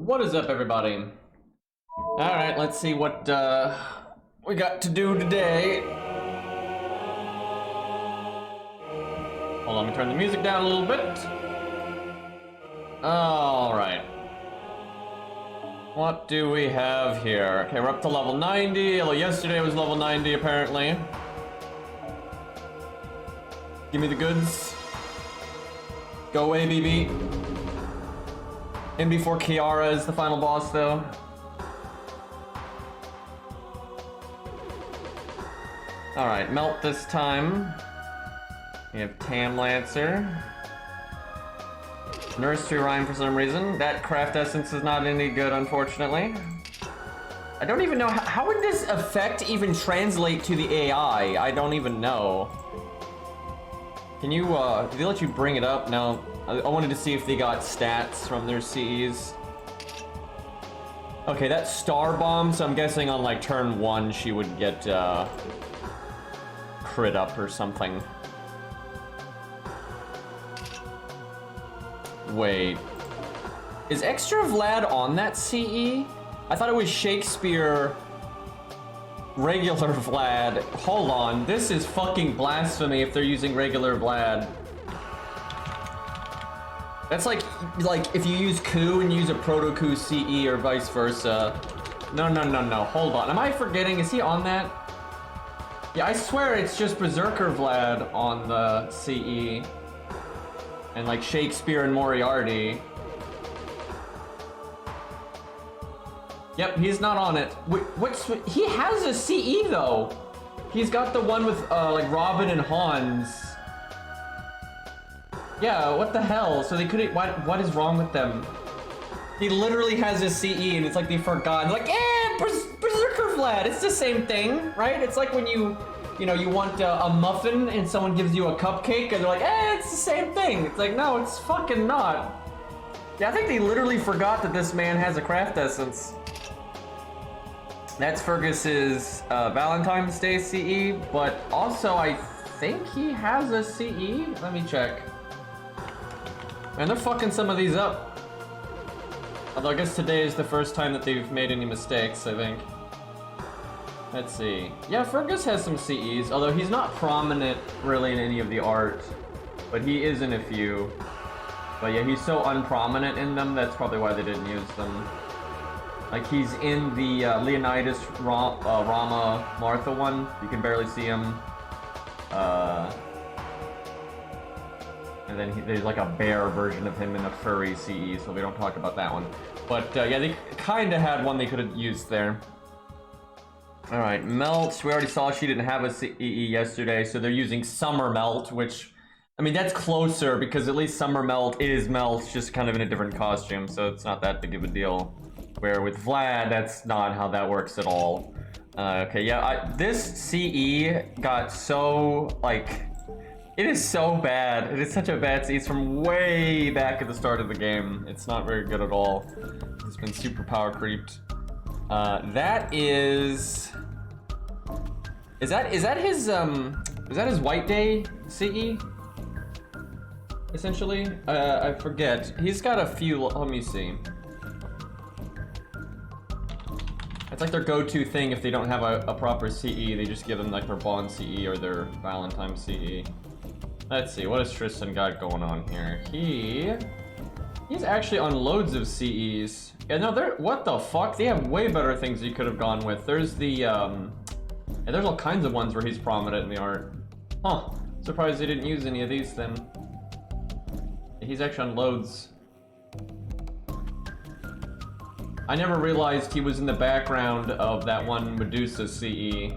What is up, everybody? Alright, let's see what we got to do today. Hold on, let me turn the music down a little bit. Alright. What do we have here? Okay, we're up to level 90, although yesterday was level 90 apparently. Give me the goods. Go away, BB. In before Kiara is the final boss, though. Alright, melt this time. We have Tam Lancer. Nursery Rhyme for some reason. That craft essence is not any good, unfortunately. I don't even know how would this effect even translate to the AI? I don't even know. Can you, did they let you bring it up? No. I wanted to see if they got stats from their CEs. Okay, that's Star Bomb, so I'm guessing on like turn 1 she would get, crit up or something. Wait. Is Extra Vlad on that CE? I thought it was Shakespeare regular Vlad. Hold on, this is fucking blasphemy if they're using regular Vlad. That's like if you use Ku and use a Proto Ku CE or vice versa. No, hold on. Am I forgetting? Is he on that? Yeah, I swear it's just Berserker Vlad on the CE. And like Shakespeare and Moriarty. Yep, he's not on it. Wait, he has a CE though. He's got the one with like Robin and Hans. Yeah, what the hell? So they couldn't. What is wrong with them? He literally has a CE, and it's like they forgot. They're like, Berserker Vlad. It's the same thing, right? It's like when you want a muffin, and someone gives you a cupcake, and they're like, it's the same thing. It's like, no, it's fucking not. Yeah, I think they literally forgot that this man has a craft essence. That's Fergus's Valentine's Day CE, but also I think he has a CE. Let me check. Man, they're fucking some of these up. Although I guess today is the first time that they've made any mistakes, I think. Let's see. Yeah, Fergus has some CEs, although he's not prominent really in any of the art. But he is in a few. But yeah, he's so unprominent in them, that's probably why they didn't use them. Like, he's in the Leonidas Rama Martha one. You can barely see him. And then there's like a bear version of him in a furry CE, so we don't talk about that one. But yeah, they kind of had one they could have used there. Alright, Melt. We already saw she didn't have a CE yesterday, so they're using Summer Melt, which, I mean, that's closer because at least Summer Melt is Melt, just kind of in a different costume, so it's not that big of a deal. Where with Vlad, that's not how that works at all. Okay, yeah, this CE got so, like... It is so bad. It is such a bad CE. It's from way back at the start of the game. It's not very good at all. It's been super power creeped. That is... Is that his White Day CE? Essentially? I forget. He's got a few... Let me see. It's like their go-to thing if they don't have a proper CE. They just give them like their Bond CE or their Valentine CE. Let's see, what has Tristan got going on here? He's actually on loads of CEs. Yeah, no, what the fuck? They have way better things you could have gone with. There's the, yeah, there's all kinds of ones where he's prominent in the art. Huh, surprised they didn't use any of these then. Yeah, he's actually on loads. I never realized he was in the background of that one Medusa CE.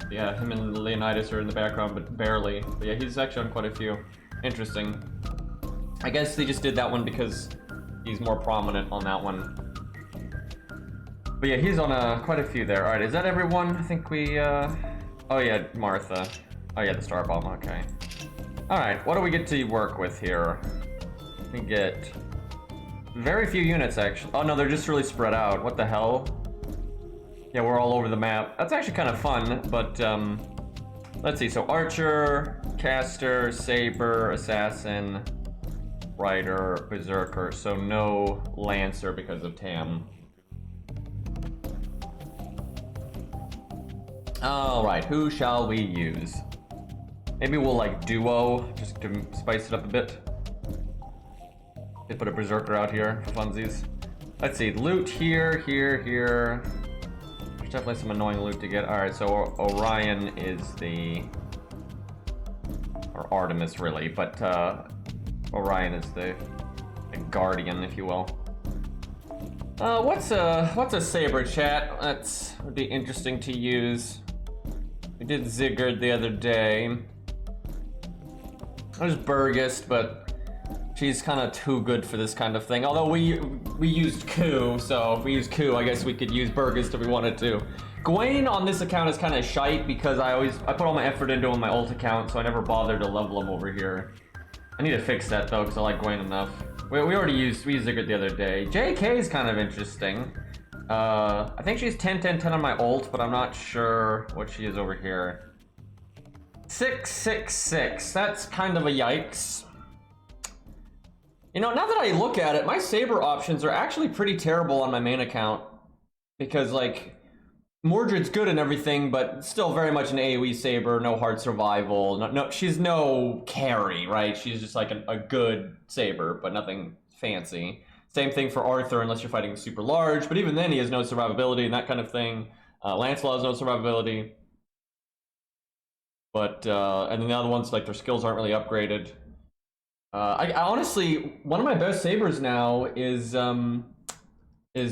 Yeah, him and Leonidas are in the background, but barely. But yeah, he's actually on quite a few. Interesting. I guess they just did that one because he's more prominent on that one. But yeah, he's on quite a few there. Alright, is that everyone? I think we, oh yeah, Martha. Oh yeah, the Star Bomb, okay. Alright, what do we get to work with here? We get very few units, actually. Oh no, they're just really spread out. What the hell? Yeah, we're all over the map. That's actually kind of fun, but let's see. So Archer, Caster, Saber, Assassin, Rider, Berserker, so no Lancer because of Tam. Alright, who shall we use? Maybe we'll like duo, just to spice it up a bit. They put a Berserker out here for funsies. Let's see, loot here, here, here. There's definitely some annoying loot to get. Alright, so Orion is the... or Artemis really, but Orion is the guardian, if you will. What's a saber, chat? That would be interesting to use. We did Zigguard the other day. There's Burgist, but she's kind of too good for this kind of thing. Although we used Ku, so if we use Ku, I guess we could use Burgist if we wanted to. Gawain on this account is kind of shite because I put all my effort into on my ult account, so I never bothered to level him over here. I need to fix that though, because I like Gawain enough. We used Zigguard the other day. JK is kind of interesting. I think she's 10, 10, 10 on my ult, but I'm not sure what she is over here. 6, 6, 6. That's kind of a yikes. You know, now that I look at it, my saber options are actually pretty terrible on my main account. Because, like, Mordred's good and everything, but still very much an AoE saber, no hard survival. No, she's no carry, right? She's just like a good saber, but nothing fancy. Same thing for Arthur, unless you're fighting super large, but even then he has no survivability and that kind of thing. Lancelot has no survivability. But, and then the other ones, like, their skills aren't really upgraded. I honestly, one of my best sabers now is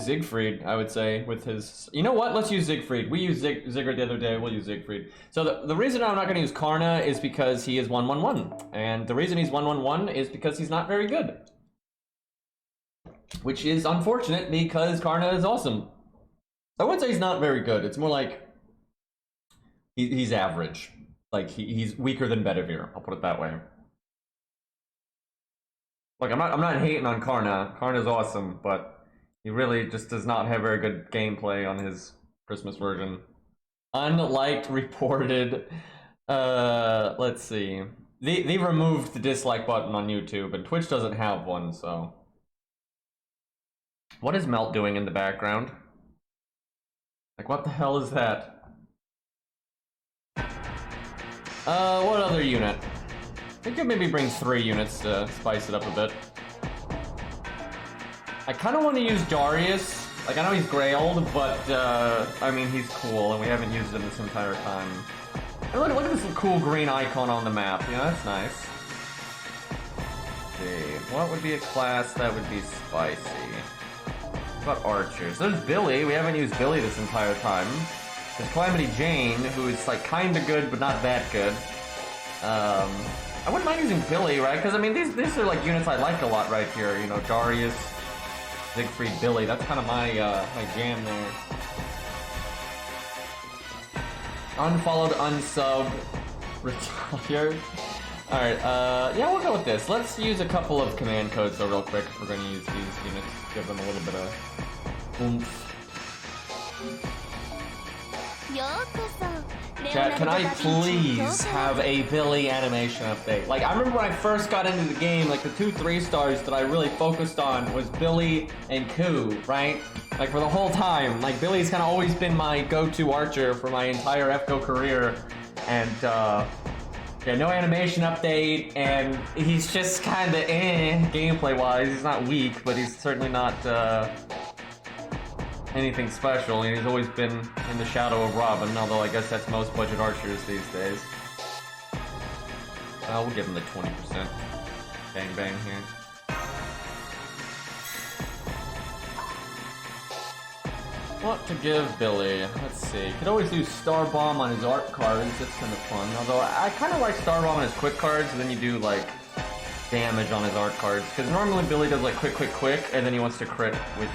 Siegfried, I would say, with his... You know what? Let's use Siegfried. We used Zigguard the other day. We'll use Siegfried. So the reason I'm not going to use Karna is because he is 1-1-1. And the reason he's 1-1-1 is because he's not very good. Which is unfortunate because Karna is awesome. I wouldn't say he's not very good. It's more like he's average. Like, he's weaker than Bedivere. I'll put it that way. Like, I'm not hating on Karna. Karna's awesome, but he really just does not have very good gameplay on his Christmas version. Unliked, reported. Let's see. They removed the dislike button on YouTube, and Twitch doesn't have one, so. What is Melt doing in the background? Like, what the hell is that? What other unit? I could maybe bring 3 units to spice it up a bit. I kind of want to use Darius. Like, I know he's Grailed, but, I mean, he's cool, and we haven't used him this entire time. And look at this cool green icon on the map. You know, that's nice. Let's see, what would be a class that would be spicy? What about archers? There's Billy. We haven't used Billy this entire time. There's Calamity Jane, who's, like, kinda good, but not that good. I wouldn't mind using Billy, right? Because, I mean, these are, like, units I like a lot right here. You know, Darius, Siegfried, Billy. That's kind of my jam there. Unfollowed, unsub, retired. Alright, yeah, we'll go with this. Let's use a couple of command codes, though, real quick, if we're going to use these units. Give them a little bit of oomph. Chat, can I please have a Billy animation update? Like, I remember when I first got into the game, like, the 2 3-stars that I really focused on was Billy and Ku, right? Like, for the whole time. Like, Billy's kind of always been my go-to archer for my entire FGO career. And, yeah, no animation update, and he's just kind of gameplay-wise. He's not weak, but he's certainly not, anything special, and he's always been in the shadow of Robin, although I guess that's most budget archers these days. We'll give him the 20%. Bang bang here. What to give Billy? Let's see. Could always do Star Bomb on his art cards, that's kind of fun. Although I kind of like Star Bomb on his quick cards, and then you do like damage on his art cards. Because normally Billy does like quick, and then he wants to crit with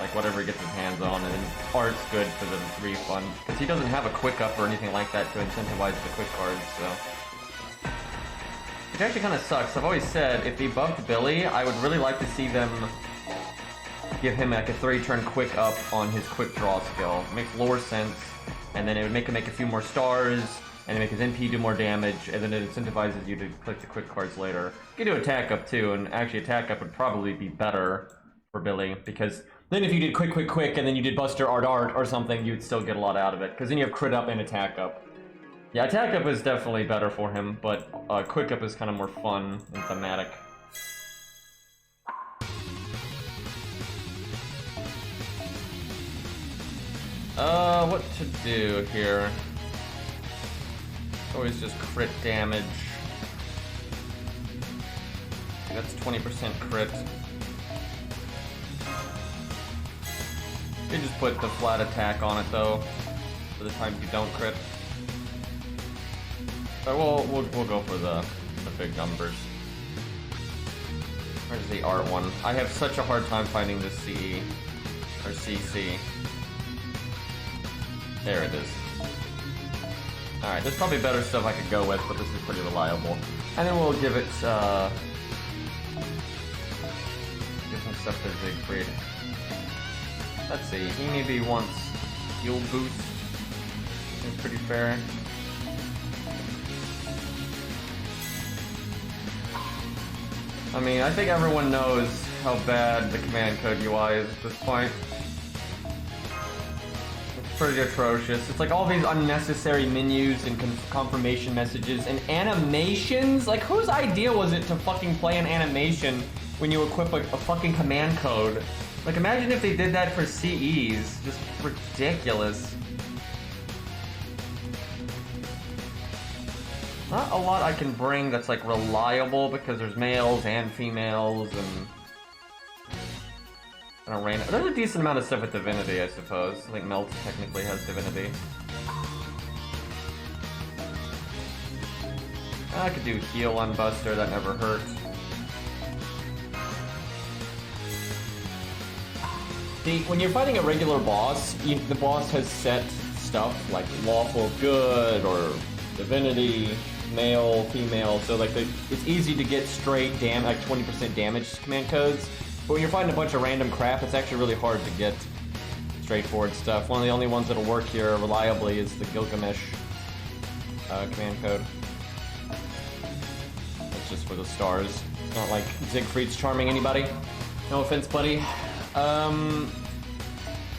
like whatever he gets his hands on, and then art's good for the refund. Because he doesn't have a quick up or anything like that to incentivize the quick cards, so. Which actually kind of sucks. I've always said, if they buffed Billy, I would really like to see them give him like a 3-turn quick up on his quick draw skill. It makes lore sense, and then it would make him make a few more stars, and make his NP do more damage, and then it incentivizes you to click the quick cards later. You can do attack up too, and actually attack up would probably be better for Billy, because then if you did quick, quick, quick, and then you did Buster Art Art or something, you'd still get a lot out of it, because then you have crit up and attack up. Yeah, attack up is definitely better for him, but quick up is kind of more fun and thematic. What to do here? Always just crit damage. That's 20% crit. You just put the flat attack on it though, for the times you don't crit. But we'll go for the big numbers. Where's the art one? I have such a hard time finding the CE or CC. There it is. Alright, there's probably better stuff I could go with, but this is pretty reliable. And then we'll give it, give some stuff to Siegfried. Let's see, he maybe wants heal boost. Seems pretty fair. I mean, I think everyone knows how bad the command code UI is at this point. Pretty atrocious. It's like all these unnecessary menus and confirmation messages and animations. Like, whose idea was it to fucking play an animation when you equip a fucking command code? Like, imagine if they did that for CEs. Just ridiculous. Not a lot I can bring that's like reliable because there's males and females and random. There's a decent amount of stuff with Divinity, I suppose. I think Melt technically has Divinity. I could do heal on Buster, that never hurts. See, when you're fighting a regular boss, the boss has set stuff like lawful good or Divinity, male, female, so like it's easy to get straight like 20% damage command codes. But when you're fighting a bunch of random crap, it's actually really hard to get straightforward stuff. One of the only ones that'll work here reliably is the Gilgamesh command code. That's just for the stars. It's not like Siegfried's charming anybody. No offense, buddy.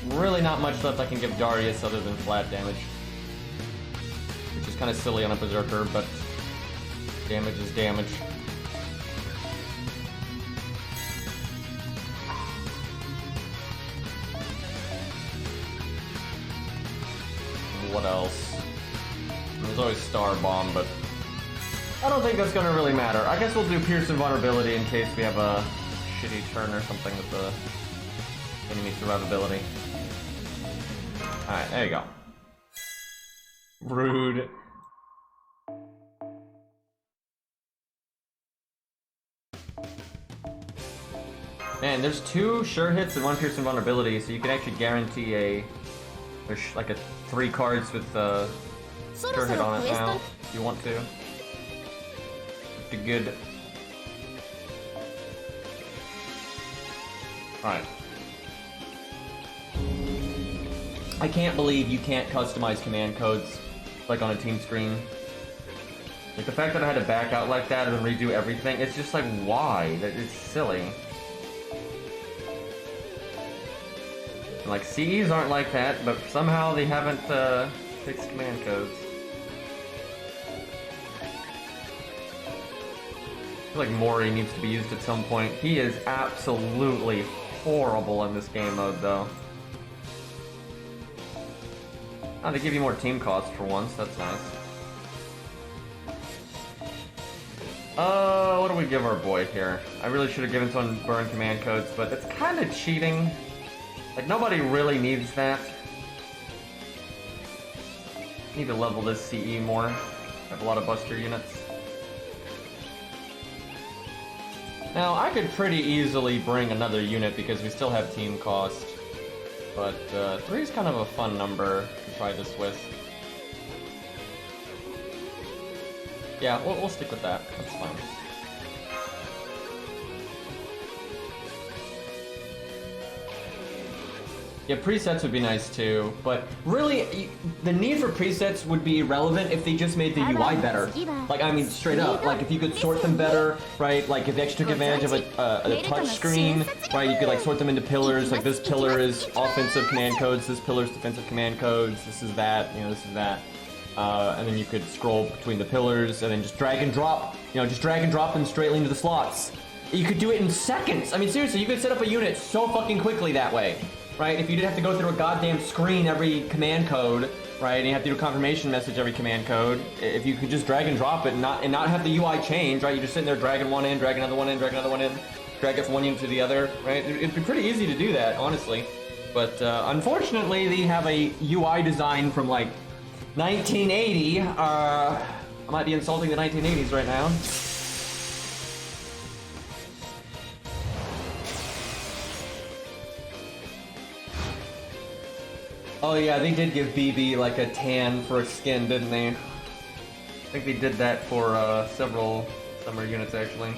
Really not much left I can give Darius other than flat damage. Which is kind of silly on a Berserker, but damage is damage. What else? There's always Star Bomb, but I don't think that's gonna really matter. I guess we'll do Pierce Invulnerability in case we have a shitty turn or something with the enemy survivability. Alright, there you go. Rude. Man, there's 2 sure hits and 1 Pierce Invulnerability, so you can actually guarantee like a 3 cards with sure hit on it now, if you want to. Pretty good. Alright. I can't believe you can't customize command codes like on a team screen. Like the fact that I had to back out like that and redo everything, it's just like, why? It's silly. And like CEs aren't like that, but somehow they haven't fixed command codes. I feel like Mori needs to be used at some point. He is absolutely horrible in this game mode though. Oh, they give you more team cost for once, that's nice. What do we give our boy here? I really should have given someone burn command codes, but it's kind of cheating. Like, nobody really needs that. Need to level this CE more. Have a lot of Buster units. Now, I could pretty easily bring another unit because we still have team cost. But 3 is kind of a fun number to try this with. Yeah, we'll stick with that. That's fine. Yeah, presets would be nice too, but really, the need for presets would be irrelevant if they just made the UI better. Like, I mean, straight up, like if you could sort them better, right? Like if they actually took advantage of a touch screen, right? You could like sort them into pillars, like this pillar is offensive command codes, this pillar is defensive command codes, this is that, you know, this is that. And then you could scroll between the pillars and then just drag and drop, you know, just drag and drop them straightly into the slots. You could do it in seconds. I mean, seriously, you could set up a unit so fucking quickly that way. Right, if you didn't have to go through a goddamn screen every command code, right, and you have to do a confirmation message every command code, if you could just drag and drop it and not have the UI change, right, you're just sitting there dragging one in, dragging another one in, dragging another one in, drag it from one unit to the other, right, it'd be pretty easy to do that, honestly. But unfortunately, they have a UI design from like 1980. I might be insulting the 1980s right now. Oh yeah, they did give BB like a tan for a skin, didn't they? I think they did that for several summer units actually.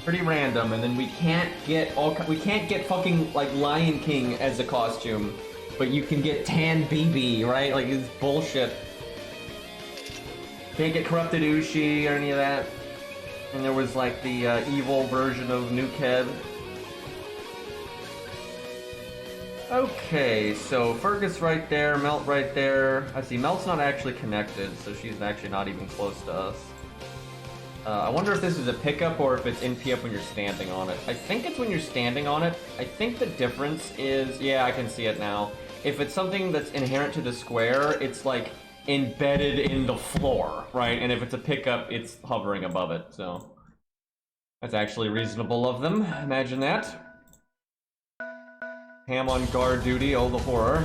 Pretty random, and then we can't get fucking like Lion King as a costume, but you can get tan BB, right? Like it's bullshit. Can't get corrupted Ushi or any of that. And there was like the evil version of Nukehead. Okay, so Fergus right there, Melt right there. I see Melt's not actually connected, so she's actually not even close to us. I wonder if this is a pickup or if it's NP up when you're standing on it. I think it's when you're standing on it. I think the difference is, yeah, I can see it now. If it's something that's inherent to the square, it's like embedded in the floor, right? And if it's a pickup, it's hovering above it, so. That's actually reasonable of them, imagine that. Ham on guard duty, oh the horror.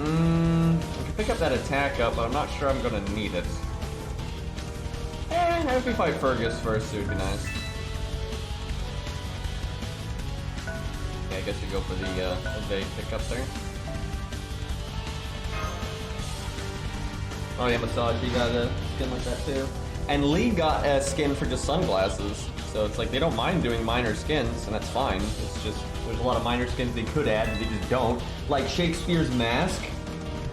I can pick up that attack up, but I'm not sure I'm gonna need it. If we fight Fergus first, it would be nice. Yeah, I guess we go for the vague pickup there. Oh yeah, Massage, you got a skin like that too. And Lee got a skin for just sunglasses. So it's like they don't mind doing minor skins, and that's fine. It's just, there's a lot of minor skins they could add, and they just don't. Like Shakespeare's mask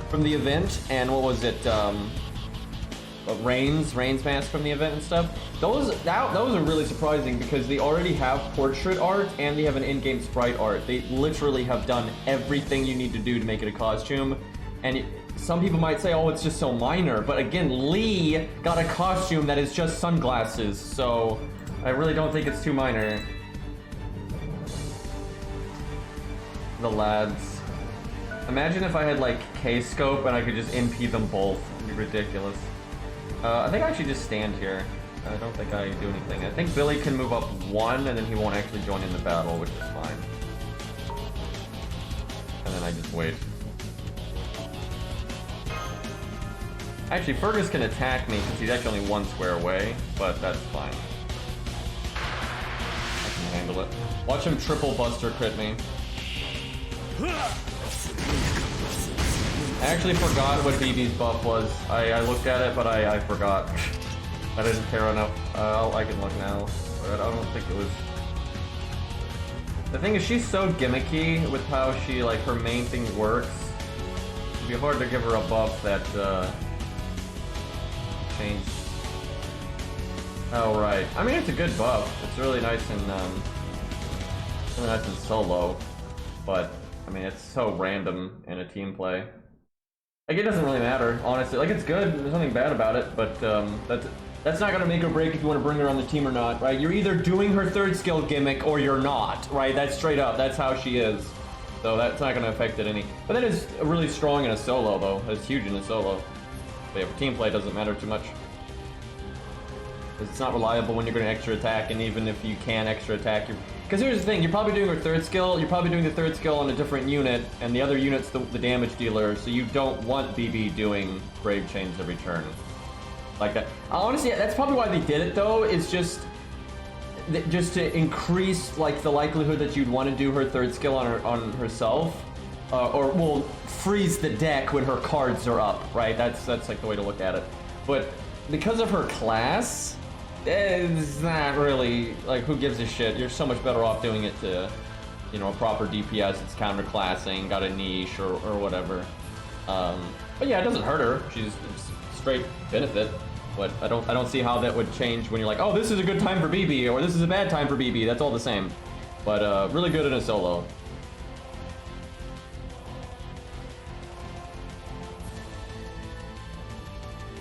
from the event, and what was it, Rain's mask from the event and stuff. Those are really surprising because they already have portrait art, and they have an in-game sprite art. They literally have done everything you need to do to make it a costume, and some people might say, oh, it's just so minor, but again, Lee got a costume that is just sunglasses, so I really don't think it's too minor. The lads. Imagine if I had like K-scope and I could just NP them both. It'd be ridiculous. I think I should just stand here. I don't think I do anything. I think Billy can move up one and then he won't actually join in the battle, which is fine. And then I just wait. Actually, Fergus can attack me because he's actually only one square away, but that's fine. Handle it. Watch him triple buster crit me. I actually forgot what BB's buff was. I looked at it, but I forgot. I didn't care enough. I can look now, but I don't think it was. The thing is, she's so gimmicky with how she, like, her main thing works. It'd be hard to give her a buff that changed. Oh, right. I mean, it's a good buff. It's really nice in solo, but I mean, it's so random in a team play. Like, it doesn't really matter, honestly. Like, it's good. There's nothing bad about it, but that's not gonna make or break if you want to bring her on the team or not, right? You're either doing her third skill gimmick or you're not, right? That's straight up. That's how she is. So that's not gonna affect it any. But that is really strong in a solo, though. That's huge in a solo. But yeah, for team play, it doesn't matter too much. Because it's not reliable when you're going to extra attack, and even if you can extra attack, because here's the thing, you're probably doing her third skill, you're probably doing the third skill on a different unit, and the other unit's the damage dealer, so you don't want BB doing Brave Chains every turn. Like that. Honestly, that's probably why they did it, though, is just to increase, like, the likelihood that you'd want to do her third skill on herself, or, well, freeze the deck when her cards are up, right? That's like the way to look at it. But because of her class, it's not really, like, who gives a shit? You're so much better off doing it to, you know, a proper DPS. It's counterclassing, got a niche or whatever. But yeah, it doesn't hurt her. She's straight benefit. But I don't see how that would change when you're like, oh, this is a good time for BB, or this is a bad time for BB. That's all the same. But really good in a solo.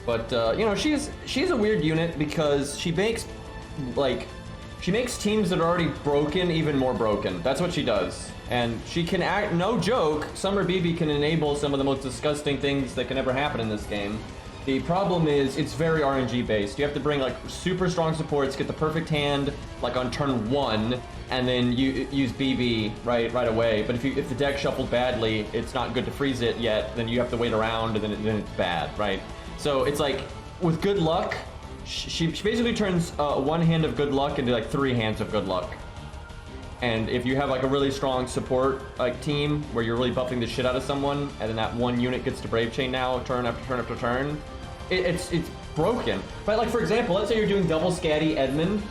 But you know, she's a weird unit because she makes teams that are already broken even more broken. That's what she does. And she can act, no joke, Summer BB can enable some of the most disgusting things that can ever happen in this game. The problem is it's very RNG based. You have to bring like super strong supports, get the perfect hand like on turn 1, and then you use BB right away. But if the deck shuffled badly, it's not good to freeze it yet. Then you have to wait around, and then it's bad, right? So it's like with good luck, she basically turns 1 hand of good luck into like 3 hands of good luck. And if you have like a really strong support like team where you're really buffing the shit out of someone, and then that one unit gets to Brave Chain now, turn after turn after turn, it's broken. But like for example, let's say you're doing double scatty Edmund,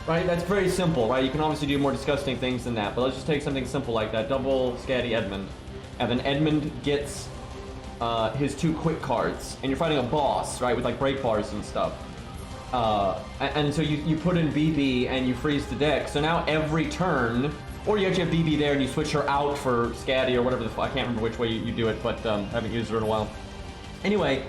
right? That's very simple, right? You can obviously do more disgusting things than that, but let's just take something simple like that, double scatty Edmund, and then Edmund gets his 2 quick cards, and you're fighting a boss, right, with like break bars and stuff. And so you put in BB and you freeze the deck. So now every turn, or you actually have BB there and you switch her out for Scatty or whatever I can't remember which way you do it, but haven't used her in a while. Anyway,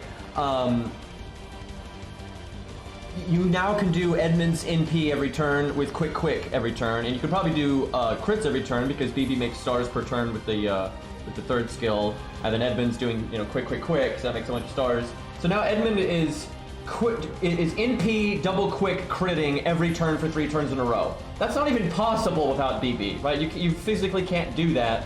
you now can do Edmund's NP every turn with quick every turn, and you could probably do crits every turn because BB makes stars per turn with the 3rd skill, and then Edmund's doing, you know, quick, so that makes a bunch of stars. So now Edmund is NP double quick critting every turn for 3 turns in a row. That's not even possible without BB, right? You physically can't do that.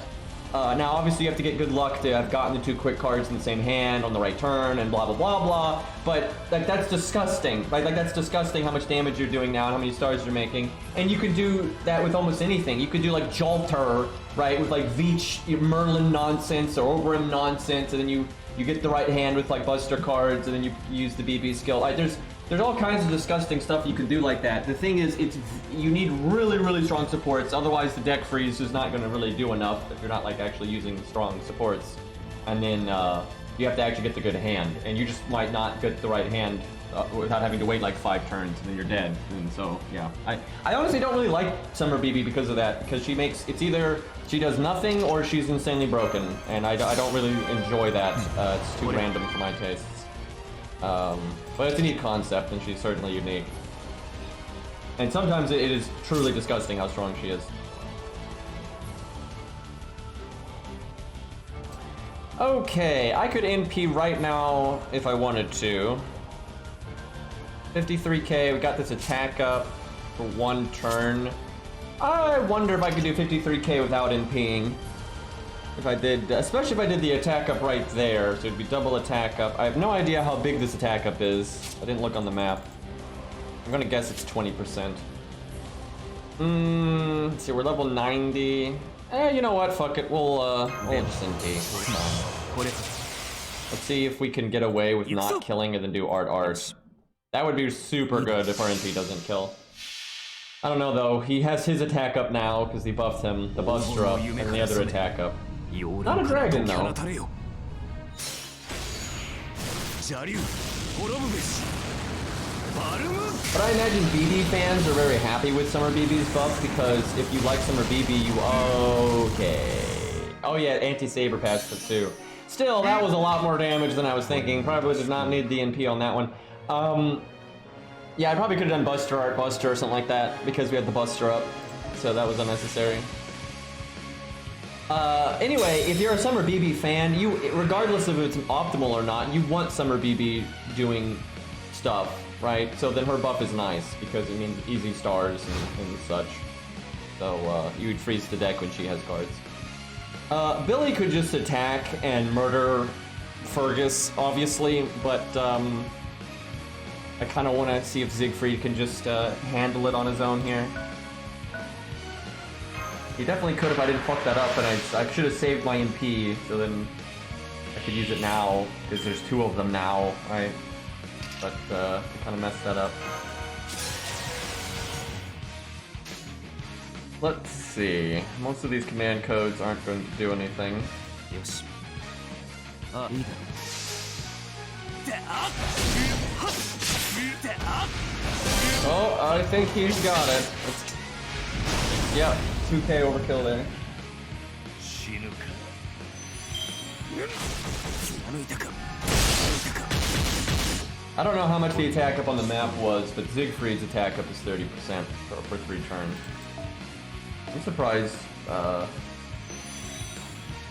Now, obviously, you have to get good luck to have gotten the 2 quick cards in the same hand on the right turn and blah, blah, blah, blah. But, like, that's disgusting, right? Like, that's disgusting how much damage you're doing now and how many stars you're making. And you can do that with almost anything. You could do, like, Jolter, right? With, like, Veach, Merlin nonsense or Oberon nonsense, and then you get the right hand with, like, Buster cards, and then you use the BB skill. Like, there's all kinds of disgusting stuff you can do like that. The thing is, you need really strong supports, otherwise the deck freeze is not going to really do enough if you're not like actually using strong supports. And then you have to actually get the good hand, and you just might not get the right hand without having to wait like 5 turns, and then you're dead. And so yeah, I honestly don't really like Summer BB because of that, because it's either she does nothing or she's insanely broken, and I don't really enjoy that. It's too random for my tastes. But it's a neat concept, and she's certainly unique. And sometimes it is truly disgusting how strong she is. Okay, I could NP right now if I wanted to. 53k, we got this attack up for 1 turn. I wonder if I could do 53k without NPing. If I did, especially if I did the attack up right there, so it'd be double attack up. I have no idea how big this attack up is. I didn't look on the map. I'm gonna guess it's 20%. Let's see, we're level 90. You know what, fuck it, we'll just NP. Let's see if we can get away with not killing and then do art. That would be super good if our NP doesn't kill. I don't know though, he has his attack up now because they buffed him, the Buster up, and the other attack up. Not a dragon though. But I imagine BB fans are very happy with Summer BB's buff, because if you like Summer BB, okay. Oh yeah, anti-saber passed it too. Still, that was a lot more damage than I was thinking. Probably did not need the NP on that one. Yeah, I probably could have done Buster Art Buster or something like that, because we had the Buster up, so that was unnecessary. Anyway, if you're a Summer BB fan, regardless of if it's optimal or not, you want Summer BB doing stuff, right? So then her buff is nice, because it means easy stars and such. So, you would freeze the deck when she has cards. Billy could just attack and murder Fergus, obviously, but, I kind of want to see if Siegfried can just handle it on his own here. He definitely could if I didn't fuck that up, and I should have saved my MP, so then I could use it now, because there's 2 of them now, right? But I kind of messed that up. Let's see. Most of these command codes aren't going to do anything. Yoshi. Oh, I think he's got it. Yep, 2k overkill there. I don't know how much the attack up on the map was, but Siegfried's attack up is 30% for 3 turns. I'm surprised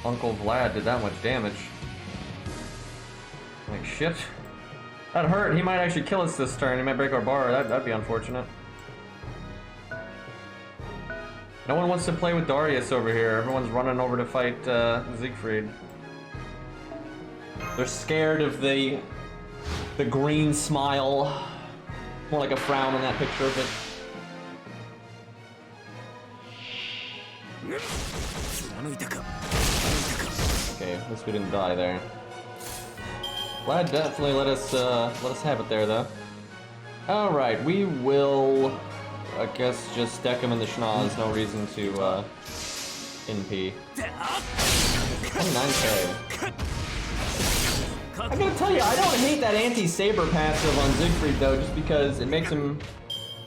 Uncle Vlad did that much damage. Like shit. That hurt. He might actually kill us this turn. He might break our bar. That'd be unfortunate. No one wants to play with Darius over here. Everyone's running over to fight Siegfried. They're scared of the green smile. More like a frown on that picture of it. Okay, at least we didn't die there. Vlad definitely let us have it there though. Alright, we will I guess just deck him in the schnoz, no reason to NP. 29k. I gotta tell you, I don't hate that anti-saber passive on Siegfried though, just because it makes him,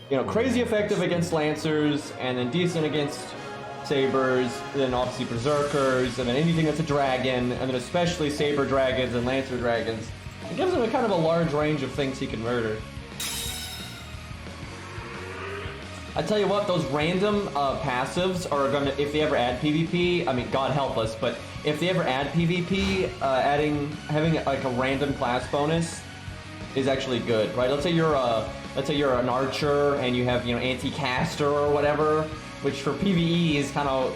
you know, crazy effective against Lancers, and then decent against Sabers, then obviously Berserkers, and then anything that's a dragon, and then especially Saber Dragons and Lancer Dragons. It gives him a kind of a large range of things he can murder. I tell you what, those random passives are gonna, if they ever add PvP, I mean, God help us, but if they ever add PvP, having like a random class bonus is actually good, right? Let's say you're an archer and you have, you know, anti-caster or whatever, which for PvE is kind of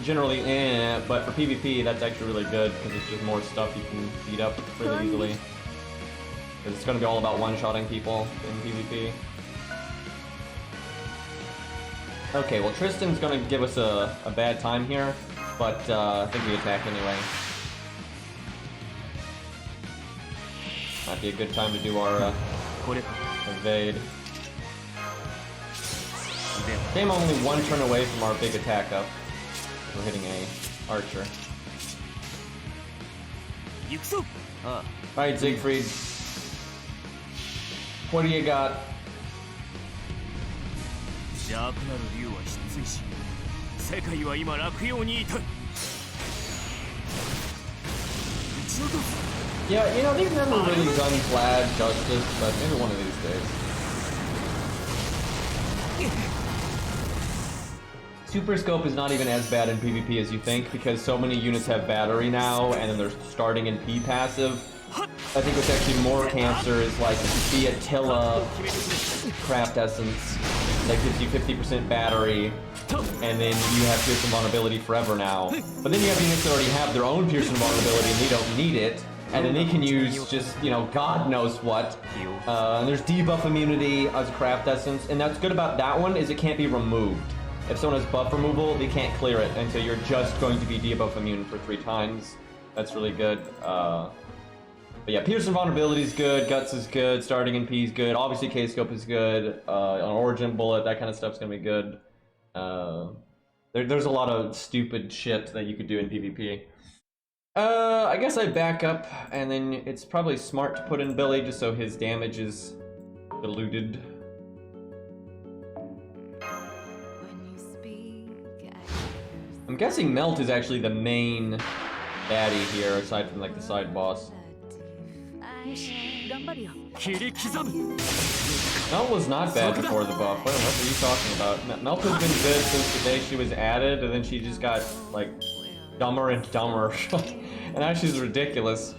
generally but for PvP that's actually really good because it's just more stuff you can beat up really easily. Because it's gonna be all about one-shotting people in PvP. Okay, well Tristan's gonna give us a bad time here, but I think we attack anyway. Might be a good time to do our evade. Came only one turn away from our big attack up. We're hitting a archer. Alright, Siegfried. What do you got? Yeah, you know, they've never really done Vlad justice, but maybe one of these days. Super Scope is not even as bad in PvP as you think, because so many units have battery now, and then they're starting in P passive. I think what's actually more cancer is like the Attila Craft Essence that gives you 50% battery, and then you have Piercing Vulnerability forever now. But then you have units that already have their own Piercing Vulnerability and they don't need it, and then they can use just, you know, God knows what. And there's debuff immunity as a Craft Essence, and that's good about that one is it can't be removed. If someone has buff removal, they can't clear it until you're just going to be debuff immune for 3 times. That's really good. But yeah, Piercing Vulnerability is good, Guts is good, Starting in P is good, obviously K-Scope is good, an Origin Bullet, that kind of stuff's gonna be good. There's a lot of stupid shit that you could do in PvP. I guess I back up, and then it's probably smart to put in Billy just so his damage is diluted. I'm guessing Melt is actually the main baddie here, aside from like the side boss. Melt was not bad before the buff. What are you talking about? Melt has been good since the day she was added, and then she just got like dumber and dumber. And now she's ridiculous.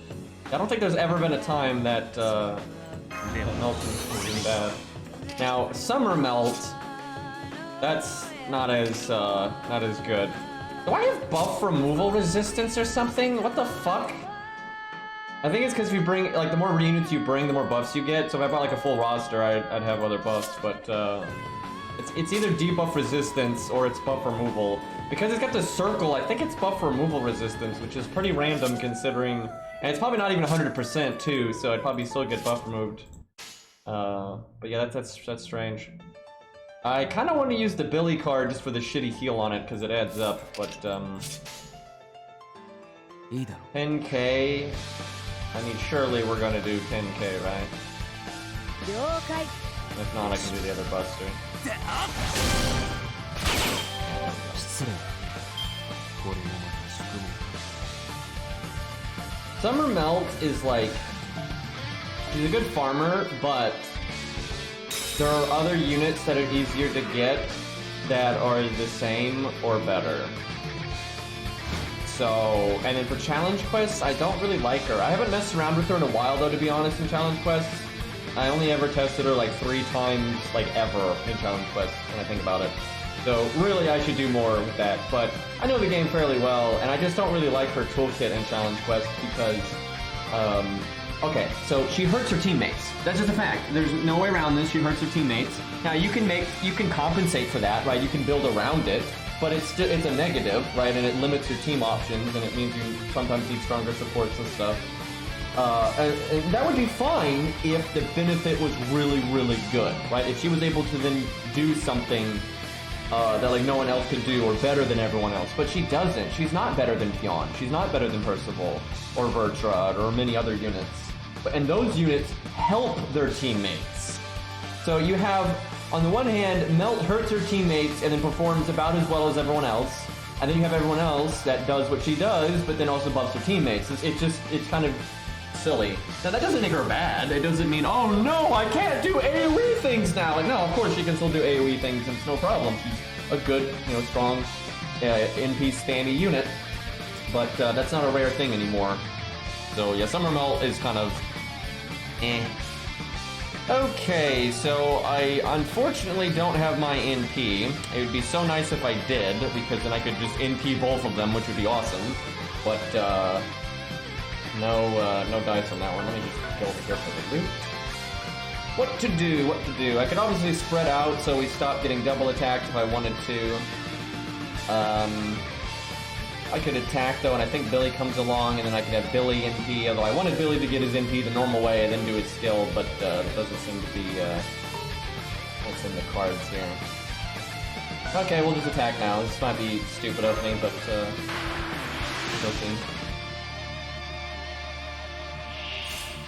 I don't think there's ever been a time that Melt has been bad. Now, Summer Melt, that's not as good. Do I have buff removal resistance or something? What the fuck? I think it's because if you bring, like, the more reunits you bring, the more buffs you get. So if I brought like a full roster, I'd have other buffs, but it's either debuff resistance or it's buff removal. Because it's got this circle, I think it's buff removal resistance, which is pretty random considering, and it's probably not even 100% too, so I'd probably still get buff removed. But yeah, that's strange. I kind of want to use the Billy card just for the shitty heal on it because it adds up, but 10k. I mean, surely we're gonna do 10k, right? If not, I can do the other buster. Summer Melt is like, he's a good farmer, but there are other units that are easier to get that are the same or better. So, and then for challenge quests, I don't really like her. I haven't messed around with her in a while though, to be honest, in challenge quests. I only ever tested her like 3 times, like ever, in challenge quests, when I think about it. So really I should do more with that, but I know the game fairly well, and I just don't really like her toolkit in challenge quests because, okay, so she hurts her teammates. That's just a fact. There's no way around this, she hurts her teammates. Now you can compensate for that, right? You can build around it, but it's a negative, right? And it limits your team options, and it means you sometimes need stronger supports and stuff. And that would be fine if the benefit was really, really good, right? If she was able to then do something that like no one else could do or better than everyone else. But she doesn't. She's not better than Fionn. She's not better than Percival or Vertrud or many other units. And those units help their teammates. So you have, on the one hand, Melt hurts her teammates and then performs about as well as everyone else. And then you have everyone else that does what she does, but then also buffs her teammates. It's kind of silly. Now that doesn't make her bad. It doesn't mean, oh no, I can't do AoE things now. Like, no, of course she can still do AoE things and it's no problem. She's a good, strong NP standy unit. But that's not a rare thing anymore. So yeah, Summer Melt is kind of eh. Okay, so I unfortunately don't have my NP. It would be so nice if I did, because then I could just NP both of them, which would be awesome. But no dice on that one. Let me just go over here for the loot. What to do? I could obviously spread out so we stop getting double attacked if I wanted to. I could attack though, and I think Billy comes along, and then I could have Billy NP, although I wanted Billy to get his NP the normal way and then do his skill, but that doesn't seem to be what's in the cards here. Okay, we'll just attack now. This might be stupid of me, but we'll see.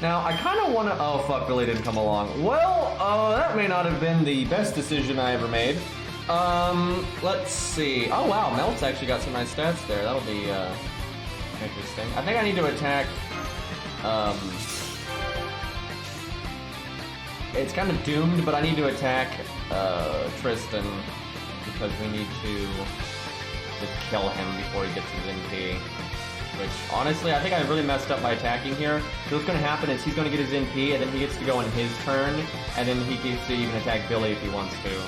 Now, I kind of want to... Oh, fuck, Billy didn't come along. Well, that may not have been the best decision I ever made. Let's see. Oh, wow, Melt's actually got some nice stats there. That'll be, interesting. I think I need to attack, it's kind of doomed, but I need to attack, Tristan, because we need to just kill him before he gets his NP. Which, honestly, I think I really messed up by attacking here. So what's going to happen is he's going to get his NP, and then he gets to go in his turn, and then he gets to even attack Billy if he wants to.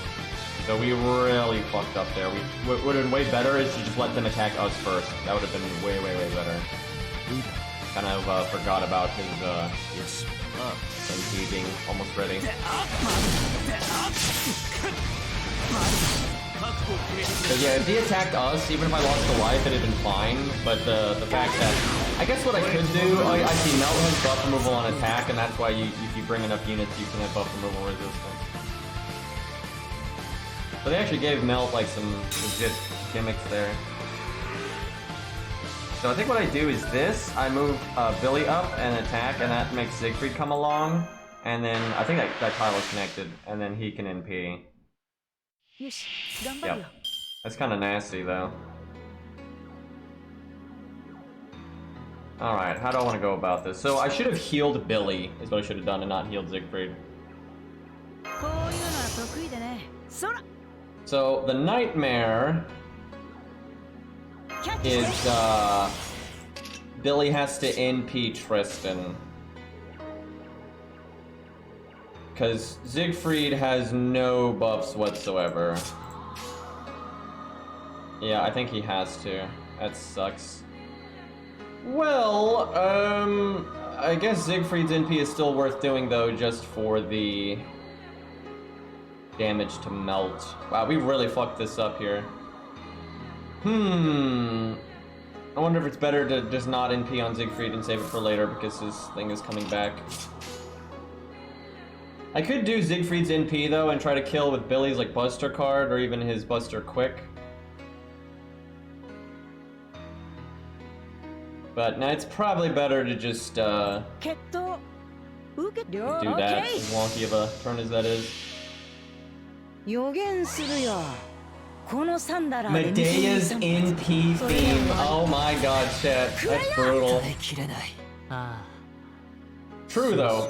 So we really fucked up there. What would have been way better is to just let them attack us first. That would have been way, way, way better. Kind of forgot about his NP being almost ready. So yeah, if he attacked us, even if I lost a life, it'd have been fine. But the fact that... I guess what I could do... I see Melt has buff removal on attack, and that's why if you bring enough units, you can have buff removal resistance. So they actually gave Melt like some legit gimmicks there. So I think what I do is this. I move Billy up and attack, and that makes Siegfried come along. And then I think that tile is connected, and then he can NP. Yep. That's kind of nasty, though. Alright, how do I want to go about this? So I should have healed Billy, is what I should have done, and not healed Siegfried. So the nightmare is Billy has to NP Tristan. Because Siegfried has no buffs whatsoever. Yeah, I think he has to. That sucks. Well, I guess Siegfried's NP is still worth doing though, just for the damage to Melt. Wow, we really fucked this up here. I wonder if it's better to just not NP on Siegfried and save it for later because his thing is coming back. I could do Siegfried's NP though and try to kill with Billy's like Buster card or even his Buster Quick. But now it's probably better to just do that, as wonky of a turn as that is. Medea's NP theme. Oh my god, chat. That's brutal. True though.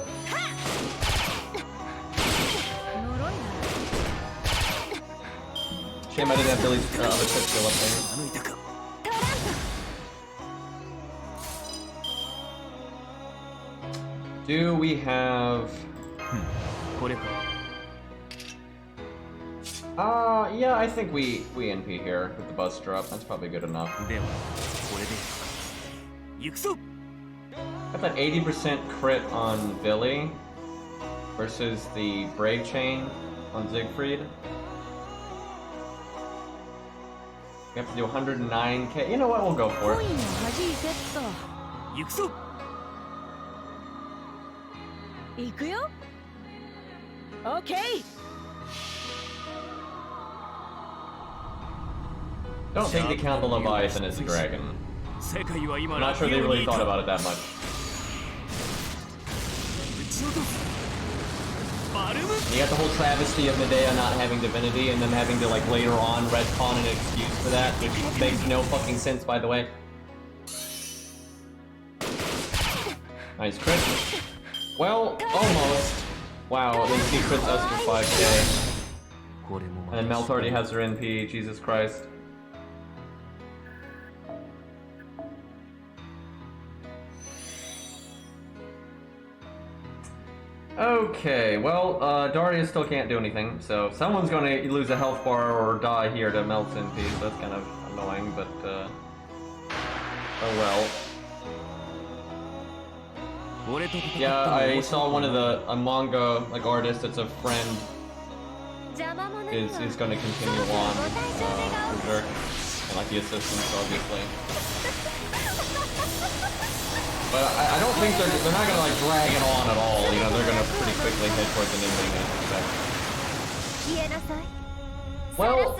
Shame I didn't have Billy's other quick skill up there. Do we have... yeah, I think we NP here with the Buster up. That's probably good enough. Got that 80% crit on Billy versus the Brave Chain on Siegfried. We have to do 109k. You know what? We'll go for it. Okay. Don't take into account the Leviathan as a dragon. I'm not sure they really thought about it that much. You got the whole travesty of Medea not having divinity and then having to like later on retcon an excuse for that, which makes no fucking sense by the way. Nice crit. Well, almost. Wow, then she crits us for 5k. And then Melt already has her NP, Jesus Christ. Okay, well, Daria still can't do anything, so someone's gonna lose a health bar or die here to Melt's NP, so that's kind of annoying, but, oh well. Yeah, I saw one of a manga, like, artist that's a friend is gonna continue on, Berserk, and like the assistants, obviously. But I don't think they're not gonna like drag it on at all, you know, they're gonna pretty quickly head towards an ending, I expect. Well,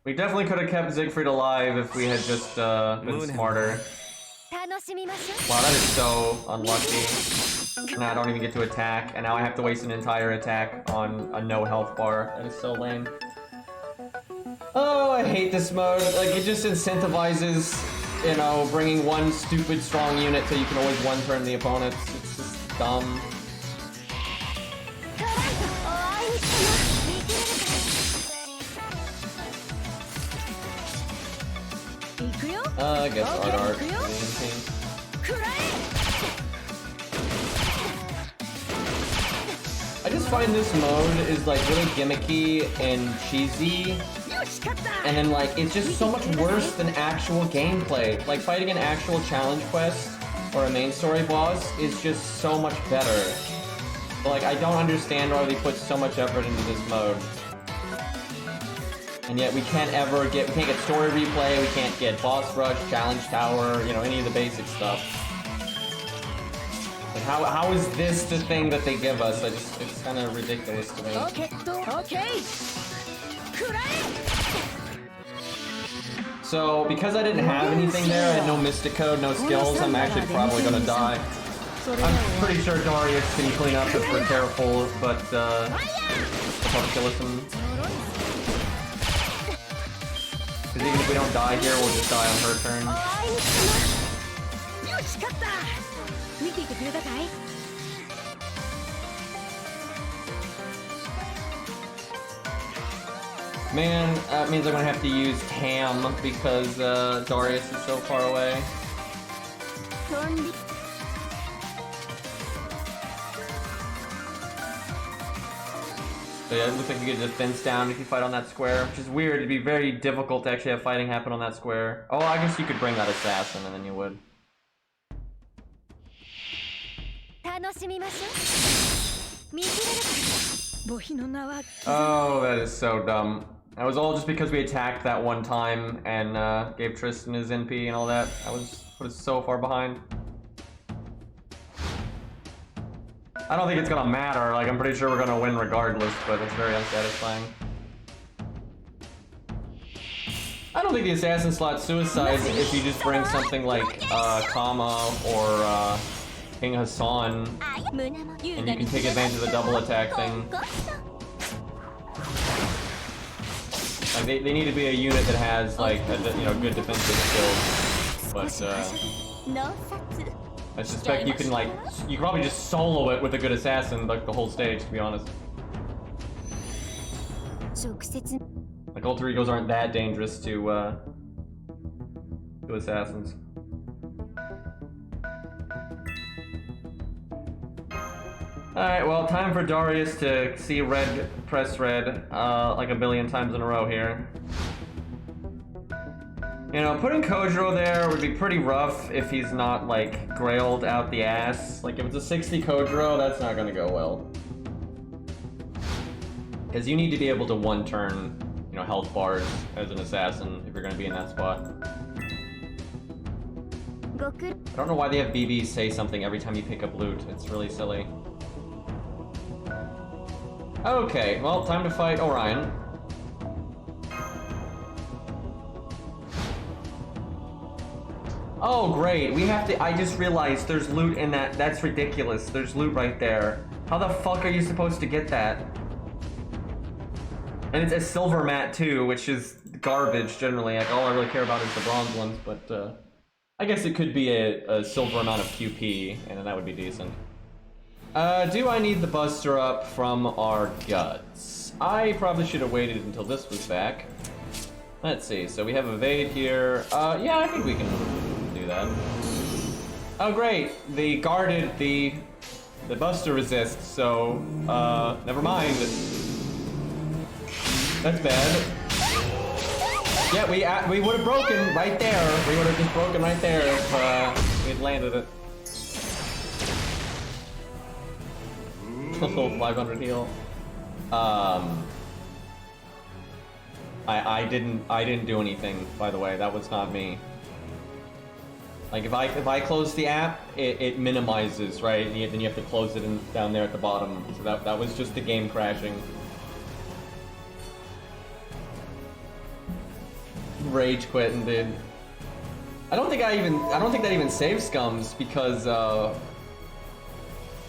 we definitely could have kept Siegfried alive if we had just been smarter. Wow, that is so unlucky. Now I don't even get to attack, and now I have to waste an entire attack on a no health bar. That is so lame. Oh, I hate this mode. Like, it just incentivizes, you know, bringing one stupid strong unit so you can always one-turn the opponents. It's just dumb. I guess Art. I just find this mode is like really gimmicky and cheesy, and then like it's just so much worse than actual gameplay. Like fighting an actual challenge quest or a main story boss is just so much better. But, like I don't understand why they put so much effort into this mode. And yet we can't get story replay, we can't get boss rush, challenge tower, you know, any of the basic stuff. Like how is this the thing that they give us? It's kind of ridiculous to me. Okay. So because I didn't have anything there, I had no mystic code, no skills, I'm actually probably gonna die. I'm pretty sure Darius can clean up if we're careful, but I'll probably kill us. Because even if we don't die here, we'll just die on her turn. Man, that means I'm gonna have to use Tam because Darius is so far away. So yeah, it looks like you get a defense down if you fight on that square, which is weird. It'd be very difficult to actually have fighting happen on that square. Oh, I guess you could bring that assassin and then you would. Oh, that is so dumb. That was all just because we attacked that one time and gave Tristan his NP and all that. I was so far behind. I don't think it's gonna matter. Like, I'm pretty sure we're gonna win regardless, but it's very unsatisfying. I don't think the assassin slot suicides if you just bring something like Kama or King Hassan, and you can take advantage of the double attack thing. Like they need to be a unit that has like a, good defensive skills, but I suspect you can probably just solo it with a good assassin like the whole stage, to be honest. Like alter egos aren't that dangerous to assassins. Alright, well, time for Darius to see red, press red, like a billion times in a row here. You know, putting Kojiro there would be pretty rough if he's not, like, grailed out the ass. Like, if it's a 60 Kojiro, that's not gonna go well. Because you need to be able to one-turn, health bars as an assassin if you're gonna be in that spot. I don't know why they have BBs say something every time you pick up loot. It's really silly. Okay, well, time to fight Orion. Oh, great. We have to... I just realized there's loot in that. That's ridiculous. There's loot right there. How the fuck are you supposed to get that? And it's a silver mat, too, which is garbage, generally. Like, all I really care about is the bronze ones, but, I guess it could be a silver amount of QP, and then that would be decent. Do I need the Buster Up from our guts? I probably should have waited until this was back. Let's see, so we have Evade here. Yeah, I think we can do that. Oh, great! They guarded the Buster Resist, so, never mind. That's bad. Yeah, we would have broken right there. We would have just broken right there if we had landed it. Full 500 heal. I didn't do anything, by the way. That was not me. Like if I close the app, it minimizes, right? And then you have to close it down there at the bottom. So that was just the game crashing. Rage quit and did. I don't think that even saves scums because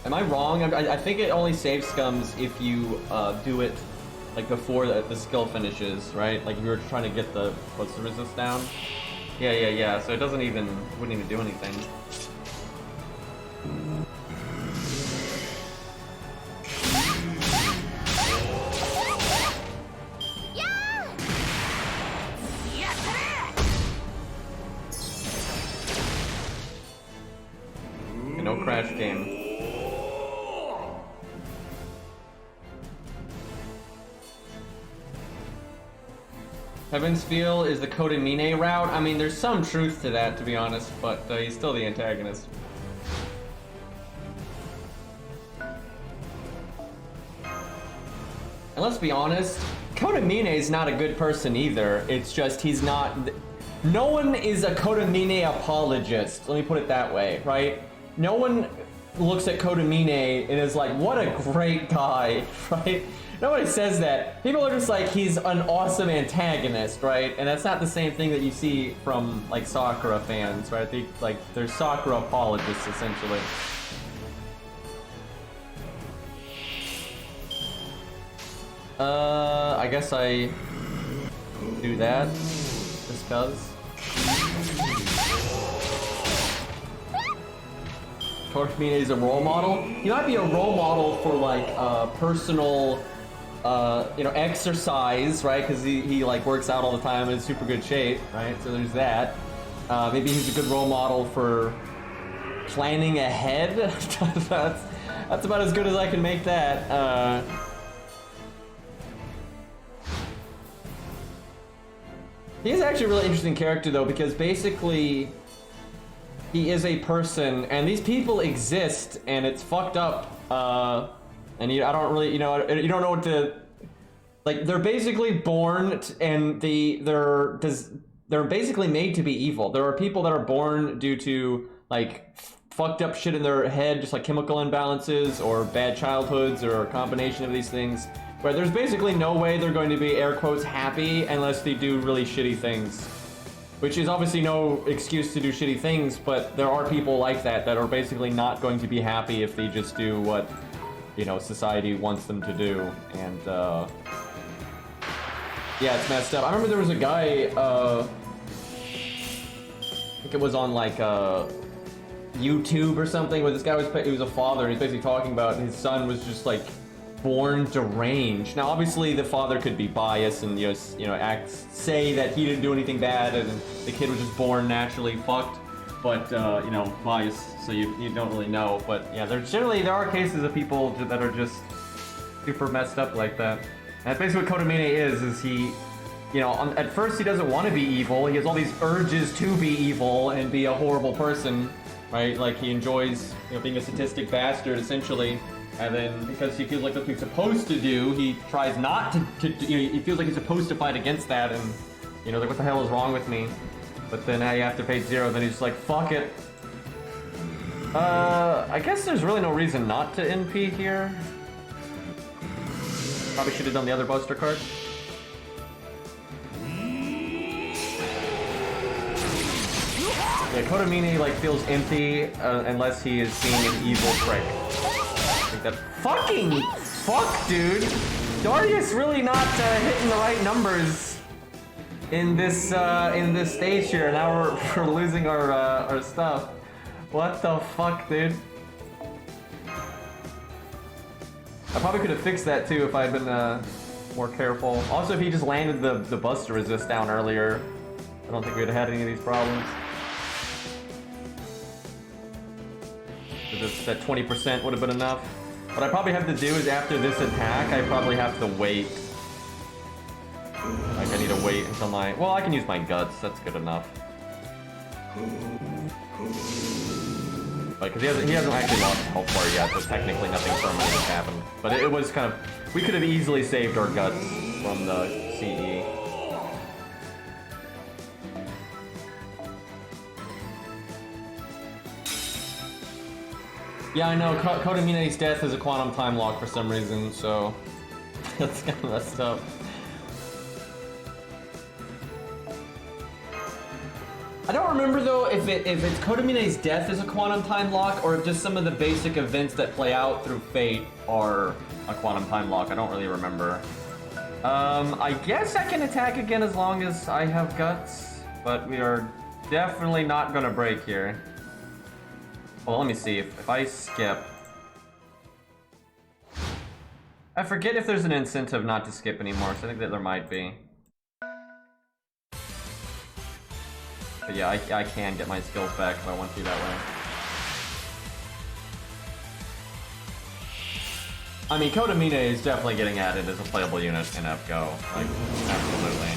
am I wrong? I think it only saves scums if you do it like before the skill finishes, right? Like if you were trying to get the what's the resist down? Yeah. So it wouldn't even do anything. No crash game. Heaven's Feel is the Kodamine route. I mean, there's some truth to that, to be honest, but he's still the antagonist. And let's be honest, Kodamine is not a good person either. It's just he's not... No one is a Kodamine apologist. Let me put it that way, right? No one looks at Kodamine and is like, what a great guy, right? Nobody says that. People are just like, he's an awesome antagonist, right? And that's not the same thing that you see from, like, Sakura fans, right? They're Sakura apologists, essentially. I guess I do that, just cause. Kodamine is a role model. He might be a role model for, like, personal... exercise, right? Because he like works out all the time and is super good shape, right? So there's that. Maybe he's a good role model for planning ahead. that's about as good as I can make that. He's actually a really interesting character though, because basically he is a person, and these people exist, and it's fucked up. And I don't really, you don't know what to, like, they're basically born and they're basically made to be evil. There are people that are born due to like fucked up shit in their head, just like chemical imbalances or bad childhoods or a combination of these things, where there's basically no way they're going to be air quotes happy unless they do really shitty things. Which is obviously no excuse to do shitty things, but there are people like that that are basically not going to be happy if they just do what, you know, society wants them to do. And yeah, it's messed up. I remember there was a guy, I think it was on like YouTube or something, where this guy he was a father, and he's basically talking about his son was just like born deranged. Now, obviously, the father could be biased and just, you know, say that he didn't do anything bad and the kid was just born naturally fucked. But you know, biased, so you don't really know. But yeah, there are cases of people that are just super messed up like that. And that's basically what Kodamine is he, you know, at first he doesn't want to be evil. He has all these urges to be evil and be a horrible person. Right, like he enjoys, you know, being a sadistic bastard, essentially, and then because he feels like that's what he's supposed to do, he tries not to you know, he feels like he's supposed to fight against that, and, you know, like, what the hell is wrong with me? But then now you have to pay 0, then he's just like, fuck it. I guess there's really no reason not to NP here. Probably should have done the other Buster card. Yeah, Kodamine, like, feels empty unless he is seeing an evil trick. I think that fucking fuck, dude. Darius really not hitting the right numbers in this stage here. Now we're losing our stuff. What the fuck, dude? I probably could have fixed that too if I had been more careful. Also, if he just landed the Buster resist down earlier, I don't think we'd have had any of these problems. That 20% would have been enough. What I probably have to do is after this attack, I probably have to wait. Like, I need to wait until my... Well, I can use my guts. That's good enough. Like, because he hasn't actually lost health bar yet, so technically nothing permanent has happened. But it was kind of... We could have easily saved our guts from the CE. Yeah, I know, Kodamine's death is a quantum time lock for some reason, so that's kind of messed up. I don't remember though if it's Kodamine's death is a quantum time lock or if just some of the basic events that play out through fate are a quantum time lock. I don't really remember. I guess I can attack again as long as I have guts, but we are definitely not gonna break here. Well, let me see, if I skip... I forget if there's an incentive not to skip anymore, so I think that there might be. But yeah, I can get my skills back if I want to that way. I mean, Kodamine is definitely getting added as a playable unit in FGO. Like, absolutely.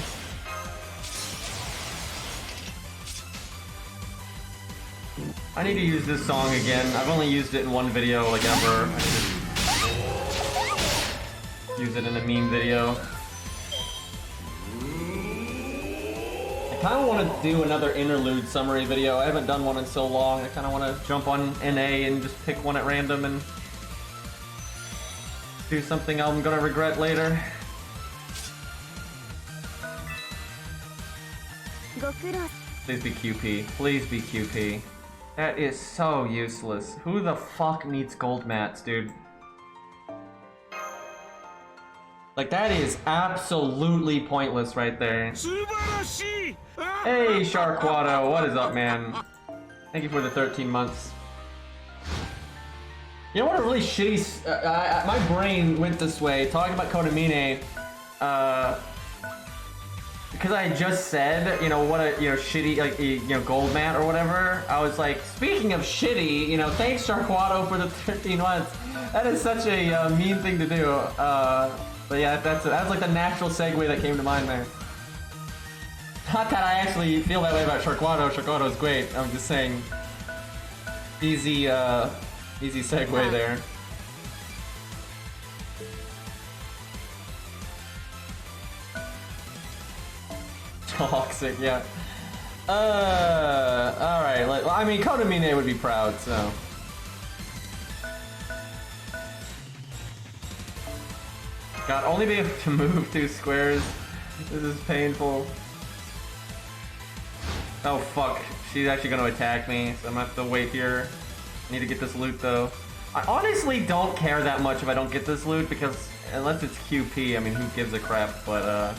I need to use this song again. I've only used it in one video, like, ever. I need to use it in a meme video. I kind of want to do another interlude summary video. I haven't done one in so long. I kind of want to jump on NA and just pick one at random and do something I'm gonna regret later. Please be QP. Please be QP. That is so useless. Who the fuck needs gold mats, dude? Like, that is absolutely pointless right there. Hey, Sharkwado, what is up, man? Thank you for the 13 months. You know what a really shitty... my brain went this way, talking about Kodamine, because I just said, you know, what a, you know, shitty, like, you know, gold mat or whatever. I was like, speaking of shitty, you know, thanks Sharkwado for the 13 months. That is such a mean thing to do. But yeah, that's like the natural segue that came to mind there. Not that I actually feel that way about Sharkwado. Sharkwado's great. I'm just saying, easy segue there. Toxic, yeah. Alright, well, I mean, Konamine would be proud, so. God, only be able to move 2 squares. This is painful. Oh fuck, she's actually gonna attack me, so I'm gonna have to wait here. I need to get this loot though. I honestly don't care that much if I don't get this loot, because unless it's QP, I mean, who gives a crap, but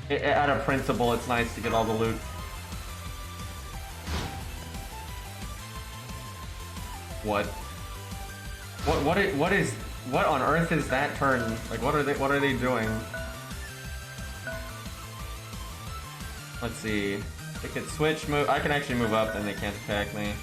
out of principle, it's nice to get all the loot. What on earth is that turn? Like, what are they doing? Let's see. They could switch move. I can actually move up and they can't attack me.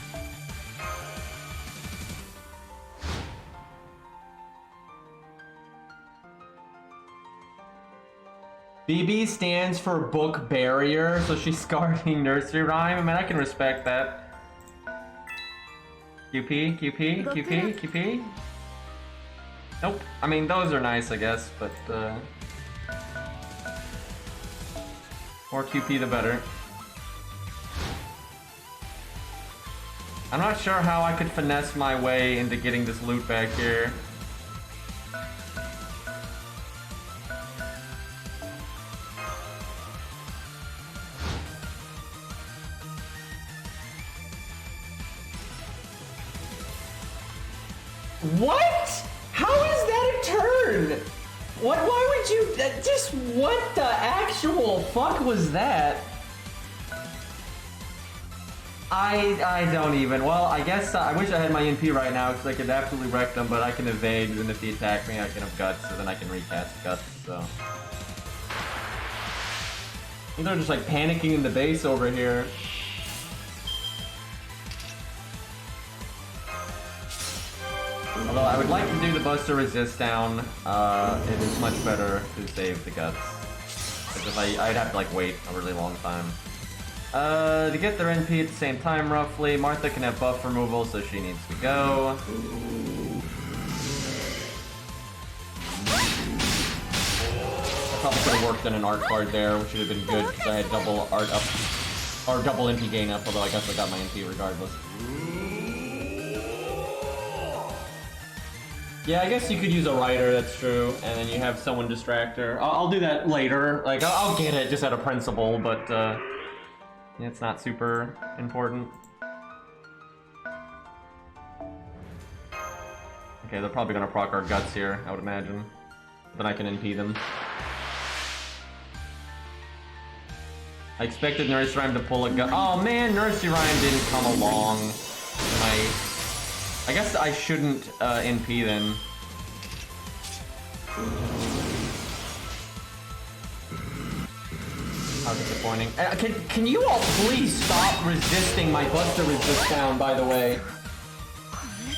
BB stands for book barrier, so she's guarding nursery rhyme. I mean, I can respect that. QP. Nope. I mean, those are nice, I guess, but more QP the better. I'm not sure how I could finesse my way into getting this loot back here. What? How is that a turn? What? Why would you? Just what the actual fuck was that? I don't even. Well, I guess I wish I had my NP right now because I could absolutely wreck them, but I can evade, and if they attack me, I can have guts, so then I can recast guts. So they're just like panicking in the base over here. Although I would like to do the Buster Resist down, it is much better to save the guts. Because I'd have to like wait a really long time. To get their NP at the same time roughly, Martha can have buff removal, so she needs to go. I probably could have worked on an art card there, which would have been good because I had double art up, or double NP gain up, although I guess I got my NP regardless. Yeah, I guess you could use a writer, that's true, and then you have someone distract her. I'll do that later. Like, I'll get it just out of principle, but it's not super important. Okay, they're probably gonna proc our guts here, I would imagine. Then I can NP them. I expected Nursery Rhyme to pull a gut. Oh man, Nursery Rhyme didn't come along. I guess I shouldn't NP then. How disappointing. Can you all please stop resisting my Buster Resist down, by the way?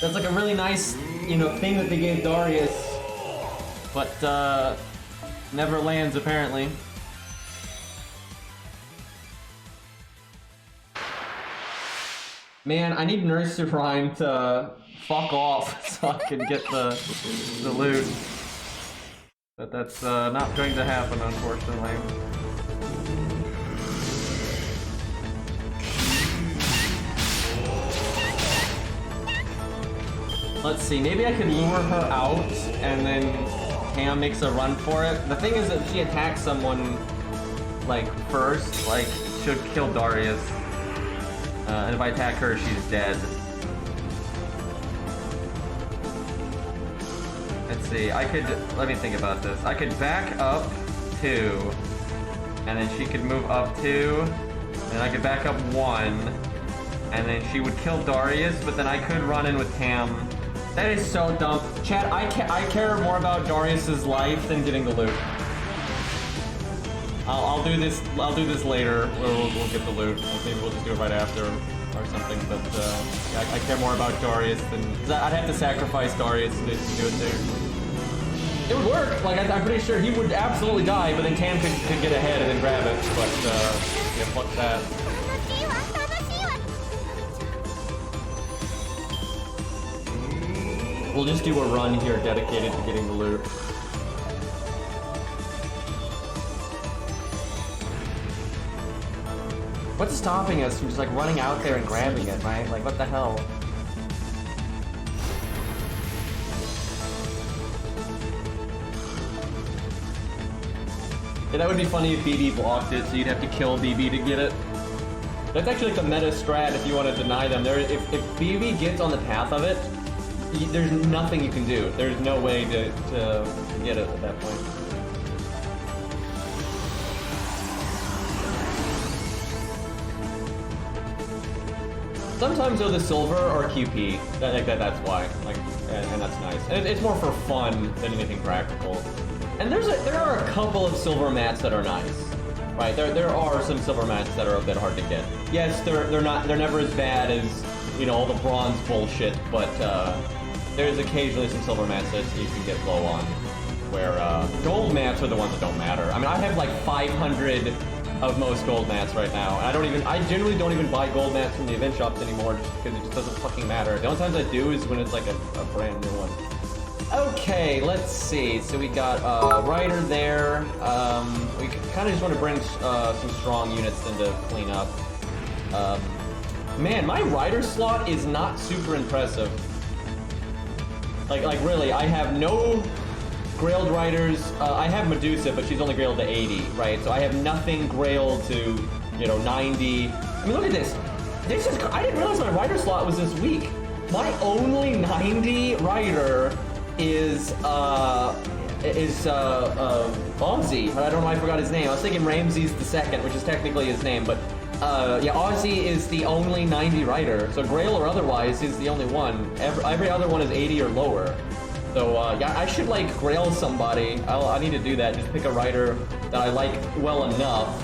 That's like a really nice, you know, thing that they gave Darius. But, never lands, apparently. Man, I need Nursery Rhyme to fuck off so I can get the loot. But that's not going to happen, unfortunately. Let's see, maybe I could lure her out and then Cam makes a run for it. The thing is that if she attacks someone, like, first, like, she'll kill Darius. And if I attack her, she's dead. Let's see, let me think about this. I could back up 2, and then she could move up 2, and I could back up 1, and then she would kill Darius, but then I could run in with Tam. That is so dumb. Chat, I care more about Darius's life than getting the loot. I'll do this later, we'll get the loot. Maybe we'll just do it right after or something, but yeah, I care more about Darius than... I'd have to sacrifice Darius to do it there. It would work, like I'm pretty sure he would absolutely die, but then Tam could get ahead and then grab it, but yeah, fuck that. We'll just do a run here dedicated to getting the loot. What's stopping us from just like running out there and grabbing it, right? Like, what the hell? Yeah, that would be funny if BB blocked it, so you'd have to kill BB to get it. That's actually like the meta strat if you want to deny them. If BB gets on the path of it, there's nothing you can do. There's no way to get it at that point. Sometimes though the silver or QP, that's why. Like, and that's nice. And it's more for fun than anything practical. And there are a couple of silver mats that are nice, right? There are some silver mats that are a bit hard to get. Yes, they're never as bad as, you know, all the bronze bullshit, but there's occasionally some silver mats that you can get low on. Where gold mats are the ones that don't matter. I mean, I have like 500 of most gold mats right now, and I generally don't even buy gold mats from the event shops anymore, just because it just doesn't fucking matter. The only times I do is when it's like a brand new one. Okay, let's see. So we got Rider there. We kind of just want to bring some strong units then to clean up. Man, my Rider slot is not super impressive. Like really, I have no Grailed Riders. I have Medusa, but she's only Grailed to 80, right? So I have nothing Grailed to, you know, 90. I mean, look at this. This is. I didn't realize my Rider slot was this weak. My only 90 Rider is Ozzy. I don't know why I forgot his name. I was thinking Ramses II, which is technically his name, but yeah, Ozzy is the only 90 rider. So Grail or otherwise is the only one. Every other one is 80 or lower. So yeah, I should like Grail somebody. I need to do that. Just pick a rider that I like well enough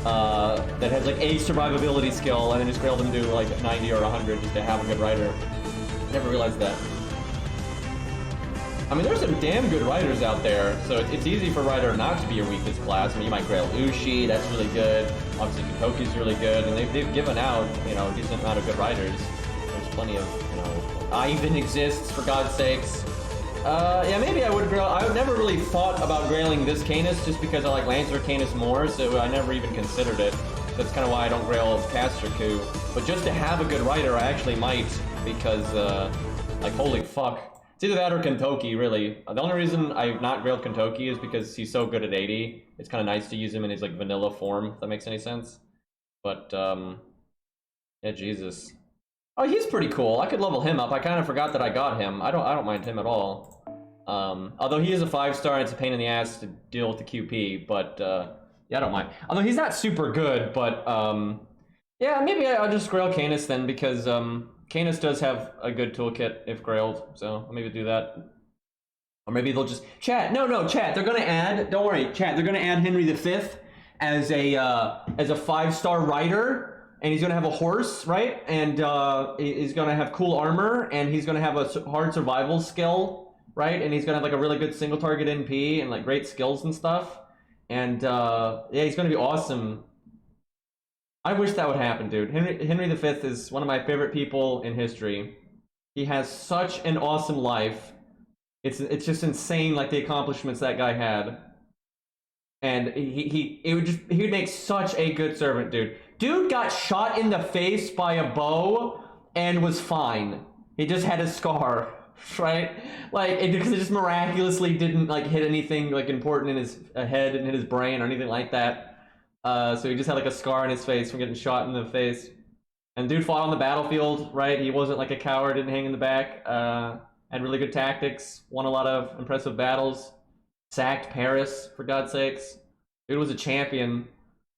that has like a survivability skill, and then just Grail them to like 90 or 100 just to have a good rider. I never realized that. I mean, there's some damn good riders out there, so it's easy for rider not to be your weakest class. I mean, you might Grail Ushi, that's really good. Obviously, Kentoki's really good, and they've given out, you know, a decent amount of good riders. There's plenty of, you know, Ivan exists, for God's sakes. Yeah, maybe I would Grail. I never really thought about Grailing this Canis just because I like Lancer Canis more, so I never even considered it. That's kind of why I don't Grail Casterku. But just to have a good rider, I actually might, because, like, holy fuck. It's either that or Kentoki, really. The only reason I've not Grailed Kentoki is because he's so good at 80. It's kind of nice to use him in his, like, vanilla form, if that makes any sense. But, yeah, Jesus. Oh, he's pretty cool. I could level him up. I kind of forgot that I got him. I don't mind him at all. Although he is a 5-star, and it's a pain in the ass to deal with the QP, but, yeah, I don't mind. Although he's not super good, but, yeah, maybe I'll just Grail Canis then, because, Canis does have a good toolkit if Grailed, so I'll maybe do that. Or maybe they'll just... Chat, no, chat, they're gonna add... Don't worry, chat, they're gonna add Henry V as a 5-star rider, and he's gonna have a horse, right? And he's gonna have cool armor, and he's gonna have a hard survival skill, right? And he's gonna have like a really good single target NP and like great skills and stuff. And yeah, he's gonna be awesome. I wish that would happen, dude. Henry V is one of my favorite people in history. He has such an awesome life. It's just insane, like the accomplishments that guy had. And he would make such a good servant, dude. Dude got shot in the face by a bow and was fine. He just had a scar, right? Like because it just miraculously didn't like hit anything like important in his head and hit his brain or anything like that. So he just had like a scar on his face from getting shot in the face. And dude fought on the battlefield, right? He wasn't like a coward, didn't hang in the back. Had really good tactics, won a lot of impressive battles. Sacked Paris, for God's sakes. Dude was a champion,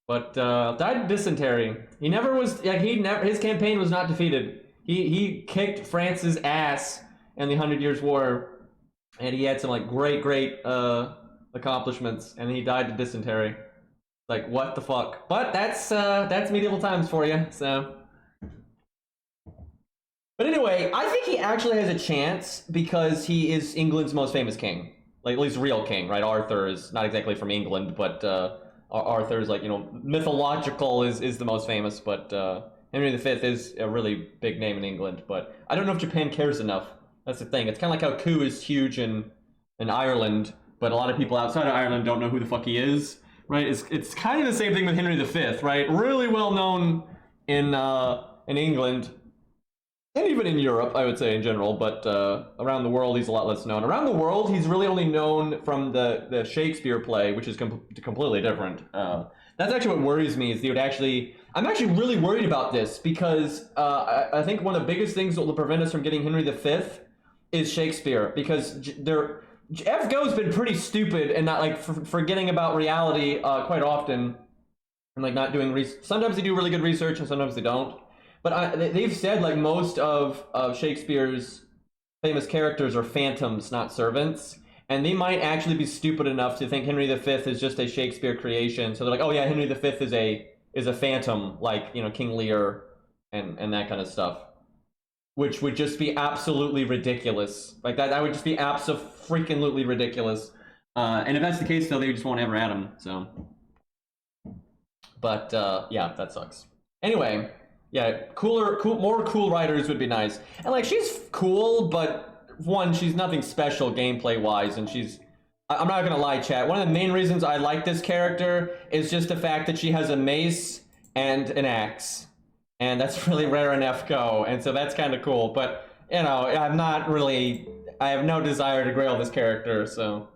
but died of dysentery. He never was, like his campaign was not defeated. He kicked France's ass in the 100 Years' War, and he had some like great accomplishments, and he died of dysentery. Like, what the fuck? But that's medieval times for you, so. But anyway, I think he actually has a chance because he is England's most famous king. Like, at least real king, right? Arthur is not exactly from England, but Arthur is like, you know, mythological is the most famous, but Henry V is a really big name in England, but I don't know if Japan cares enough. That's the thing. It's kind of like how Ku is huge in Ireland, but a lot of people outside of Ireland don't know who the fuck he is. right? It's kind of the same thing with Henry V, right? Really well known in England, and even in Europe, I would say in general, but around the world he's a lot less known. Around the world, he's really only known from the Shakespeare play, which is completely different. That's actually what worries me, is they would actually... I'm actually really worried about this, because I think one of the biggest things that will prevent us from getting Henry V is Shakespeare, because FGO's been pretty stupid and not, like, forgetting about reality quite often, and, like, not doing... Sometimes they do really good research, and sometimes they don't. But they've said, like, most of Shakespeare's famous characters are phantoms, not servants. And they might actually be stupid enough to think Henry V is just a Shakespeare creation. So they're like, oh yeah, Henry V is a phantom, like, you know, King Lear and that kind of stuff. Which would just be absolutely ridiculous. Like, that would just be abso-freaking-lutely ridiculous. And if that's the case, though, they just won't ever add him, so. But, yeah, that sucks. Anyway... Yeah, more cool writers would be nice. And, like, she's cool, but one, she's nothing special gameplay-wise, and I'm not gonna lie, chat. One of the main reasons I like this character is just the fact that she has a mace and an axe. And that's really rare in FGO, and so that's kind of cool. But, you know, I have no desire to grail this character, so...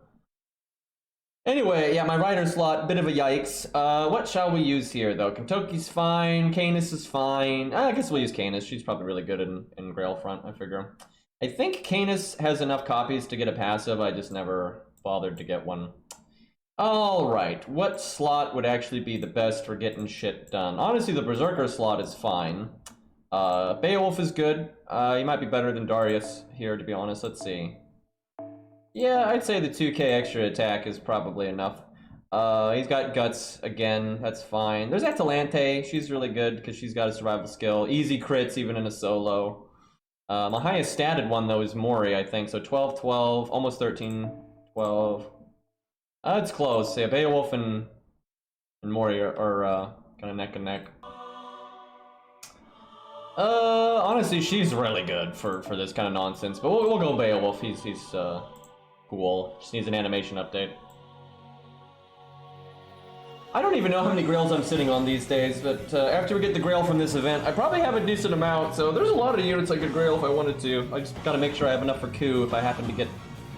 Anyway, yeah, my writer slot, bit of a yikes. What shall we use here, though? Kentucky's fine, Canis is fine. I guess we'll use Canis. She's probably really good in Grail front, I figure. I think Canis has enough copies to get a passive, I just never bothered to get one. Alright, what slot would actually be the best for getting shit done? Honestly, the Berserker slot is fine. Beowulf is good. He might be better than Darius here, to be honest. Let's see. Yeah, I'd say the 2k extra attack is probably enough. He's got Guts again, that's fine. There's Atalante, she's really good because she's got a survival skill. Easy crits even in a solo. My highest statted one though is Moar, I think, so 12, 12, almost 13, 12. It's close, yeah, Beowulf and Moar are kind of neck and neck. Honestly, she's really good for this kind of nonsense, but we'll go Beowulf, he's cool. Just needs an animation update. I don't even know how many Grails I'm sitting on these days, but after we get the Grail from this event, I probably have a decent amount, so there's a lot of units I could Grail if I wanted to. I just gotta make sure I have enough for coup if I happen to get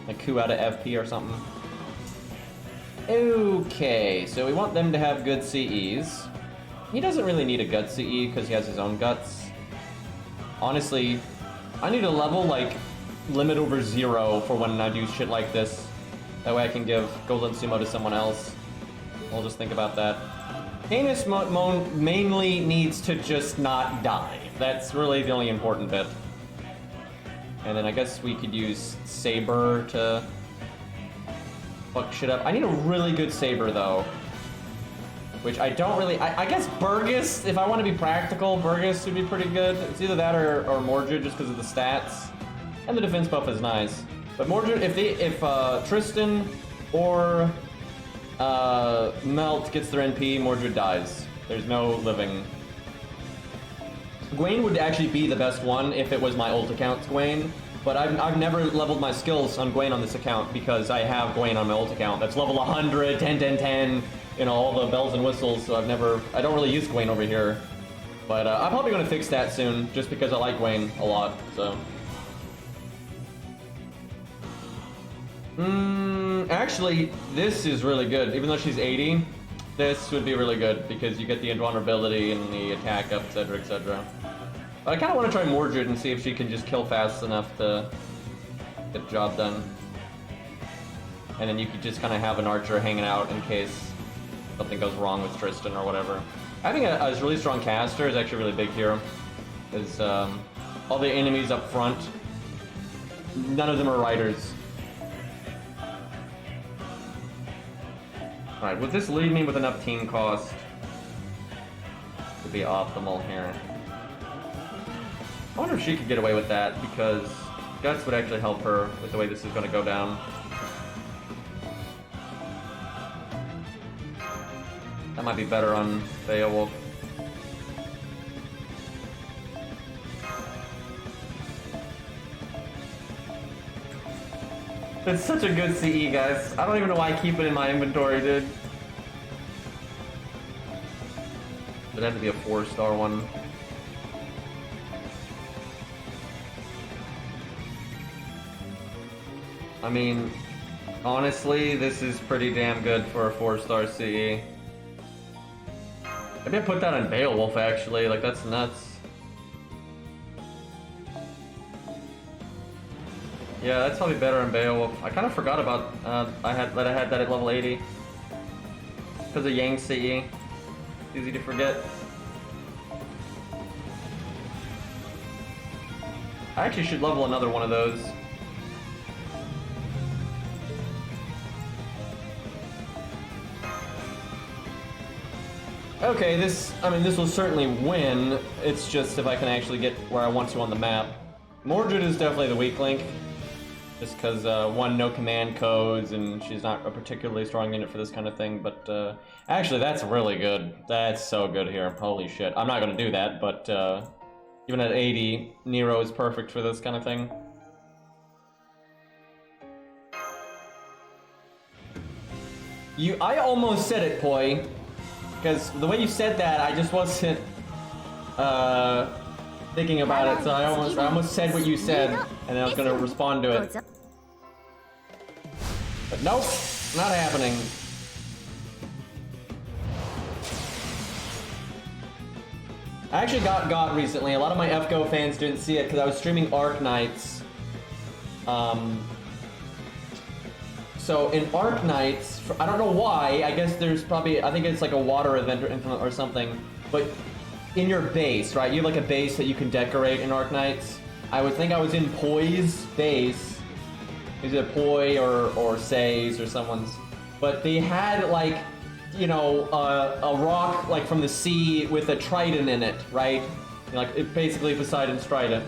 a coup out of FP or something. Okay, so we want them to have good CEs. He doesn't really need a gut CE because he has his own guts. Honestly, I need a level, like, limit over 0 for when I do shit like this. That way I can give Golden Sumo to someone else. We'll just think about that. Canis mainly needs to just not die. That's really the only important bit. And then I guess we could use Saber to fuck shit up. I need a really good Saber though. Which I don't really... I guess Burgess, if I want to be practical, Burgess would be pretty good. It's either that or Mordred just because of the stats. And the defense buff is nice. But Mordred, if Tristan or Melt gets their NP, Mordred dies. There's no living. Gwaine would actually be the best one if it was my ult account's Gwaine. But I've never leveled my skills on Gwaine on this account because I have Gwaine on my ult account. That's level 100, 10, 10, 10, you know, all the bells and whistles. So I don't really use Gwaine over here. But I'm probably going to fix that soon just because I like Gwaine a lot, so... Actually, this is really good. Even though she's 80, this would be really good because you get the invulnerability and the attack up, etc., etc. But I kind of want to try Mordred and see if she can just kill fast enough to get the job done. And then you could just kind of have an archer hanging out in case something goes wrong with Tristan or whatever. Having a really strong caster is actually really big here. Because all the enemies up front, none of them are riders. Alright, would this leave me with enough team cost to be optimal here? I wonder if she could get away with that, because Guts would actually help her with the way this is going to go down. That might be better on Beowulf. It's such a good CE, guys. I don't even know why I keep it in my inventory, dude. It'd have to be a 4-star one. I mean, honestly, this is pretty damn good for a 4-star CE. Maybe I put that on Beowulf, actually. Like, that's nuts. Yeah, that's probably better on Beowulf. I kind of forgot about I had that at level 80. Because of Yang CE. Easy to forget. I actually should level another one of those. Okay, this will certainly win. It's just if I can actually get where I want to on the map. Mordred is definitely the weak link. Just because, one, no command codes, and she's not a particularly strong unit for this kind of thing, but, actually, that's really good. That's so good here. Holy shit. I'm not gonna do that, but, even at 80, Nero is perfect for this kind of thing. I almost said it, Poi. Because the way you said that, I just wasn't, thinking about it, so I almost said what you said, and then I was gonna respond to it. But nope, not happening. I actually got recently. A lot of my FGO fans didn't see it because I was streaming Arc Knights. So in Arc Knights, I don't know why, I guess there's probably, I think it's like a water event or something, but in your base, right? You have like a base that you can decorate in Arc Knights. I would think I was in Poi's base. Is it Poi or Say's or someone's? But they had like, you know, a rock like from the sea with a trident in it, right? Like it basically Poseidon's trident,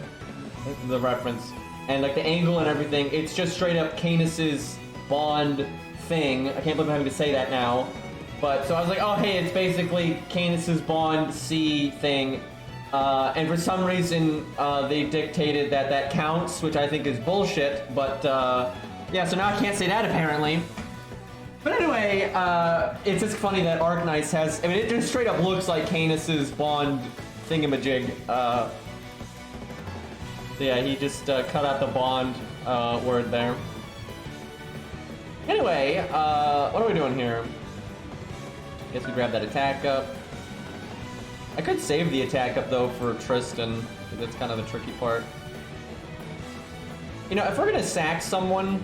the reference. And like the angle and everything, it's just straight up Canis's Bond thing. I can't believe I'm having to say that now. But so I was like, oh hey, it's basically Canis's Bond sea thing. And for some reason, they dictated that counts, which I think is bullshit, but, yeah, so now I can't say that, apparently. But anyway, it's just funny that Arc Knights has, I mean, it just straight up looks like Canis's Bond thingamajig. So yeah, he just cut out the Bond word there. Anyway, what are we doing here? Guess we grab that attack up. I could save the attack up, though, for Tristan. That's kind of the tricky part. You know, if we're gonna sack someone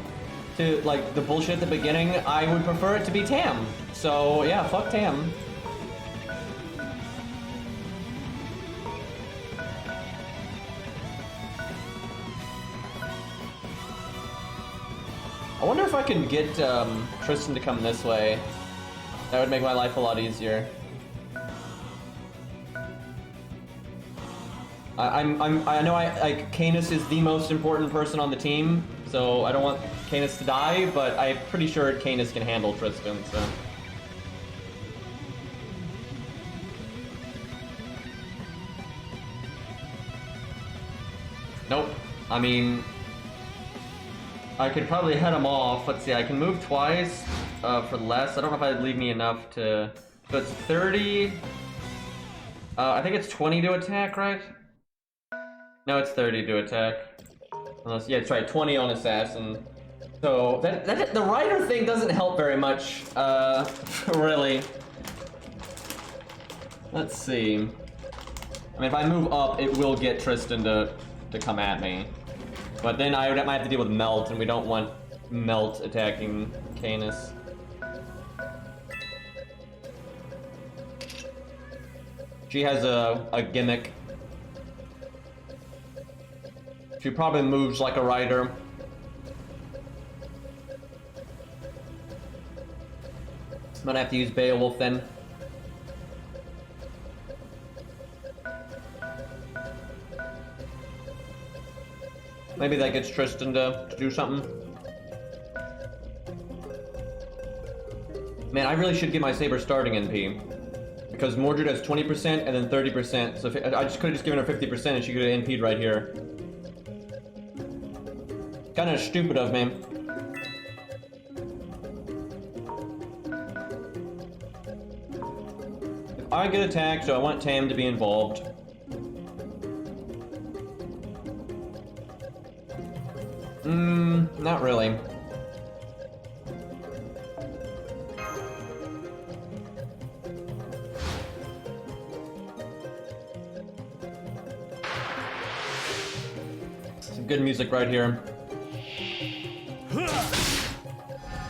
to, like, the bullshit at the beginning, I would prefer it to be Tam. So, yeah, fuck Tam. I wonder if I can get Tristan to come this way. That would make my life a lot easier. I know like Canis is the most important person on the team, so I don't want Canis to die, but I'm pretty sure Canis can handle Tristan, so. Nope. I mean, I could probably head him off. Let's see, I can move twice for less. I don't know if that'd leave me enough to... So it's 30... I think it's 20 to attack, right? No, it's 30 to attack. Unless, yeah, it's right, 20 on Assassin. So, the rider thing doesn't help very much, really. Let's see. I mean, if I move up, it will get Tristan to come at me. But then I might have to deal with Melt, and we don't want Melt attacking Canis. She has a gimmick. She probably moves like a rider. I'm gonna have to use Beowulf then. Maybe that gets Tristan to do something. Man, I really should get my Saber starting NP. Because Mordred has 20% and then 30%. So if I just could have just given her 50% and she could have NP'd right here. Kind of stupid of me. If I get attacked, so I want Tam to be involved. Not really. Some good music right here.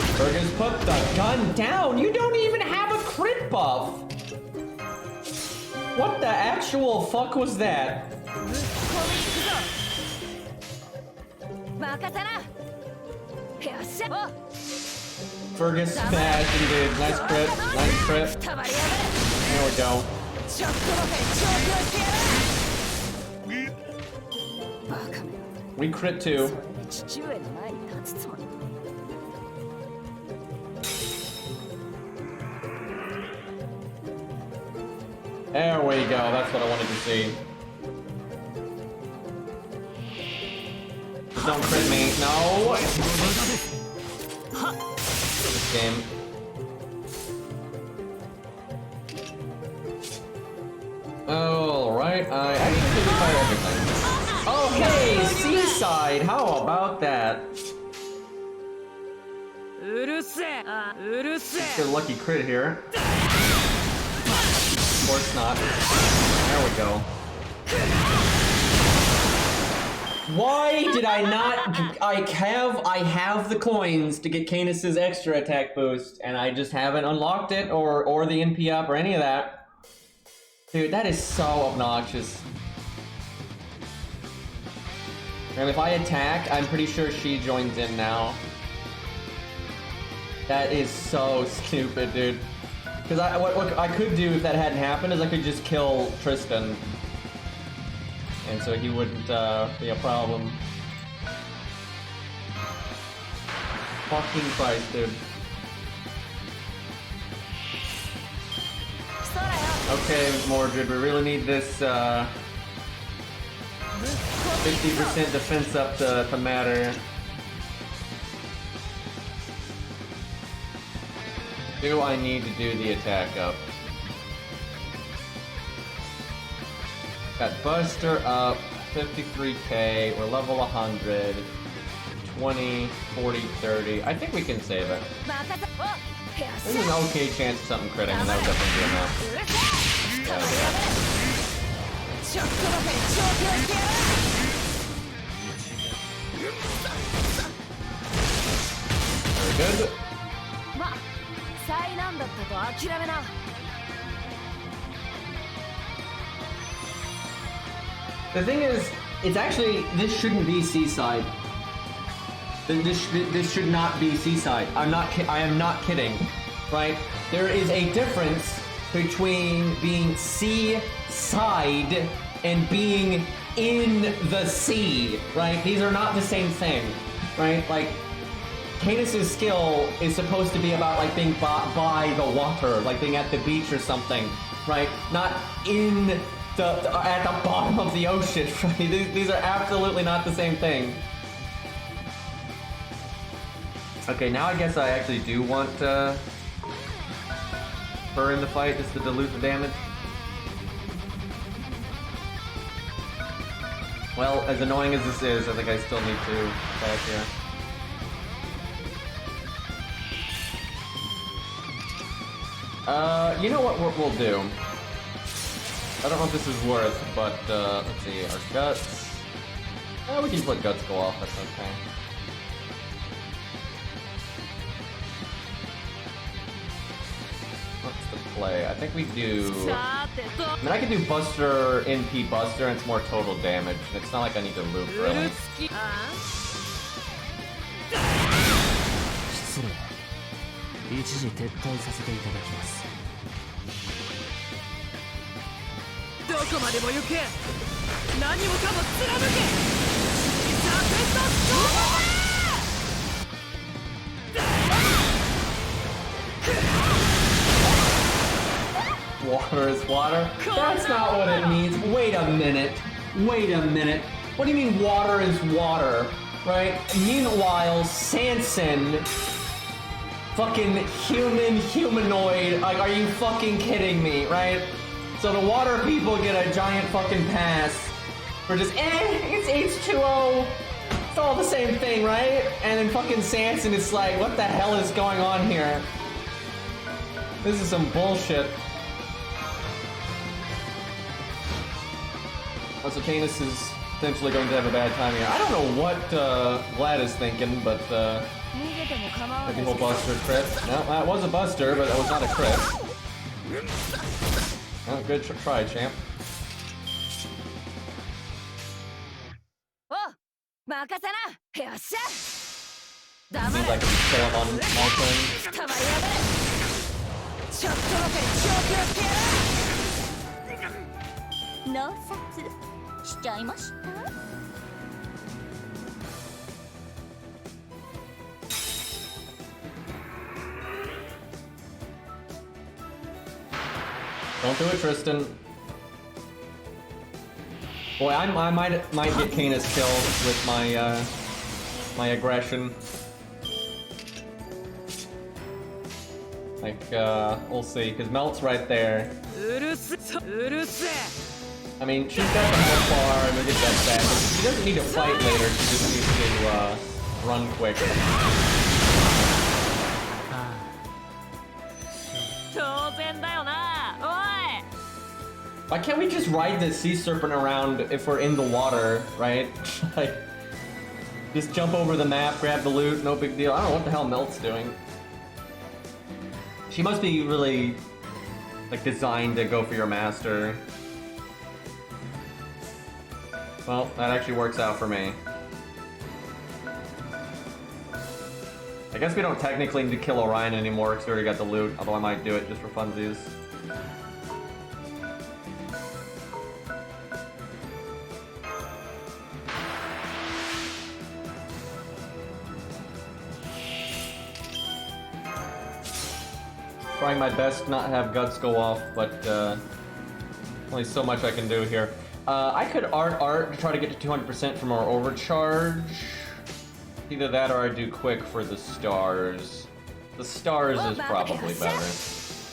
Fergus, put the gun down! You don't even have a crit buff! What the actual fuck was that? Fergus smashed and did. Nice crit. Nice crit. There we go. We crit too. There we go. That's what I wanted to see. Don't crit me. No! This game. Alright, I need to fire everything. Oh, hey! Seaside! How about that? Get a lucky crit here. Of course not. There we go. Why did I not? I have the coins to get Canis's extra attack boost, and I just haven't unlocked it or the NP up or any of that. Dude, that is so obnoxious. And if I attack, I'm pretty sure she joins in now. That is so stupid, dude. Because what I could do if that hadn't happened is I could just kill Tristan. And so he wouldn't be a problem. Fucking Christ, dude. Okay, Mordred, we really need this 50% defense up to matter. Do I need to do the attack up? Got Buster up, 53k, we're level 100, 20, 40, 30. I think we can save it. There's an okay chance of something critting, and that would definitely be enough. Very good. The thing is, it's actually, this shouldn't be Seaside. This should not be Seaside. I am not kidding, right? There is a difference between being seaside and being in the sea, right? These are not the same thing, right? Like, Canis's skill is supposed to be about like being by the water, like being at the beach or something, right? Not in at the bottom of the ocean, right? These are absolutely not the same thing. Okay, now I guess I actually do want her in the fight just to dilute the damage. Well, as annoying as this is, I think I still need to attack here. You know what we'll do? I don't know if this is worth, but let's see, our guts. We can let guts go off, that's okay. What's the play? I think we do... I mean, I can do Buster, NP Buster, and it's more total damage. It's not like I need to loop, really. Water is water? That's not what it means. Wait a minute. Wait a minute. What do you mean water is water? Right? Meanwhile, Sanson fucking humanoid. Like, are you fucking kidding me, right? So the water people get a giant fucking pass for just, it's H2O. It's all the same thing, right? And then fucking Sanson is like, what the hell is going on here? This is some bullshit. So Canis is potentially going to have a bad time here. I don't know what Vlad is thinking, but maybe he'll buster crit. No, that was a buster, but that was not a crit. Oh, good try, champ. Seems like he's still up on small turn. Don't do it, Tristan. Boy, I might get Canis killed with my my aggression. Like, we'll see, because Melt's right there. I mean, she's got the more far and we get that back. She doesn't need to fight later, she just needs to run quick. Why can't we just ride the sea serpent around if we're in the water, right? Like, just jump over the map, grab the loot, no big deal. I don't know what the hell Melt's doing. She must be really, like, designed to go for your master. Well, that actually works out for me. I guess we don't technically need to kill Orion anymore because we already got the loot, although I might do it just for funsies. Trying my best not have guts go off, but only so much I can do here. I could art to try to get to 200% for more overcharge. Either that or I do quick for the stars. The stars is probably better. This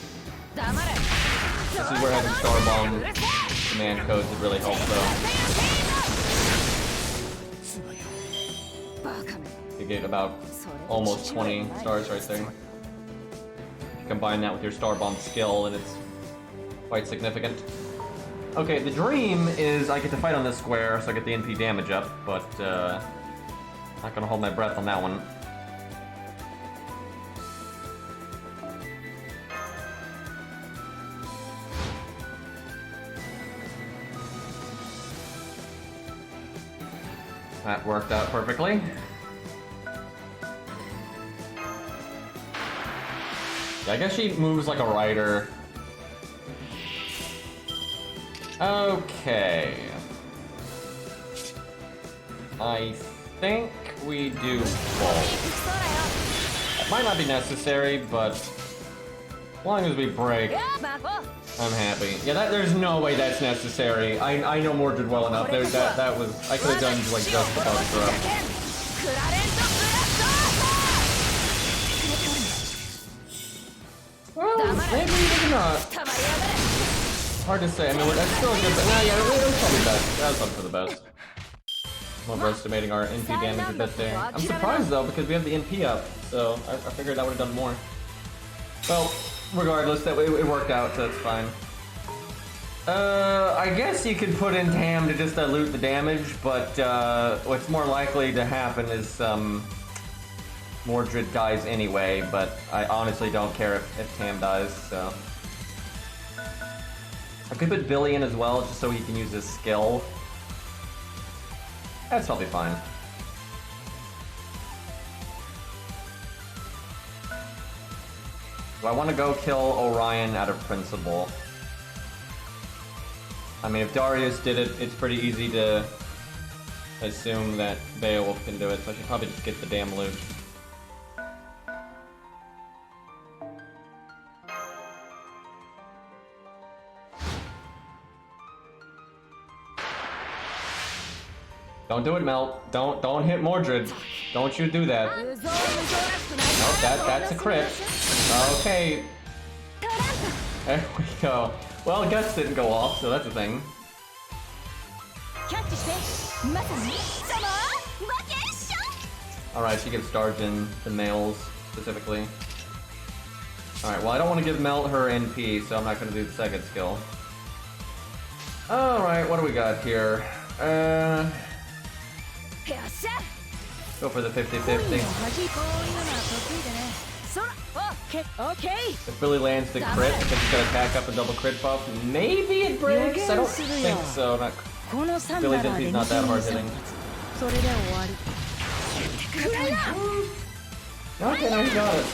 is where having star bomb command codes would really help though. You get about almost 20 stars right there. Combine that with your star bomb skill and it's quite significant. Okay, the dream is I get to fight on this square, so I get the NP damage up, but not gonna hold my breath on that one. That worked out perfectly. Yeah, I guess she moves like a rider. Okay. I think we do both. It might not be necessary, but as long as we break, I'm happy. Yeah, there's no way that's necessary. I know Mordred well enough. That was, I could have done like just above throw. Well, maybe not. Hard to say. I mean, that's still a good. Nah, yeah, it was probably best. That was up for the best. I'm overestimating our NP damage a bit there. I'm surprised though because we have the NP up, so I figured that would have done more. Well, regardless, that it worked out, so that's fine. I guess you could put in Tam to just dilute the damage, but what's more likely to happen is Mordred dies anyway, but I honestly don't care if Tam dies, so. I could put Billy in as well, just so he can use his skill. That's probably fine. Do I want to go kill Orion out of principle? I mean, if Darius did it, it's pretty easy to assume that Beowulf can do it, so I should probably just get the damn loot. Don't do it, Melt. Don't hit Mordred. Don't you do that. Nope, that's a crit. Okay. There we go. Well, Guts didn't go off, so that's a thing. Alright, she gives Darjin the males, specifically. Alright, well I don't want to give Melt her NP, so I'm not going to do the second skill. Alright, what do we got here? Go for the 50-50. If Billy lands the crit, I think it's gonna attack up a double crit buff. Maybe it breaks? I don't think so. Billy's NP's not that hard hitting. Okay, now he got it.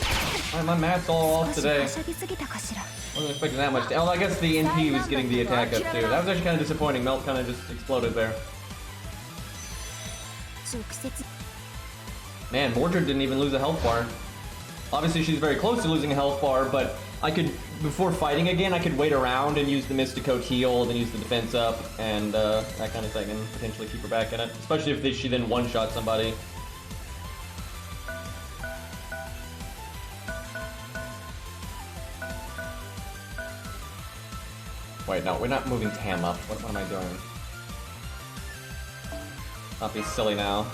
Alright, my math's all off today. Wasn't expecting that much. Oh, I guess the NP was getting the attack up too. That was actually kind of disappointing. Melt kind of just exploded there. Man, Mordred didn't even lose a health bar. Obviously, she's very close to losing a health bar, but I could, before fighting again, I could wait around and use the Mystico heal, then use the defense up, and that kind of thing, and potentially keep her back in it. Especially if she then one-shot somebody. Wait, no, we're not moving Tam up. What am I doing? Not be silly now.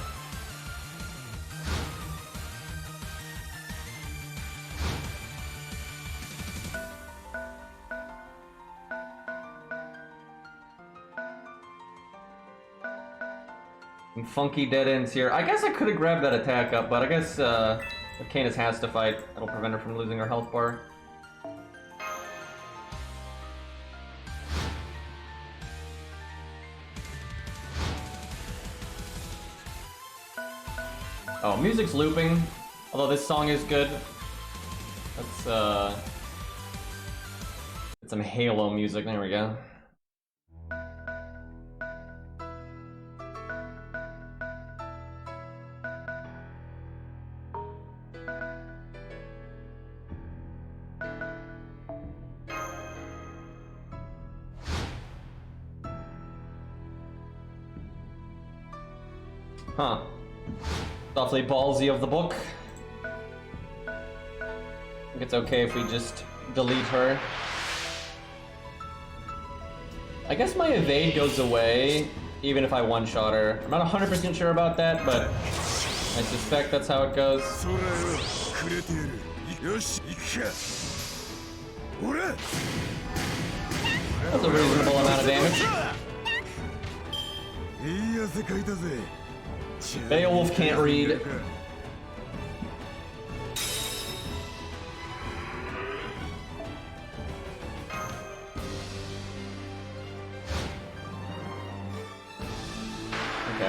Some funky dead ends here. I guess I could have grabbed that attack up, but I guess if Canis has to fight, it'll prevent her from losing her health bar. Oh, music's looping. Although this song is good. Let's get some Halo music. There we go. Huh. Awfully ballsy of the book. I think it's okay if we just delete her. I guess my evade goes away even if I one-shot her. I'm not 100% sure about that, but I suspect that's how it goes. That's a reasonable amount of damage. Beowulf can't read. Okay,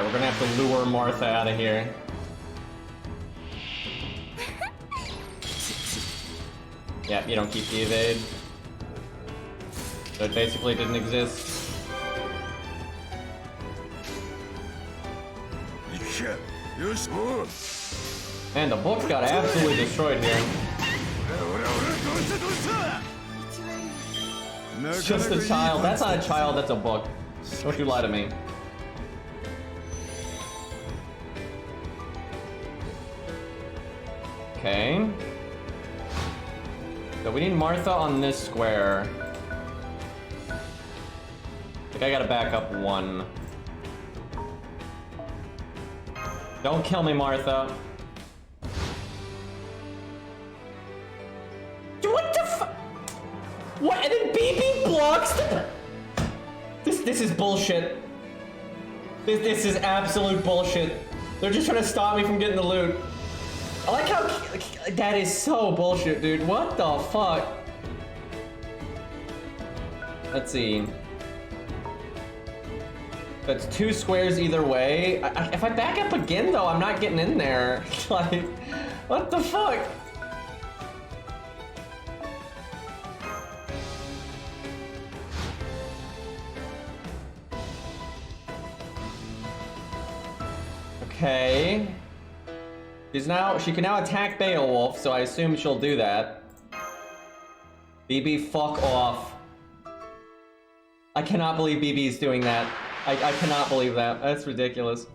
we're gonna have to lure Martha out of here. Yeah, you don't keep the evade. So it basically didn't exist. And the book got absolutely destroyed here. It's just a child. That's not a child, that's a book. Don't you lie to me. Okay. So we need Martha on this square. I think I gotta back up one. Don't kill me, Martha. What the fu- What? And then BB blocks the- This is bullshit. This is absolute bullshit. They're just trying to stop me from getting the loot. I like how... That is so bullshit, dude. What the fuck? Let's see. That's 2 squares either way. If I back up again, though, I'm not getting in there. Like, what the fuck? Okay. She can now attack Beowulf, so I assume she'll do that. BB, fuck off. I cannot believe BB is doing that. I cannot believe that. That's ridiculous.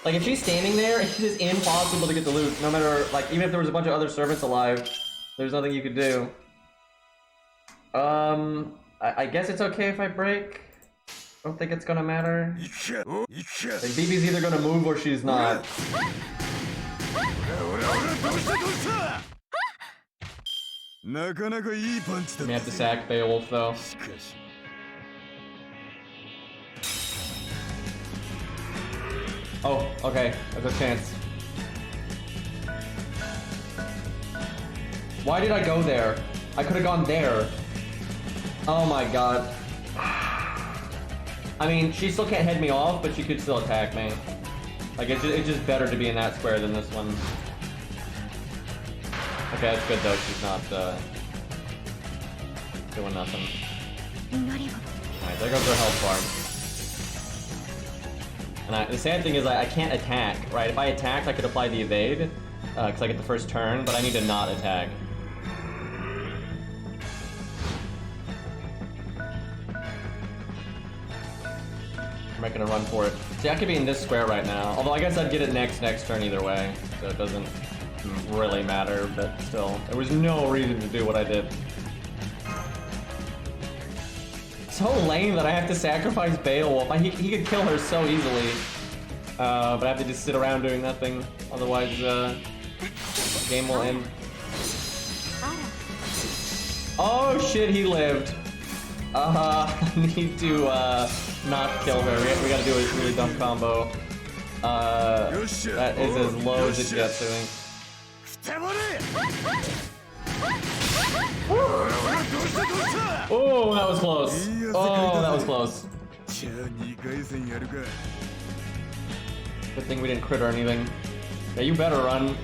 Like, if she's standing there, it's just impossible to get the loot. No matter, like, even if there was a bunch of other servants alive, there's nothing you could do. I guess it's okay if I break. Don't think it's gonna matter. Like, BB's either gonna move or she's not. We have to sack Beowulf though. Oh, okay. There's a chance. Why did I go there? I could have gone there. Oh my god. I mean, she still can't head me off, but she could still attack me. Like, it's just better to be in that square than this one. Okay, that's good though. She's not doing nothing. Alright, there goes her health bar. And the sad thing is I can't attack, right? If I attacked, I could apply the evade, because I get the first turn, but I need to not attack. I'm not gonna run for it. See, I could be in this square right now. Although I guess I'd get it next turn either way, so it doesn't really matter, but still. There was no reason to do what I did. So lame that I have to sacrifice Beowulf. He could kill her so easily. But I have to just sit around doing nothing. Otherwise, game will end. Oh shit, he lived. I need to not kill her. We gotta do a really dumb combo. That is as low as it gets, I think. Oh, that was close. Oh, that was close. Good thing we didn't crit or anything. Yeah, you better run.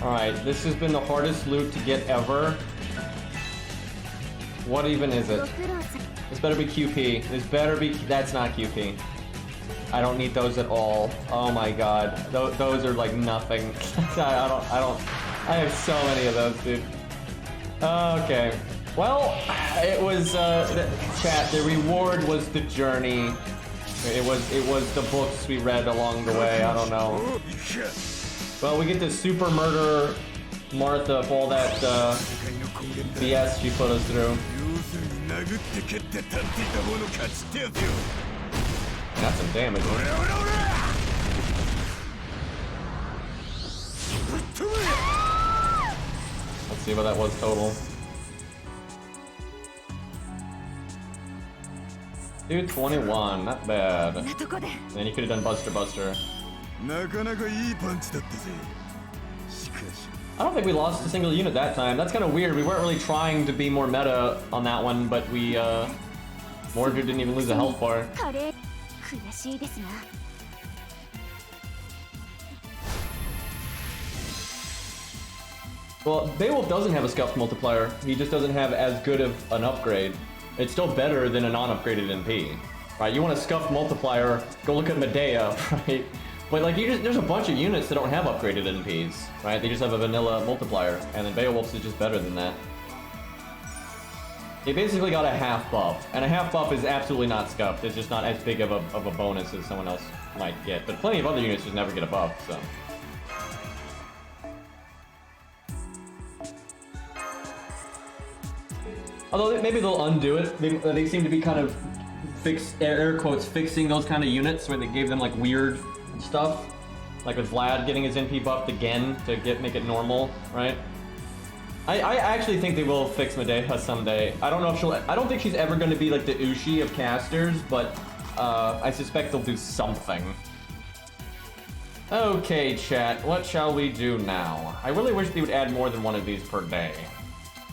Alright, this has been the hardest loot to get ever. What even is it? This better be QP. This better be... That's not QP. I don't need those at all. Oh my god. Those are like nothing. I have so many of those, dude. Okay. Well, it was, chat, the reward was the journey. It was the books we read along the way, I don't know. Well, we get to super murder Martha for all that, BS she put us through. Got some damage. Let's see what that was total. 221, not bad. And you could have done Buster. I don't think we lost a single unit that time. That's kind of weird. We weren't really trying to be more meta on that one, but we, Mordred didn't even lose a health bar. Well, Beowulf doesn't have a scuffed multiplier. He just doesn't have as good of an upgrade. It's still better than a non-upgraded NP. Right, you want a scuffed multiplier, go look at Medea, right? But like, there's a bunch of units that don't have upgraded NPs, right? They just have a vanilla multiplier, and then Beowulf's is just better than that. They basically got a half buff, and a half buff is absolutely not scuffed. It's just not as big of a bonus as someone else might get. But plenty of other units just never get a buff, so. Although maybe they'll undo it. They seem to be kind of air quotes, fixing those kind of units where they gave them like weird stuff. Like with Vlad getting his NP buffed again to make it normal, right? I actually think they will fix Medea someday. I don't know if I don't think she's ever going to be like the Ushi of casters, but I suspect they'll do something. Okay, chat, what shall we do now? I really wish they would add more than one of these per day.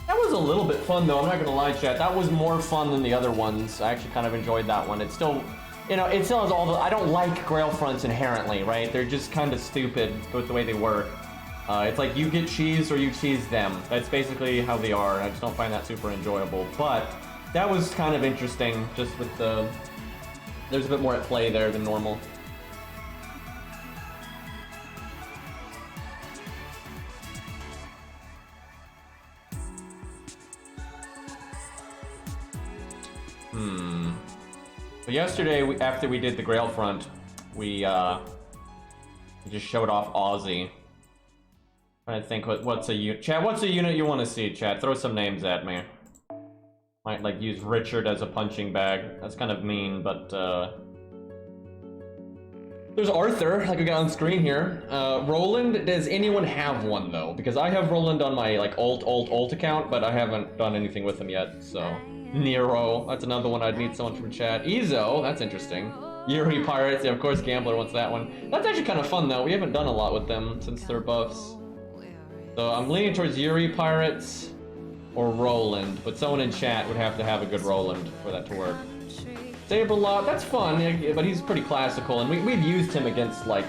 That was a little bit fun though, I'm not gonna lie, chat. That was more fun than the other ones. I actually kind of enjoyed that one. It's still, you know, it still has all the, I don't like Grail fronts inherently, right? They're just kind of stupid with the way they work. It's like you get cheese or you cheese them. That's basically how they are. I just don't find that super enjoyable. But that was kind of interesting, just with the, there's a bit more at play there than normal. But yesterday, after we did the Grail front, we just showed off Aussie. I think what's a unit? Chat, what's a unit you want to see? Chat, throw some names at me. Might like use Richard as a punching bag. That's kind of mean, but there's Arthur, like we got on screen here. Roland, does anyone have one though? Because I have Roland on my like alt account, but I haven't done anything with him yet. So Nero, that's another one I'd need someone from chat. Ezo, that's interesting. Yuri Pirates, yeah, of course Gambler wants that one. That's actually kind of fun though. We haven't done a lot with them since their buffs. So I'm leaning towards Yuri Pirates or Roland, but someone in chat would have to have a good Roland for that to work. Saberlot, that's fun, but he's pretty classical, and we've used him against like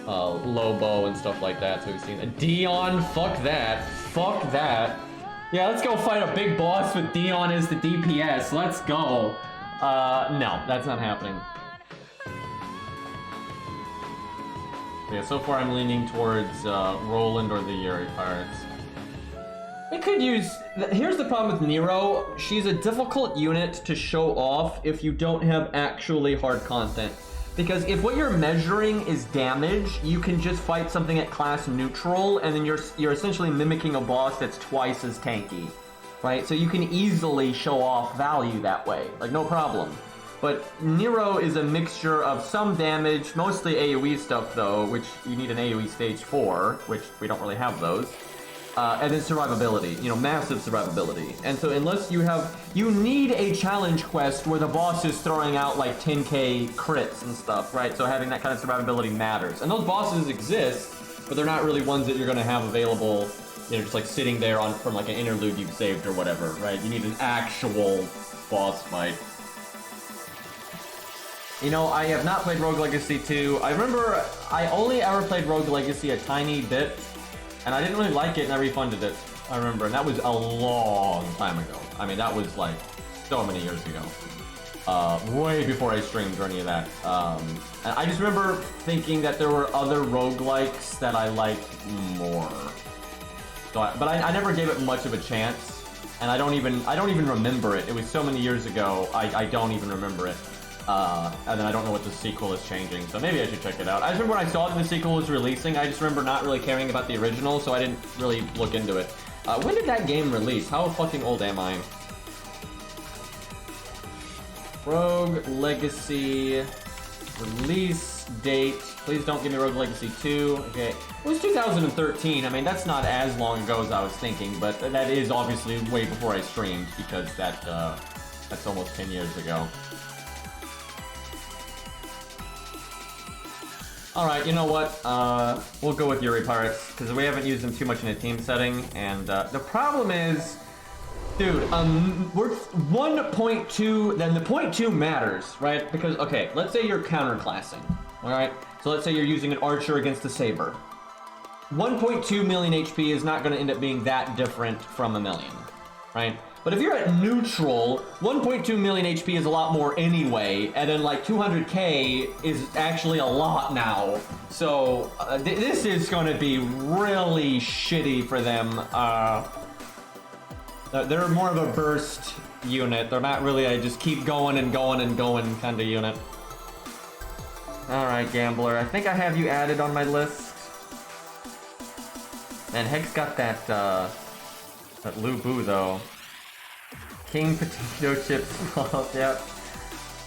Lobo and stuff like that, so we've seen Dion, fuck that. Yeah, let's go fight a big boss with Dion as the DPS, let's go. No, that's not happening. Yeah, so far I'm leaning towards Roland or the Yuri Pirates. We could use... Here's the problem with Nero. She's a difficult unit to show off if you don't have actually hard content. Because if what you're measuring is damage, you can just fight something at class neutral, and then you're essentially mimicking a boss that's twice as tanky. Right? So you can easily show off value that way. Like, no problem. But Nero is a mixture of some damage, mostly AoE stuff though, which you need an AoE stage 4, which we don't really have those. And then survivability, you know, massive survivability. And so unless you need a challenge quest where the boss is throwing out like 10k crits and stuff, right? So having that kind of survivability matters. And those bosses exist, but they're not really ones that you're gonna have available, you know, just like sitting there from like an interlude you've saved or whatever, right? You need an actual boss fight. You know, I have not played Rogue Legacy 2. I remember I only ever played Rogue Legacy a tiny bit, and I didn't really like it, and I refunded it. I remember, and that was a long time ago. I mean, that was like so many years ago. Way before I streamed or any of that. And I just remember thinking that there were other roguelikes that I liked more. So, but I never gave it much of a chance, and I don't even remember it. It was so many years ago, I don't even remember it. And then I don't know what the sequel is changing, so maybe I should check it out. I just remember when I saw that the sequel was releasing, I just remember not really caring about the original, so I didn't really look into it. When did that game release? How fucking old am I? Rogue Legacy release date. Please don't give me Rogue Legacy 2. Okay. It was 2013. I mean, that's not as long ago as I was thinking, but that is obviously way before I streamed, because that's almost 10 years ago. Alright, you know what? We'll go with Yuri Pirates, because we haven't used them too much in a team setting, and the problem is, dude, we're 1.2, then the 0.2 matters, right? Because, okay, let's say you're counterclassing, alright? So let's say you're using an archer against a saber. 1.2 million HP is not going to end up being that different from a million, right? But if you're at neutral, 1.2 million HP is a lot more anyway, and then like 200k is actually a lot now. So this is going to be really shitty for them. They're more of a burst unit. They're not really a just keep going and going and going kind of unit. Alright, Gambler. I think I have you added on my list. Man, Hex got that Lu Bu though. King Potato Chips. Yeah.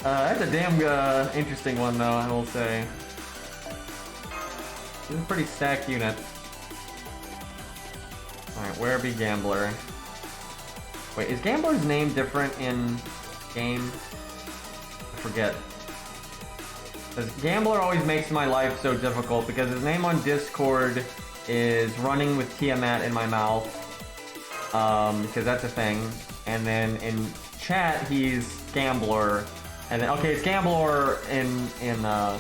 That's a damn interesting one, though, I will say. This is a pretty stacked unit. Alright, where be Gambler? Wait, is Gambler's name different in game? I forget. Because Gambler always makes my life so difficult, because his name on Discord is Running with Tiamat in my mouth. Because that's a thing. And then in chat, he's Gambler. And then, okay, it's Gambler in FGO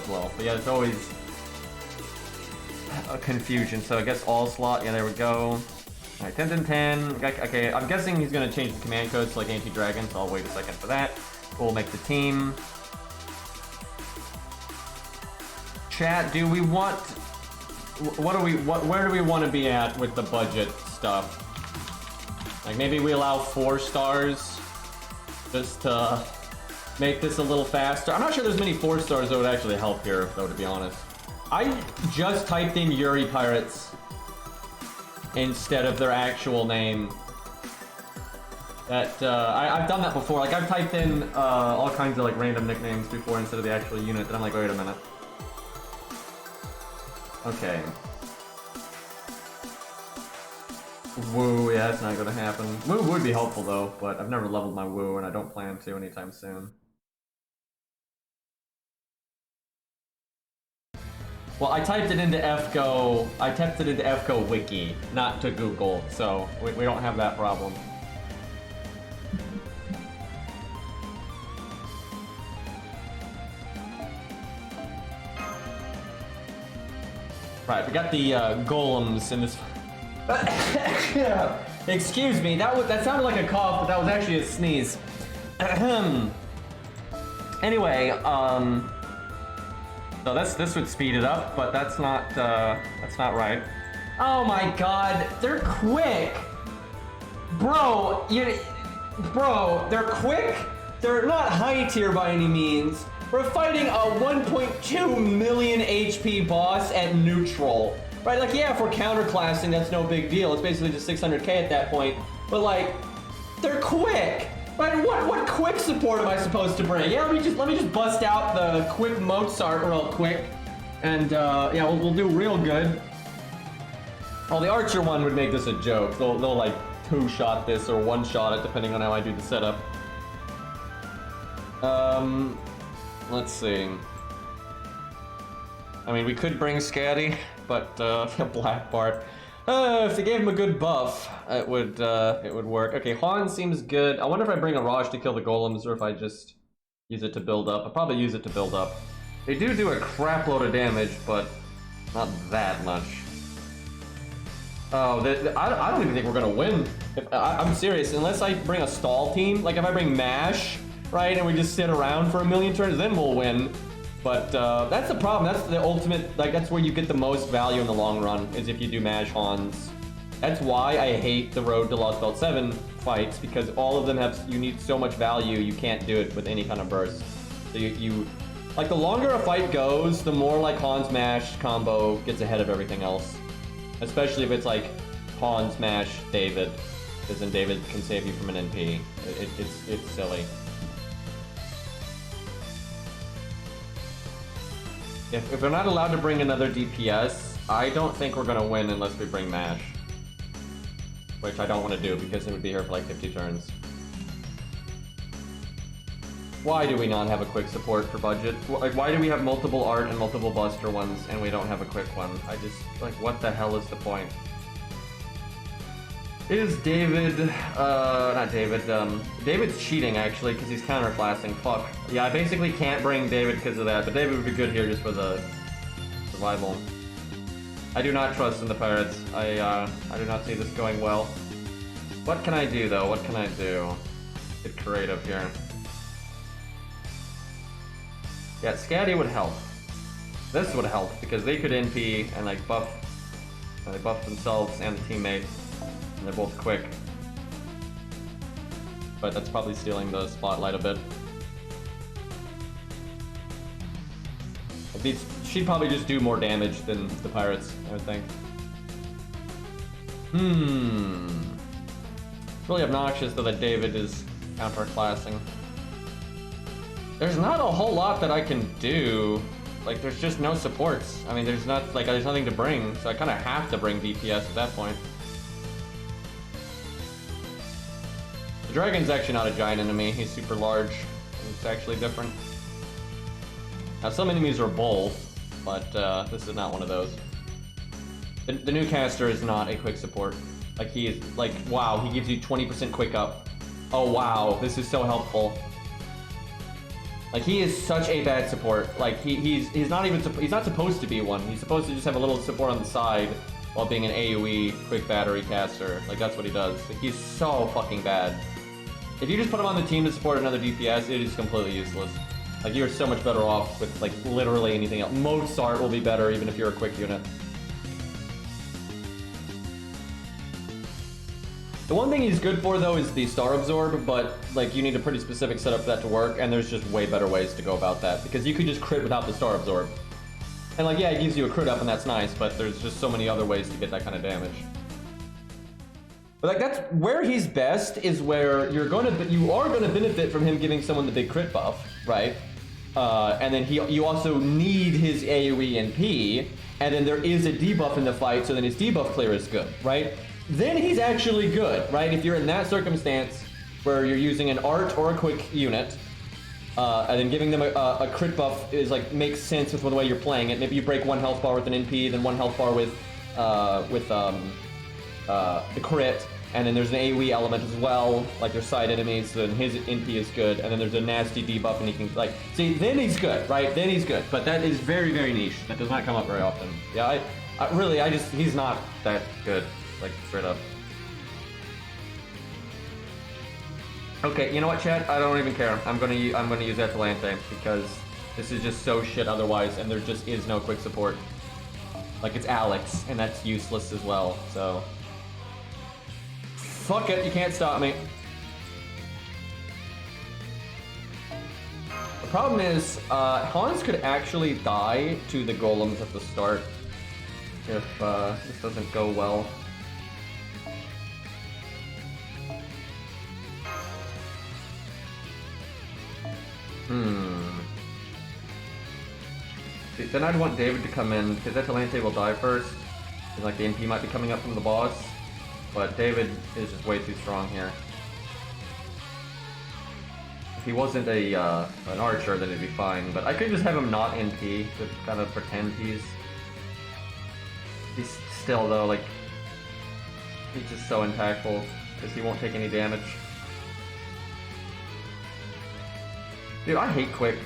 as well. But yeah, it's always a confusion. So I guess all slot, yeah, there we go. Alright, 10-10-10. Okay, I'm guessing he's going to change the command codes to like anti-dragon, so I'll wait a second for that. We'll make the team. Chat, do we want... where do we want to be at with the budget stuff? Like maybe we allow 4 stars just to make this a little faster. I'm not sure there's many 4-stars that would actually help here, though, to be honest. I just typed in Yuri Pirates instead of their actual name. That, I've done that before. Like, I've typed in all kinds of, like, random nicknames before instead of the actual unit, and I'm like, wait a minute. Okay. Woo, yeah, that's not gonna happen. Woo would be helpful, though, but I've never leveled my Woo, and I don't plan to anytime soon. Well, I typed it into FGO. I typed it into FGO Wiki, not to Google, so we don't have that problem. Right, we got the golems in this. Excuse me, that sounded like a cough, but that was actually a sneeze. Anyway, so this would speed it up, but that's not right. Oh my god, they're quick, bro. Bro, they're quick. They're not high tier by any means. We're fighting a 1.2 million HP boss at neutral. Right, like, yeah, if we're counterclassing, that's no big deal. It's basically just 600k at that point. But, like, they're quick. Right, what quick support am I supposed to bring? Yeah, let me just bust out the quick Mozart real quick. And, yeah, we'll do real good. Oh, the Archer one would make this a joke. They'll like, 2-shot this or 1-shot it, depending on how I do the setup. Let's see. I mean, we could bring Scatty, but Black Bart. If they gave him a good buff, it would work. Okay, Han seems good. I wonder if I bring a Raj to kill the golems, or if I just use it to build up. I'll probably use it to build up. They do a crap load of damage, but not that much. Oh, I don't even think we're gonna win. I'm serious. Unless I bring a stall team, like if I bring Mash, right, and we just sit around for a million turns, then we'll win. But that's the problem. That's the ultimate, like, that's where you get the most value in the long run, is if you do Mash Hans. That's why I hate the Road to Lost Belt 7 fights, because all of them you need so much value, you can't do it with any kind of burst. So you like, the longer a fight goes, the more, like, Hans Mash combo gets ahead of everything else. Especially if it's, like, Hans Mash David, because then David can save you from an NP. It's silly. If we're not allowed to bring another DPS, I don't think we're gonna win unless we bring Mash. Which I don't want to do, because it would be here for like 50 turns. Why do we not have a quick support for budget? Like, why do we have multiple art and multiple buster ones, and we don't have a quick one? I just, like, what the hell is the point? Is David, not David, David's cheating, actually, because he's counterclassing. Fuck. Yeah, I basically can't bring David because of that, but David would be good here just for the survival. I do not trust in the pirates. I do not see this going well. What can I do, though? What can I do? Get creative here. Yeah, Scatty would help. This would help, because they could NP and, like, they buff themselves and the teammate. And they're both quick. But that's probably stealing the spotlight a bit. She'd probably just do more damage than the pirates, I would think. It's really obnoxious though that David is counterclassing. There's not a whole lot that I can do. Like, there's just no supports. I mean, there's nothing to bring, so I kind of have to bring DPS at that point. The dragon's actually not a giant enemy, he's super large. It's actually different. Now, some enemies are both, but this is not one of those. The new caster is not a quick support. Like, he is, like, wow, he gives you 20% quick up. Oh wow, this is so helpful. Like, he is such a bad support. Like, he's not supposed to be one. He's supposed to just have a little support on the side while being an AoE quick battery caster. Like, that's what he does. Like, he's so fucking bad. If you just put him on the team to support another DPS, it is completely useless. Like, you're so much better off with, like, literally anything else. Mozart will be better even if you're a quick unit. The one thing he's good for though is the star absorb, but like you need a pretty specific setup for that to work, and there's just way better ways to go about that because you could just crit without the star absorb. And like, yeah, it gives you a crit up and that's nice, but there's just so many other ways to get that kind of damage. But like that's where he's best is where you are going to benefit from him giving someone the big crit buff, right? And then you also need his AoE and P, and then there is a debuff in the fight, so then his debuff clear is good, right? Then he's actually good, right? If you're in that circumstance where you're using an art or a quick unit, and then giving them a crit buff is like makes sense with the way you're playing it. Maybe you break 1 health bar with an NP, then 1 health bar with the crit, and then there's an AoE element as well, like there's side enemies, so then his NP is good, and then there's a nasty debuff, and he can like see. Then he's good, right? Then he's good, but that is very, very niche. That does not come up very often. Yeah, he's not that good. Like, straight up. Okay, you know what, chat? I don't even care. I'm gonna use Atalante because this is just so shit otherwise, and there just is no quick support. Like, it's Alex, and that's useless as well, so... Fuck it, you can't stop me. The problem is, Hans could actually die to the golems at the start if this doesn't go well. See, then I'd want David to come in, because Atalante will die first. And like the MP might be coming up from the boss. But David is just way too strong here. If he wasn't an archer, then it'd be fine. But I could just have him not NP to kind of pretend he's still though, like, he's just so impactful, because he won't take any damage. Dude, I hate Quick.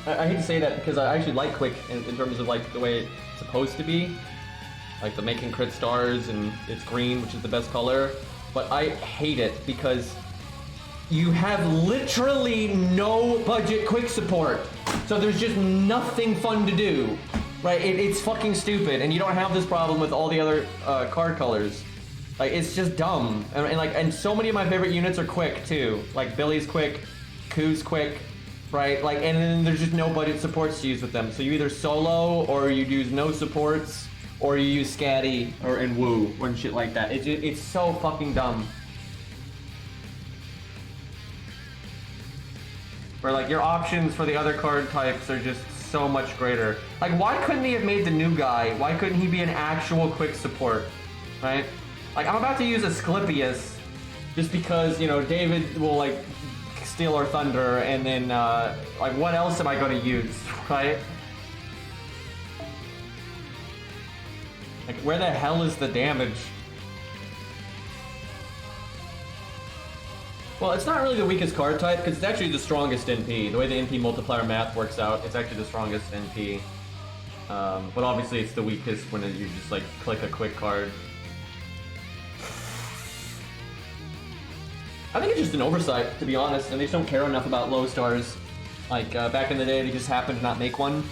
I hate to say that because I actually like Quick in terms of like the way it's supposed to be. Like the making crit stars and it's green, which is the best color. But I hate it because you have literally no budget Quick support. So there's just nothing fun to do. Right? It's fucking stupid, and you don't have this problem with all the other card colors. Like, it's just dumb. And so many of my favorite units are Quick too. Like Billy's Quick, Koo's Quick. Right, like, and then there's just no budget supports to use with them. So you either solo, or you use no supports, or you use Scatty, or and Woo, or shit like that. It's so fucking dumb. Where like your options for the other card types are just so much greater. Like, why couldn't he have made the new guy? Why couldn't he be an actual Quick support? Right? Like, I'm about to use Asclepius, just because, you know, David will like steal our thunder, and then like, what else am I going to use, right? Like, where the hell is the damage? Well, it's not really the weakest card type, because it's actually the strongest NP. The way the NP multiplier math works out, it's actually the strongest NP. But obviously it's the weakest when you just like click a quick card. I think it's just an oversight, to be honest, and they just don't care enough about low stars. Like, back in the day, they just happened to not make one.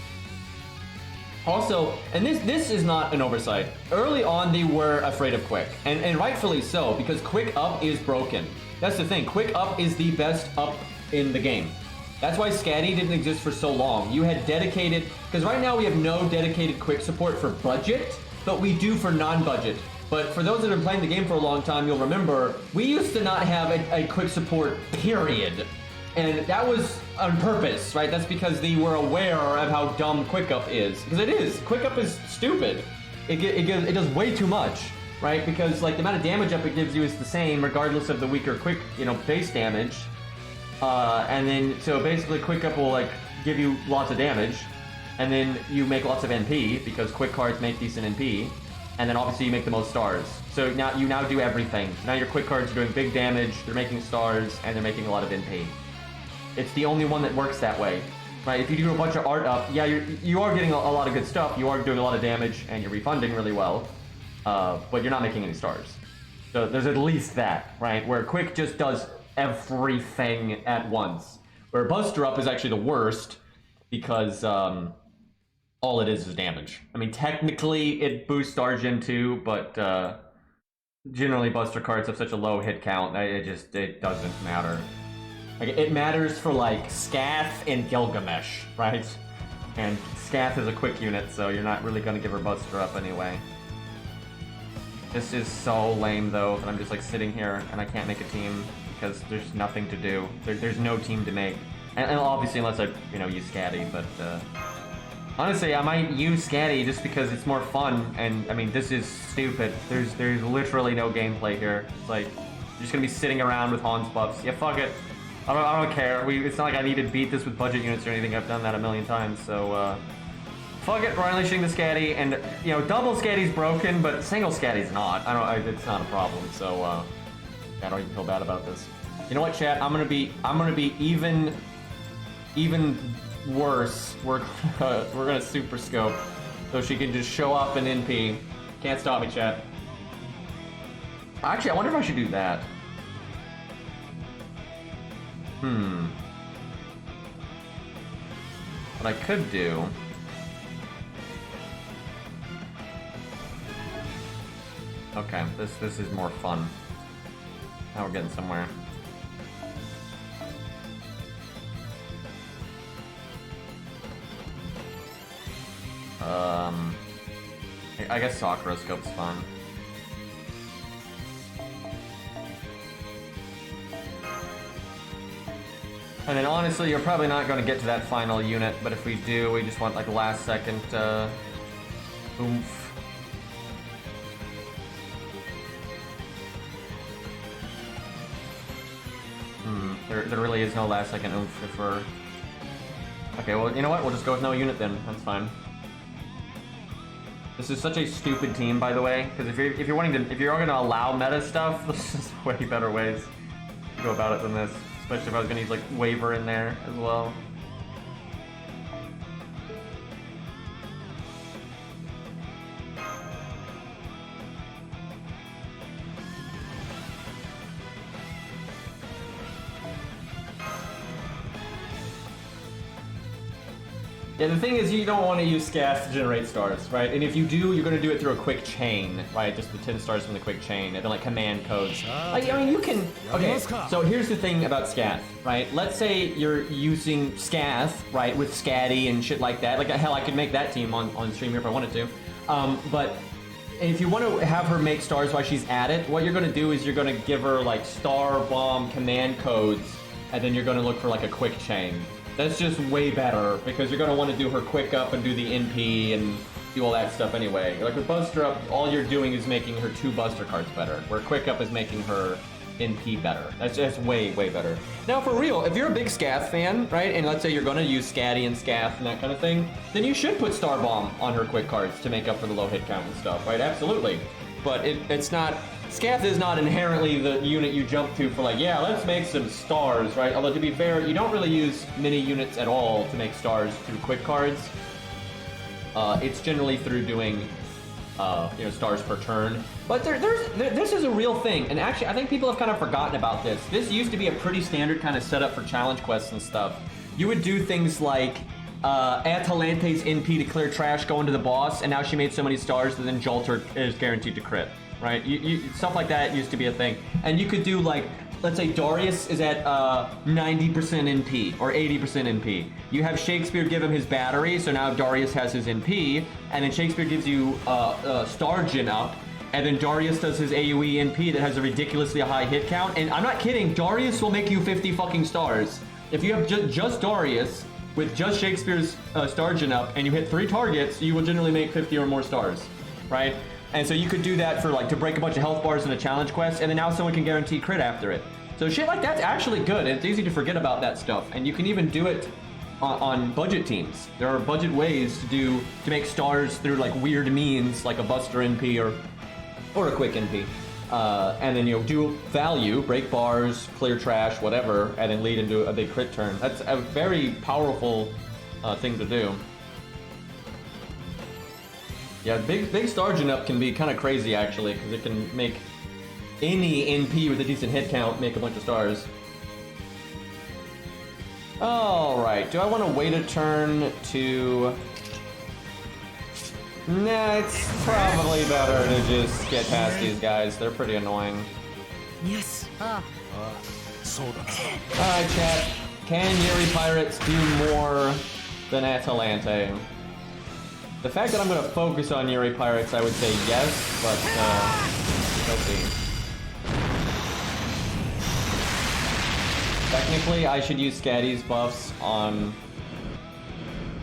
Also, and this is not an oversight. Early on, they were afraid of Quick, and rightfully so, because Quick Up is broken. That's the thing, Quick Up is the best up in the game. That's why Scatty didn't exist for so long. You had dedicated, because right now we have no dedicated Quick support for budget, but we do for non-budget. But for those that have been playing the game for a long time, you'll remember, we used to not have a Quick support, period. And that was on purpose, right? That's because they were aware of how dumb Quick Up is. Because it is. Quick Up is stupid. It does way too much, right? Because like the amount of damage up it gives you is the same, regardless of the weaker Quick, you know, base damage. And then, so basically Quick Up will like give you lots of damage. And then you make lots of NP, because Quick cards make decent NP. And then obviously you make the most stars. So now you do everything. Now your Quick cards are doing big damage, they're making stars, and they're making a lot of NP. It's the only one that works that way, right? If you do a bunch of art up, yeah, you are getting a lot of good stuff, you are doing a lot of damage, and you're refunding really well, but you're not making any stars. So there's at least that, right? Where Quick just does everything at once. Where Buster Up is actually the worst, because all it is damage. I mean, technically it boosts Star Gen 2, but generally Buster cards have such a low hit count, it doesn't matter. Like, it matters for like Scath and Gilgamesh, right? And Scath is a quick unit, so you're not really gonna give her Buster up anyway. This is so lame though, that I'm just like sitting here and I can't make a team because there's nothing to do. There's no team to make. And obviously unless I, use Scatty, but honestly, I might use Scatty just because it's more fun, and I mean, this is stupid. There's literally no gameplay here. It's like, you're just gonna be sitting around with Hans buffs. Yeah, fuck it. I don't care. It's not like I need to beat this with budget units or anything. I've done that a million times, so fuck it. We're unleashing the Scatty, and double Scatty's broken, but single Scatty's not. It's not a problem. So I don't even feel bad about this. You know what, chat? I'm gonna be even worse. We're gonna super scope, so she can just show up in NP. Can't stop me, chat. Actually, I wonder if I should do that. What I could do. Okay, this is more fun. Now we're getting somewhere. I guess Sakura scope's fun. And then honestly, you're probably not going to get to that final unit, but if we do, we just want like last second oomph. There really is no last second oomph if we're... Okay, well, you know what? We'll just go with no unit then. That's fine. This is such a stupid team, by the way, because if you're going to allow meta stuff, there's just way better ways to go about it than this. Especially if I was going to use like Waver in there as well. Yeah, the thing is, you don't want to use Scath to generate stars, right? And if you do, you're going to do it through a quick chain, right? Just the 10 stars from the quick chain, and then like command codes. Like, I mean, you can... Okay, so here's the thing about Scath, right? Let's say you're using Scath, right, with Scatty and shit like that. Like, hell, I could make that team on stream here if I wanted to. But if you want to have her make stars while she's at it, what you're going to do is you're going to give her like star bomb command codes, and then you're going to look for like a quick chain. That's just way better, because you're going to want to do her quick up and do the NP and do all that stuff anyway. Like with Buster Up, all you're doing is making her 2 Buster cards better, where quick up is making her NP better. That's just way, way better. Now for real, if you're a big Scath fan, right, and let's say you're going to use Scatty and Scath and that kind of thing, then you should put Star Bomb on her quick cards to make up for the low hit count and stuff, right? Absolutely. But it's not... Scath is not inherently the unit you jump to for like, yeah, let's make some stars, right? Although to be fair, you don't really use many units at all to make stars through quick cards. It's generally through doing, stars per turn. But this is a real thing, and actually, I think people have kind of forgotten about this. This used to be a pretty standard kind of setup for challenge quests and stuff. You would do things like Atalante's NP to clear trash going to the boss, and now she made so many stars that then Jolter is guaranteed to crit. Right? Stuff like that used to be a thing. And you could do like, let's say Darius is at 90% NP or 80% NP. You have Shakespeare give him his battery, so now Darius has his NP, and then Shakespeare gives you Stargen up, and then Darius does his AoE NP that has a ridiculously high hit count. And I'm not kidding, Darius will make you 50 fucking stars. If you have just Darius with just Shakespeare's Stargen up and you hit 3 targets, you will generally make 50 or more stars, right? And so you could do that for like to break a bunch of health bars in a challenge quest, and then now someone can guarantee crit after it. So shit like that's actually good, and it's easy to forget about that stuff. And you can even do it on budget teams. There are budget ways to make stars through like weird means, like a Buster NP or a quick NP. And then do value, break bars, clear trash, whatever, and then lead into a big crit turn. That's a very powerful thing to do. Yeah, big Stargen up can be kind of crazy actually, because it can make any NP with a decent hit count make a bunch of stars. Alright, do I want to wait a turn to Nah, it's probably better to just get past these guys. They're pretty annoying. Yes. Alright, chat. Can Yuri Pirates do more than Atalante? The fact that I'm going to focus on Yuri Pirates, I would say yes, but let's see. Technically, I should use Scatty's buffs on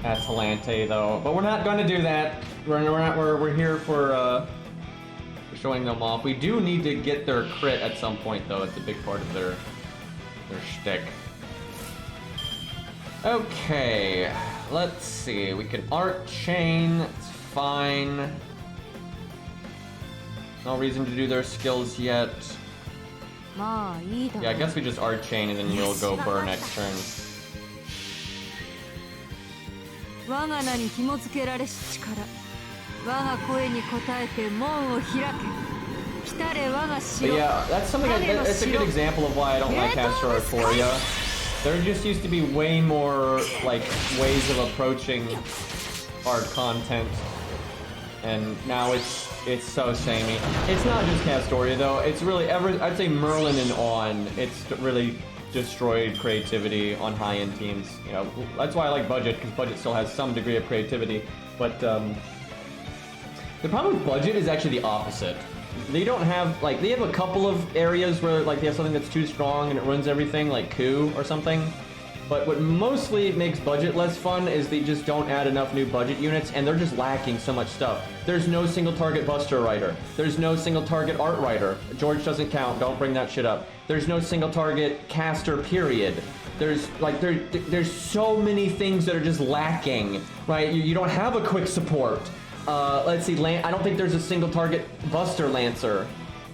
Atalante, though, but we're not going to do that. We're here for showing them off. We do need to get their crit at some point, though. It's a big part of their shtick. Okay, let's see. We can art chain. It's fine. No reason to do their skills yet. Yeah, I guess we just art chain and then you'll go burr next turn. Yeah, that's something. It's a good example of why I don't like Castor Artoria. There just used to be way more like ways of approaching hard content, and now it's so samey. It's not just Castoria though. It's really I'd say Merlin and on. It's really destroyed creativity on high-end teams. You know, that's why I like Budget, because Budget still has some degree of creativity. But the problem with Budget is actually the opposite. They don't have, like, they have a couple of areas where, like, they have something that's too strong and it ruins everything, like Coup or something. But what mostly makes Budget less fun is they just don't add enough new Budget units, and they're just lacking so much stuff. There's no single target Buster Rider. There's no single target Art Rider. George doesn't count, don't bring that shit up. There's no single target Caster, period. There's, like, there's so many things that are just lacking, right? You don't have a quick support. Let's see, I don't think there's a single target Buster Lancer.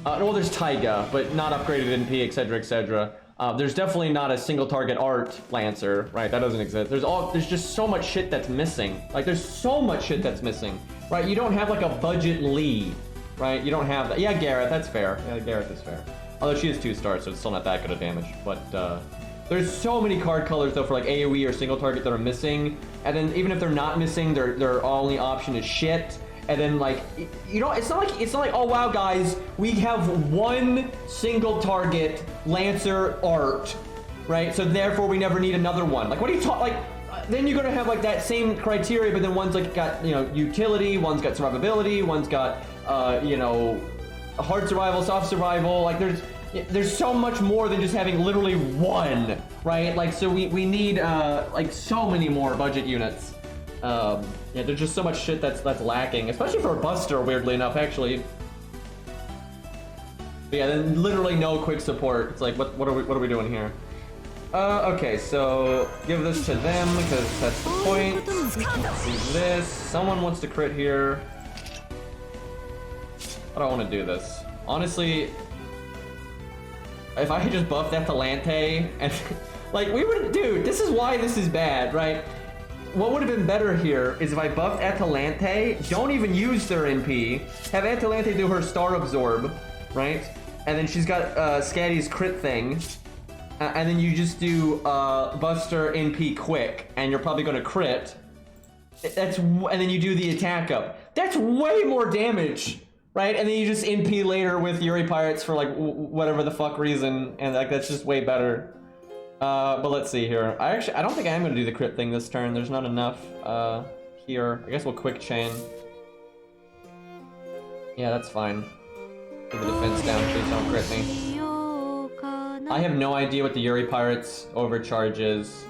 Well, there's Taiga, but not upgraded NP, etc., etc. There's definitely not a single target Art Lancer, right? That doesn't exist. There's just so much shit that's missing. Like, there's so much shit that's missing, right? You don't have like a budget Lee, right? You don't have that. Yeah, Gareth, that's fair. Yeah, Gareth is fair. Although she is 2 stars, so it's still not that good of damage. But there's so many card colors though for like AoE or single target that are missing, and then even if they're not missing, their only option is shit. And then, like, you know, it's not like, oh wow guys, we have one single target Lancer Art, right? So therefore we never need another one. Like, what are you talking? Like, then you're gonna have like that same criteria, but then one's like got, you know, utility, one's got survivability, one's got you know, hard survival, soft survival. Like, there's so much more than just having literally one, right? Like, so we need like so many more budget units. Yeah, there's just so much shit that's lacking, especially for a Buster, weirdly enough, actually. But yeah, then literally no quick support. It's like, what are we doing here? Okay, so give this to them because that's the point. Do this. Someone wants to crit here. I don't want to do this. Honestly, if I had just buffed Atalante and like we would, dude, this is why this is bad, right? What would have been better here is if I buffed Atalante, don't even use their NP, have Atalante do her Star Absorb, right? And then she's got Scatty's crit thing, and then you just do Buster NP quick, and you're probably going to crit. And then you do the attack up. That's way more damage, right? And then you just NP later with Yuri Pirates for like whatever the fuck reason, and like that's just way better. But let's see here. I don't think I am gonna do the crit thing this turn. There's not enough here. I guess we'll quick chain. Yeah, that's fine. Put the defense down, please don't crit me. I have no idea what the Yuri Pirates overcharge is.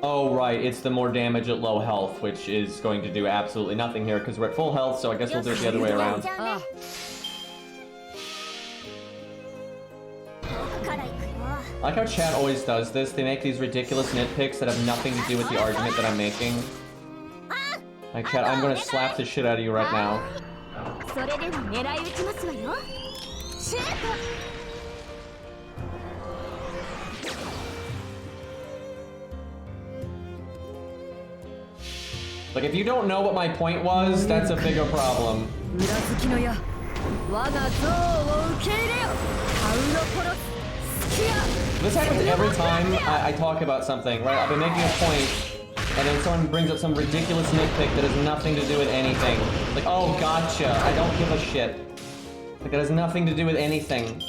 Oh right, it's the more damage at low health, which is going to do absolutely nothing here because we're at full health, so I guess we'll do it the other way around. I like how chat always does this. They make these ridiculous nitpicks that have nothing to do with the argument that I'm making. Like, chat, I'm gonna slap the shit out of you right now. Like, if you don't know what my point was, that's a bigger problem. This happens every time I talk about something, right? I've been making a point and then someone brings up some ridiculous nitpick that has nothing to do with anything. Like, oh, gotcha, I don't give a shit. Like, that has nothing to do with anything.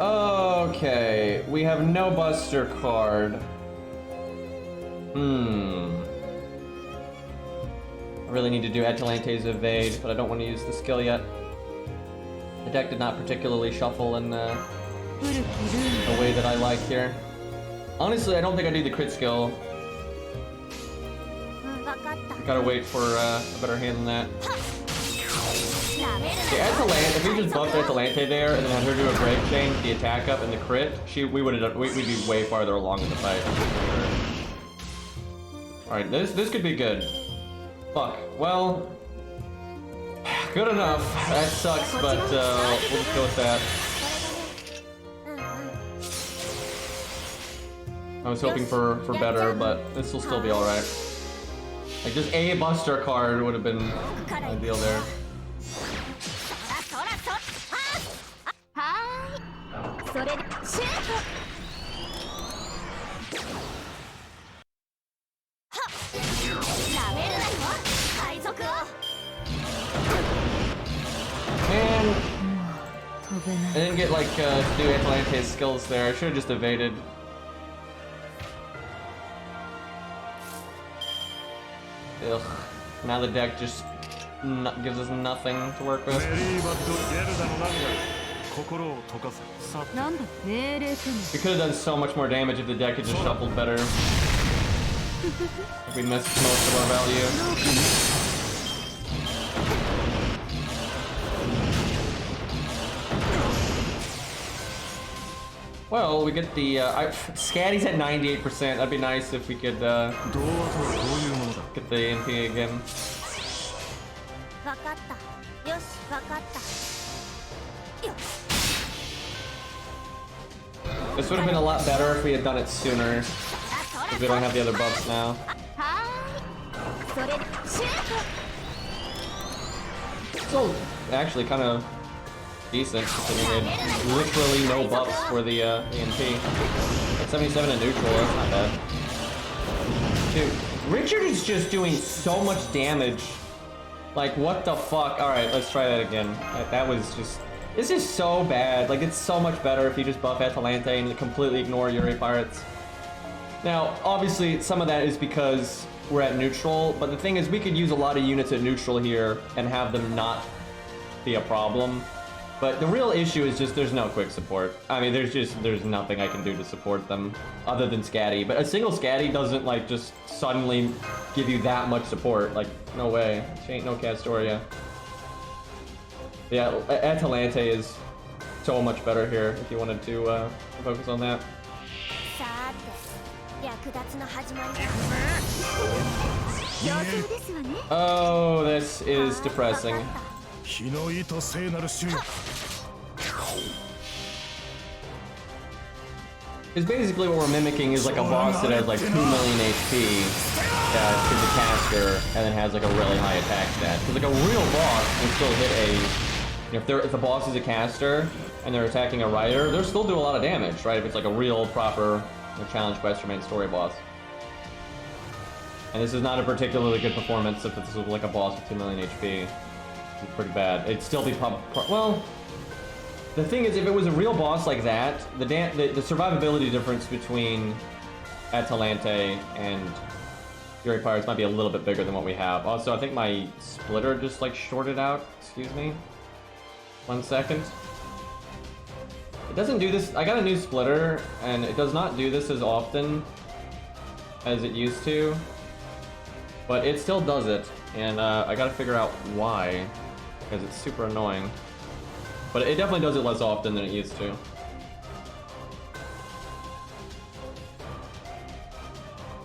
Okay, we have no Buster card. I really need to do Atalante's Evade, but I don't want to use the skill yet. The deck did not particularly shuffle in the way that I like here. Honestly, I don't think I do the crit skill. Gotta wait for a better hand than that. Yeah, Atalante, if we just buffed Atalante there and then had her do a Grave Chain, the attack up and the crit, we'd be way farther along in the fight. Alright, this could be good. Fuck. Well, good enough. That sucks, but we'll just go with that. I was hoping for better, but this will still be alright. Like, just a Buster card would have been ideal there. Man, I didn't get like to do Atalante's skills there. I should have just evaded. Ugh. Now the deck just gives us nothing to work with. We could have done so much more damage if the deck had just shuffled better. We missed most of our value. Well, we get the Scatty's at 98%. That'd be nice if we could get the NP again. This would have been a lot better if we had done it sooner, because we don't have the other buffs now. Still, actually, kind of decent, considering we had literally no buffs for the EMP. At 77 in neutral, that's not bad. Dude, Richard is just doing so much damage. Like, what the fuck? Alright, let's try that again. That was just... This is so bad. Like, it's so much better if you just buff Atalante and completely ignore Yuri Pirates. Now, obviously, some of that is because we're at neutral, but the thing is, we could use a lot of units at neutral here and have them not be a problem. But the real issue is just there's no quick support. I mean, there's nothing I can do to support them other than Scatty. But a single Scatty doesn't like just suddenly give you that much support. Like, no way. She ain't no Castoria. Yeah, Atalante is so much better here if you wanted to focus on that. Oh, this is depressing. It's basically what we're mimicking is like a boss that has like 2 million HP that is a caster and then has like a really high attack stat. Because like a real boss can still hit a... You know, if the boss is a caster and they're attacking a rider, they'll still do a lot of damage, right? If it's like a real, proper challenge quest or main story boss. And this is not a particularly good performance if this was like a boss with 2 million HP. It's pretty bad. It'd still be well, the thing is, if it was a real boss like that, the survivability difference between Atalante and Yuri Pirates might be a little bit bigger than what we have. Also, I think my splitter just like shorted out. Excuse me. 1 second. It doesn't do this. I got a new splitter, and it does not do this as often as it used to. But it still does it, and I gotta figure out why, because it's super annoying. But it definitely does it less often than it used to.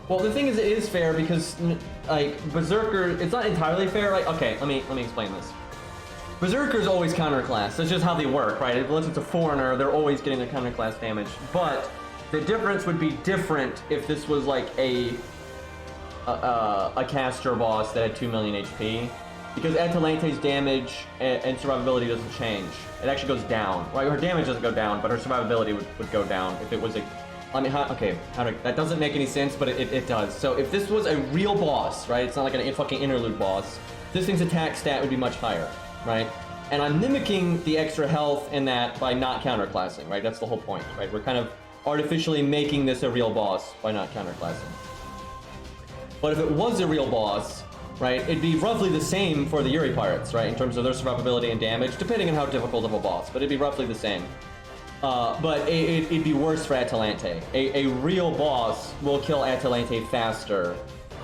Well, the thing is, it is fair because, like, Berserker, it's not entirely fair. Like, okay, let me explain this. Berserkers always counterclass. That's just how they work, right? Unless it's a foreigner, they're always getting their counterclass damage. But the difference would be different if this was like a caster boss that had 2 million HP, because Atalante's damage and survivability doesn't change. It actually goes down. Right, her damage doesn't go down, but her survivability would go down if it was a I mean, that doesn't make any sense, but it does. So if this was a real boss, right? It's not like a fucking interlude boss. This thing's attack stat would be much higher, right? And I'm mimicking the extra health in that by not counterclassing, right? That's the whole point, right? We're kind of artificially making this a real boss by not counterclassing. But if it was a real boss, right, it'd be roughly the same for the Yuri Pirates, right? In terms of their survivability and damage, depending on how difficult of a boss, but it'd be roughly the same. But it'd be worse for Atalante. A real boss will kill Atalante faster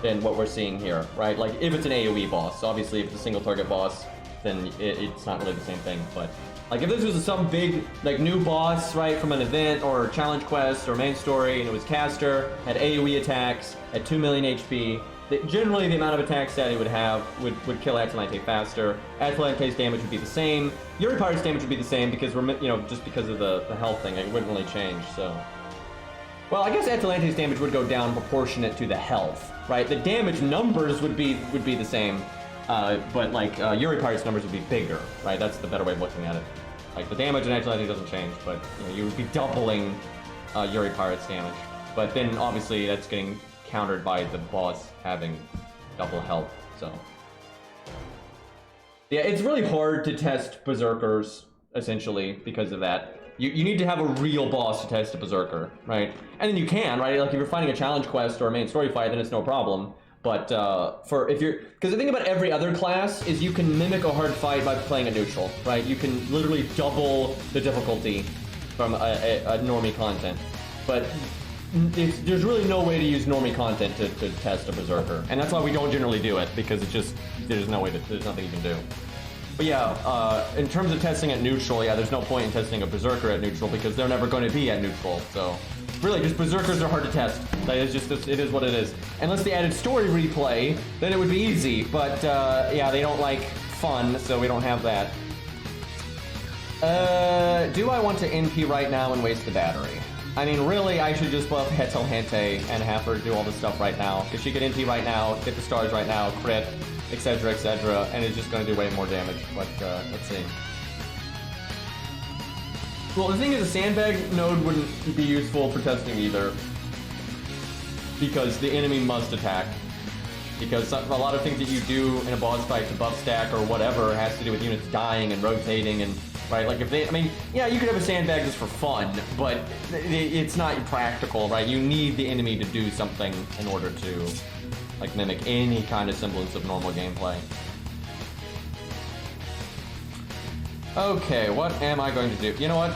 than what we're seeing here, right? Like, if it's an AoE boss. Obviously, if it's a single target boss, then it's not really the same thing. But, like, if this was some big, like, new boss, right, from an event or challenge quest or main story, and it was caster, had AoE attacks, had 2 million HP, generally the amount of attack stat he would have would kill Atalante faster. Atalante's damage would be the same. Yuri Pirate's damage would be the same because we're, you know, just because of the health thing, it wouldn't really change, so. Well, I guess Atalante's damage would go down proportionate to the health, right? The damage numbers would be the same, but like Yuri Pirate's numbers would be bigger, right? That's the better way of looking at it. Like the damage in Atalante doesn't change, but you know, you would be doubling Yuri Pirate's damage. But then obviously that's getting countered by the boss having double health, so. Yeah, it's really hard to test Berserkers, essentially, because of that. You need to have a real boss to test a Berserker, right? And then you can, right? Like if you're fighting a challenge quest or a main story fight, then it's no problem. But because the thing about every other class is you can mimic a hard fight by playing a neutral, right? You can literally double the difficulty from a normie content. But there's really no way to use normie content to test a Berserker. And that's why we don't generally do it, because there's nothing you can do. But yeah, in terms of testing at neutral, yeah, there's no point in testing a Berserker at neutral because they're never going to be at neutral. So really, just Berserkers are hard to test. That is just, it is what it is. Unless they added story replay, then it would be easy. But yeah, they don't like fun, so we don't have that. Do I want to NP right now and waste the battery? I mean, really, I should just buff Atalante and have her do all this stuff right now. Because she could NP right now, get the stars right now, crit, etc., and it's just going to do way more damage. But let's see. Well, the thing is, a sandbag node wouldn't be useful for testing either, because the enemy must attack. Because a lot of things that you do in a boss fight to buff stack or whatever has to do with units dying and rotating and, right, like if they, I mean, yeah, you could have a sandbag just for fun, but it's not practical, right? You need the enemy to do something in order to, like, mimic any kind of semblance of normal gameplay. Okay, what am I going to do? You know what?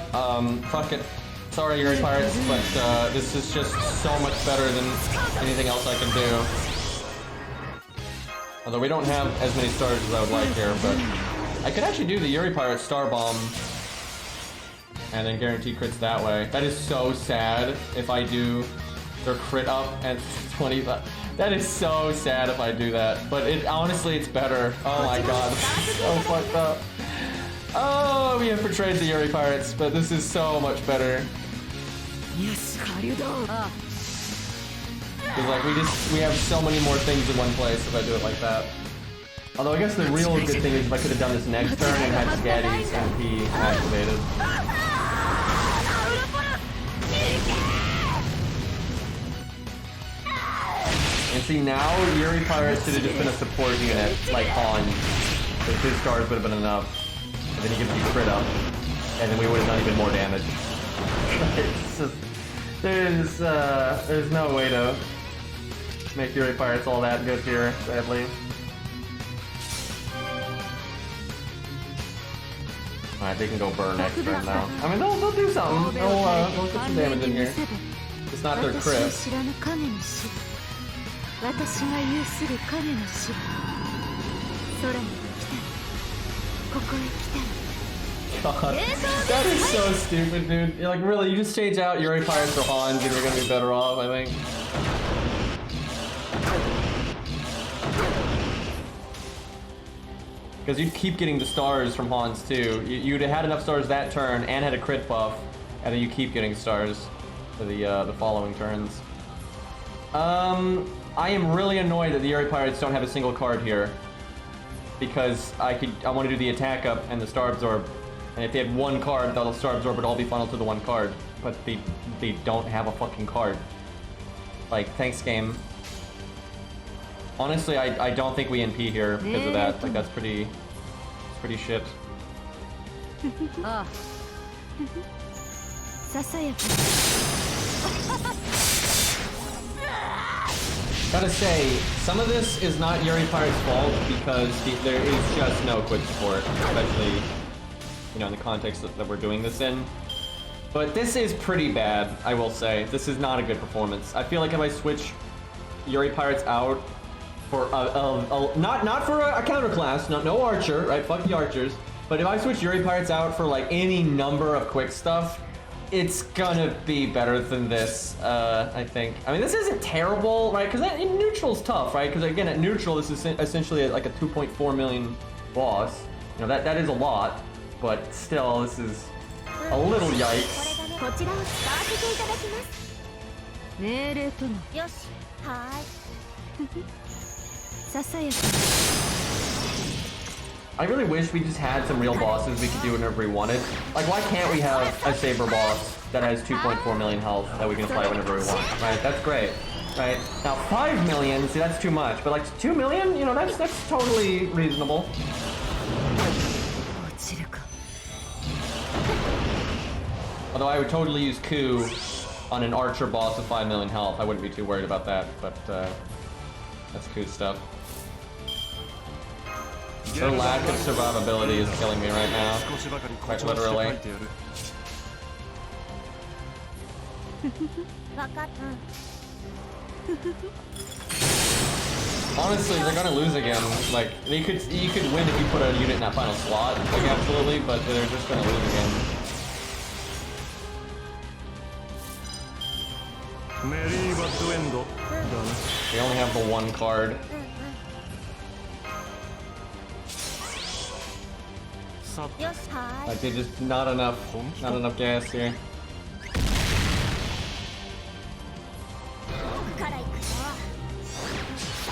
Fuck it. Sorry, Yuri Pirates, but this is just so much better than anything else I can do. Although we don't have as many stars as I would like here, but I could actually do the Yuri Pirate Star Bomb and then guarantee crits that way. That is so sad if I do their crit up at 20. That is so sad if I do that, but honestly, it's better. Oh my god, so fucked up. Oh, we have portrayed the Yuri Pirates, but this is so much better. Because like we have so many more things in one place if I do it like that. Although I guess the real good thing is if I could have done this next turn and had Scatty's MP activated. And see, now Yuri Pirates should have just been a support unit, like Han. If his stars would have been enough. And then he gives you crit up. And then we would have done even more damage. It's just, there's no way to make Yuri Pirates all that good here, sadly. Alright, they can go burn next turn now. I mean, they'll do something. They'll put some damage in here. It's not their crit. God, that is so stupid, dude. You're like, really, you just change out Yuri Pirates for Hans and you're gonna be better off, I think. Because you'd keep getting the stars from Hans too. You'd have had enough stars that turn and had a crit buff, and then you keep getting stars for the following turns. I am really annoyed that the Yuri Pirates don't have a single card here, because I want to do the attack up and the star absorb And if they had one card, that'll Star Absorb would all be funneled to the one card. But they don't have a fucking card. Like, thanks game. Honestly, I don't think we NP here because of that. Like, that's pretty shit. Gotta say, some of this is not Yuri Pirate's fault because there is just no quick support, especially, you know, in the context that we're doing this in. But this is pretty bad, I will say. This is not a good performance. I feel like if I switch Yuri Pirates out for not for a counter class, no archer, right? Fuck the archers. But if I switch Yuri Pirates out for like any number of quick stuff, it's gonna be better than this, I think. I mean, this isn't terrible, right? Because in neutral's tough, right? Because again, at neutral, this is essentially like a 2.4 million boss. You know, that is a lot, but still, this is a little yikes. I really wish we just had some real bosses we could do whenever we wanted. Like, why can't we have a Saber boss that has 2.4 million health that we can fight whenever we want, right? That's great, right? Now, 5 million, see, that's too much. But like 2 million, you know, that's totally reasonable. Although I would totally use Ku on an archer boss with 5 million health. I wouldn't be too worried about that, but that's Ku stuff. Their lack of survivability is killing me right now. Quite literally. Honestly, they're gonna lose again. Like, you could win if you put a unit in that final slot, like absolutely, but they're just gonna lose again. They only have the one card. Like, they just not enough gas here.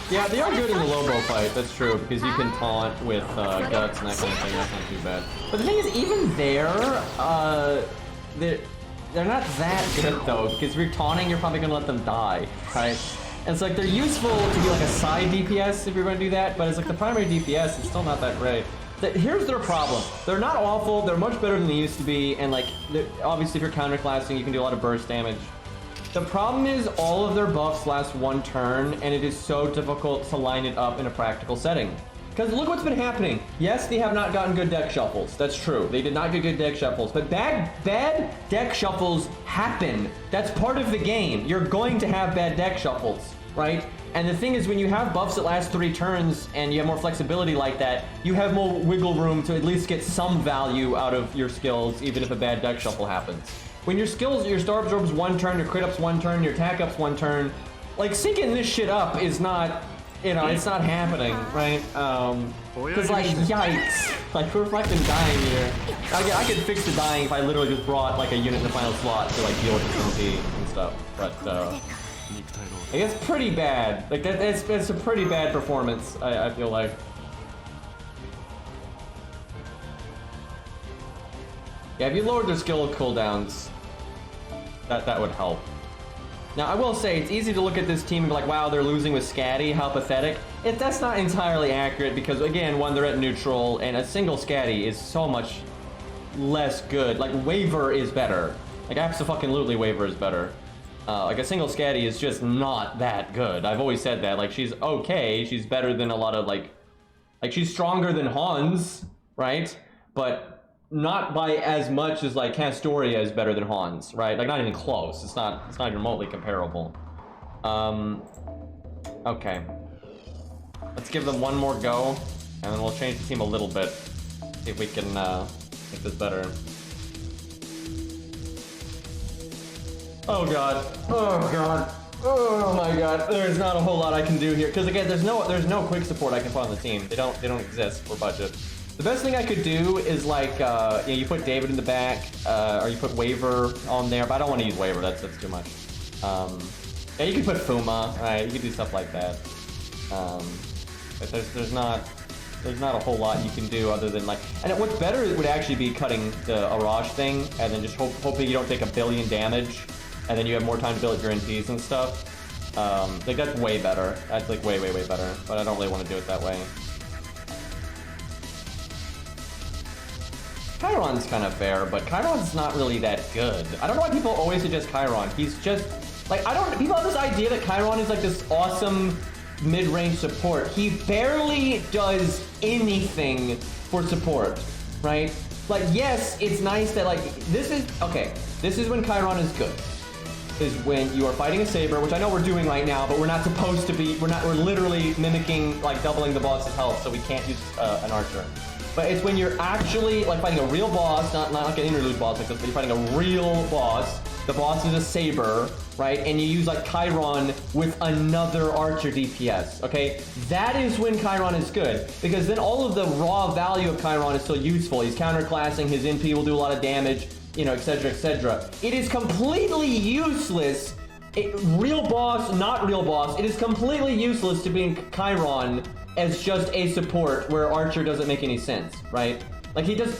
Yeah, they are good in the Lobo fight, that's true, because you can taunt with guts and that kind of thing, that's not too bad. But the thing is, even there, they're not that good though, because if you're taunting, you're probably gonna let them die, right? And it's like, they're useful to be like a side DPS if you're gonna do that, but it's like the primary DPS is still not that great. Here's their problem. They're not awful, they're much better than they used to be, and like, obviously if you're counterclassing, you can do a lot of burst damage. The problem is all of their buffs last one turn, and it is so difficult to line it up in a practical setting. Because look what's been happening. Yes, they have not gotten good deck shuffles. That's true. They did not get good deck shuffles, but bad deck shuffles happen. That's part of the game. You're going to have bad deck shuffles, right? And the thing is, when you have buffs that last 3 turns and you have more flexibility like that, you have more wiggle room to at least get some value out of your skills, even if a bad deck shuffle happens. When your skills, your Star Absorb's 1 turn, your crit up's 1 turn, your attack up's 1 turn, like syncing this shit up is not, you know, it's not happening, right? Cause like, yikes, like we're fucking dying here. I could fix the dying if I literally just brought like a unit in the final slot to like deal with the MP and stuff, but it's pretty bad. Like it's a pretty bad performance, I feel like. Yeah, if you lowered their skill cooldowns, that would help. Now, I will say, it's easy to look at this team and be like, wow, they're losing with Scatty, how pathetic. That's not entirely accurate because, again, one, they're at neutral, and a single Scatty is so much less good. Like, Waver is better. Like, absolutely Waver is better. Like, a single Scatty is just not that good. I've always said that. Like, she's okay. She's better than a lot of, like, she's stronger than Hans, right? But not by as much as like Castoria is better than Hans, right? Like not even close. It's not even remotely comparable. Okay. Let's give them one more go, and then we'll change the team a little bit. See if we can make this better. Oh god. Oh god. Oh my god. There's not a whole lot I can do here. Because again, there's no quick support I can put on the team. They don't exist for budget. The best thing I could do is like, you know, you put David in the back, or you put Waver on there, but I don't want to use Waver, that's too much. Yeah, you can put Fuma, right? You can do stuff like that. But there's not There's not a whole lot you can do other than like, and what's better would actually be cutting the Arash thing and then just hoping you don't take 1 billion damage, and then you have more time to build your NPs and stuff. Like that's way better. That's like way better. But I don't really want to do it that way. Chiron's kind of fair, but Chiron's not really that good. I don't know why people always suggest Chiron. He's just like, people have this idea that Chiron is like this awesome mid-range support. He barely does anything for support, right? Like, yes, it's nice that like, this is when Chiron is good. Is when you are fighting a saber, which I know we're doing right now, but we're not supposed to be, we're literally mimicking, like doubling the boss's health, so we can't use an archer. But it's when you're actually like fighting a real boss, not like an interlude boss like this, but you're fighting a real boss. The boss is a saber, right? And you use like Chiron with another archer DPS, okay? That is when Chiron is good, because then all of the raw value of Chiron is still useful. He's counterclassing, his NP will do a lot of damage, you know, etc., etc. It is completely useless. Real boss, not real boss. It is completely useless to be Chiron as just a support where Archer doesn't make any sense, right? Like he does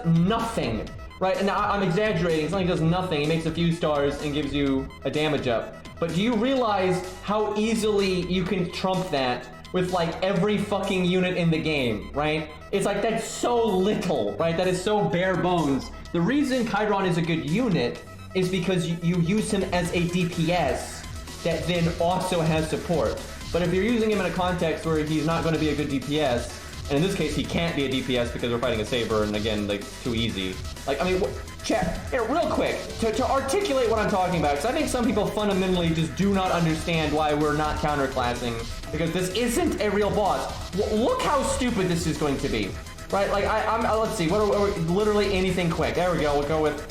nothing, right? And I'm exaggerating. It's not like he does nothing. He makes a few stars and gives you a damage up. But do you realize how easily you can trump that with like every fucking unit in the game, right? It's like that's so little, right? That is so bare bones. The reason Chiron is a good unit is because you use him as a DPS that then also has support. But if you're using him in a context where he's not going to be a good DPS, and in this case he can't be a DPS because we're fighting a saber, and again, like, too easy. Like, I mean, chat, here, real quick, to articulate what I'm talking about, because I think some people fundamentally just do not understand why we're not counterclassing, because this isn't a real boss. Look how stupid this is going to be. Right, like, let's see, literally anything quick. There we go, we'll go with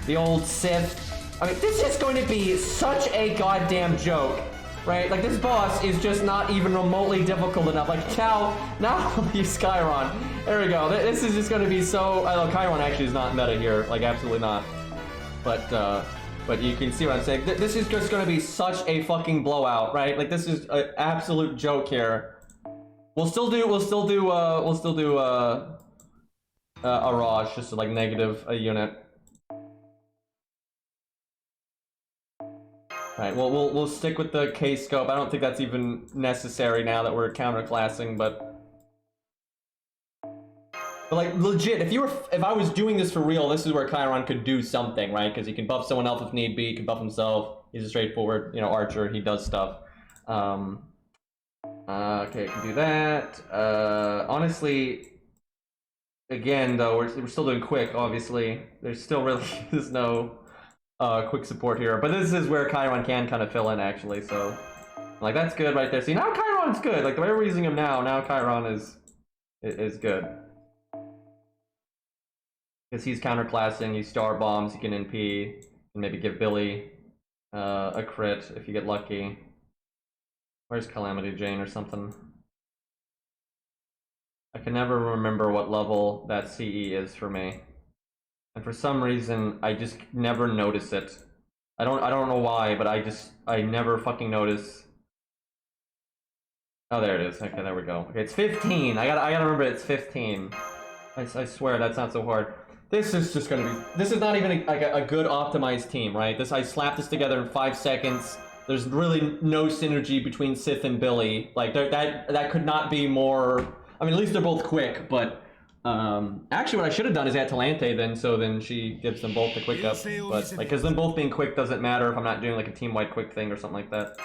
the old Sith. I mean, this is going to be such a goddamn joke, right? Like, this boss is just not even remotely difficult enough. Like, now I'll use Chiron. There we go, this is just gonna be so, I know Chiron actually is not meta here, like, absolutely not. But you can see what I'm saying. This is just gonna be such a fucking blowout, right? Like, this is an absolute joke here. We'll still do a Raj, just to, like, negative a unit. Right, well, we'll stick with the K scope. I don't think that's even necessary now that we're counterclassing, but like, legit, if I was doing this for real, this is where Chiron could do something, right? Because he can buff someone else if need be, he can buff himself. He's a straightforward, you know, archer. He does stuff. Okay, I can do that. Honestly, again, though, we're still doing quick, obviously. There's still really, there's no quick support here. But this is where Chiron can kind of fill in, actually, so. Like, that's good right there. See, now Chiron's good. Like, the way we're using him now Chiron is good. Because he's counterclassing, he star bombs, he can NP, and maybe give Billy a crit if you get lucky. Where's Calamity Jane or something? I can never remember what level that CE is for me. And for some reason, I just never notice it. I don't know why, but I never fucking notice. Oh, there it is. Okay, there we go. Okay, it's 15. I gotta remember it's 15. I swear, that's not so hard. This is just gonna be, this is not even a good optimized team, right? I slapped this together in 5 seconds. There's really no synergy between Sith and Billy. Like, that could not be more, I mean, at least they're both quick, but actually what I should have done is add Talante then, so then she gives them both the quick up. But, like, because them both being quick doesn't matter if I'm not doing, like, a team-wide quick thing or something like that.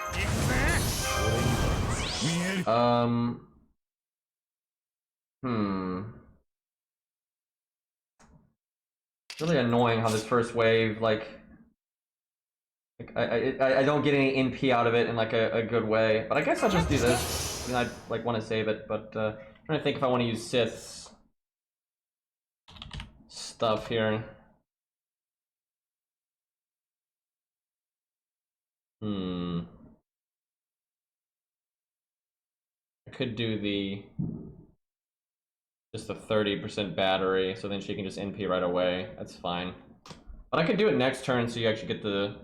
It's really annoying how this first wave, like I don't get any NP out of it in, like, a good way. But I guess I'll just do this. I mean, I, like, want to save it, but I'm trying to think if I want to use Sith's stuff here. I could do just the 30% battery, so then she can just NP right away. That's fine. But I could do it next turn, so you actually get the...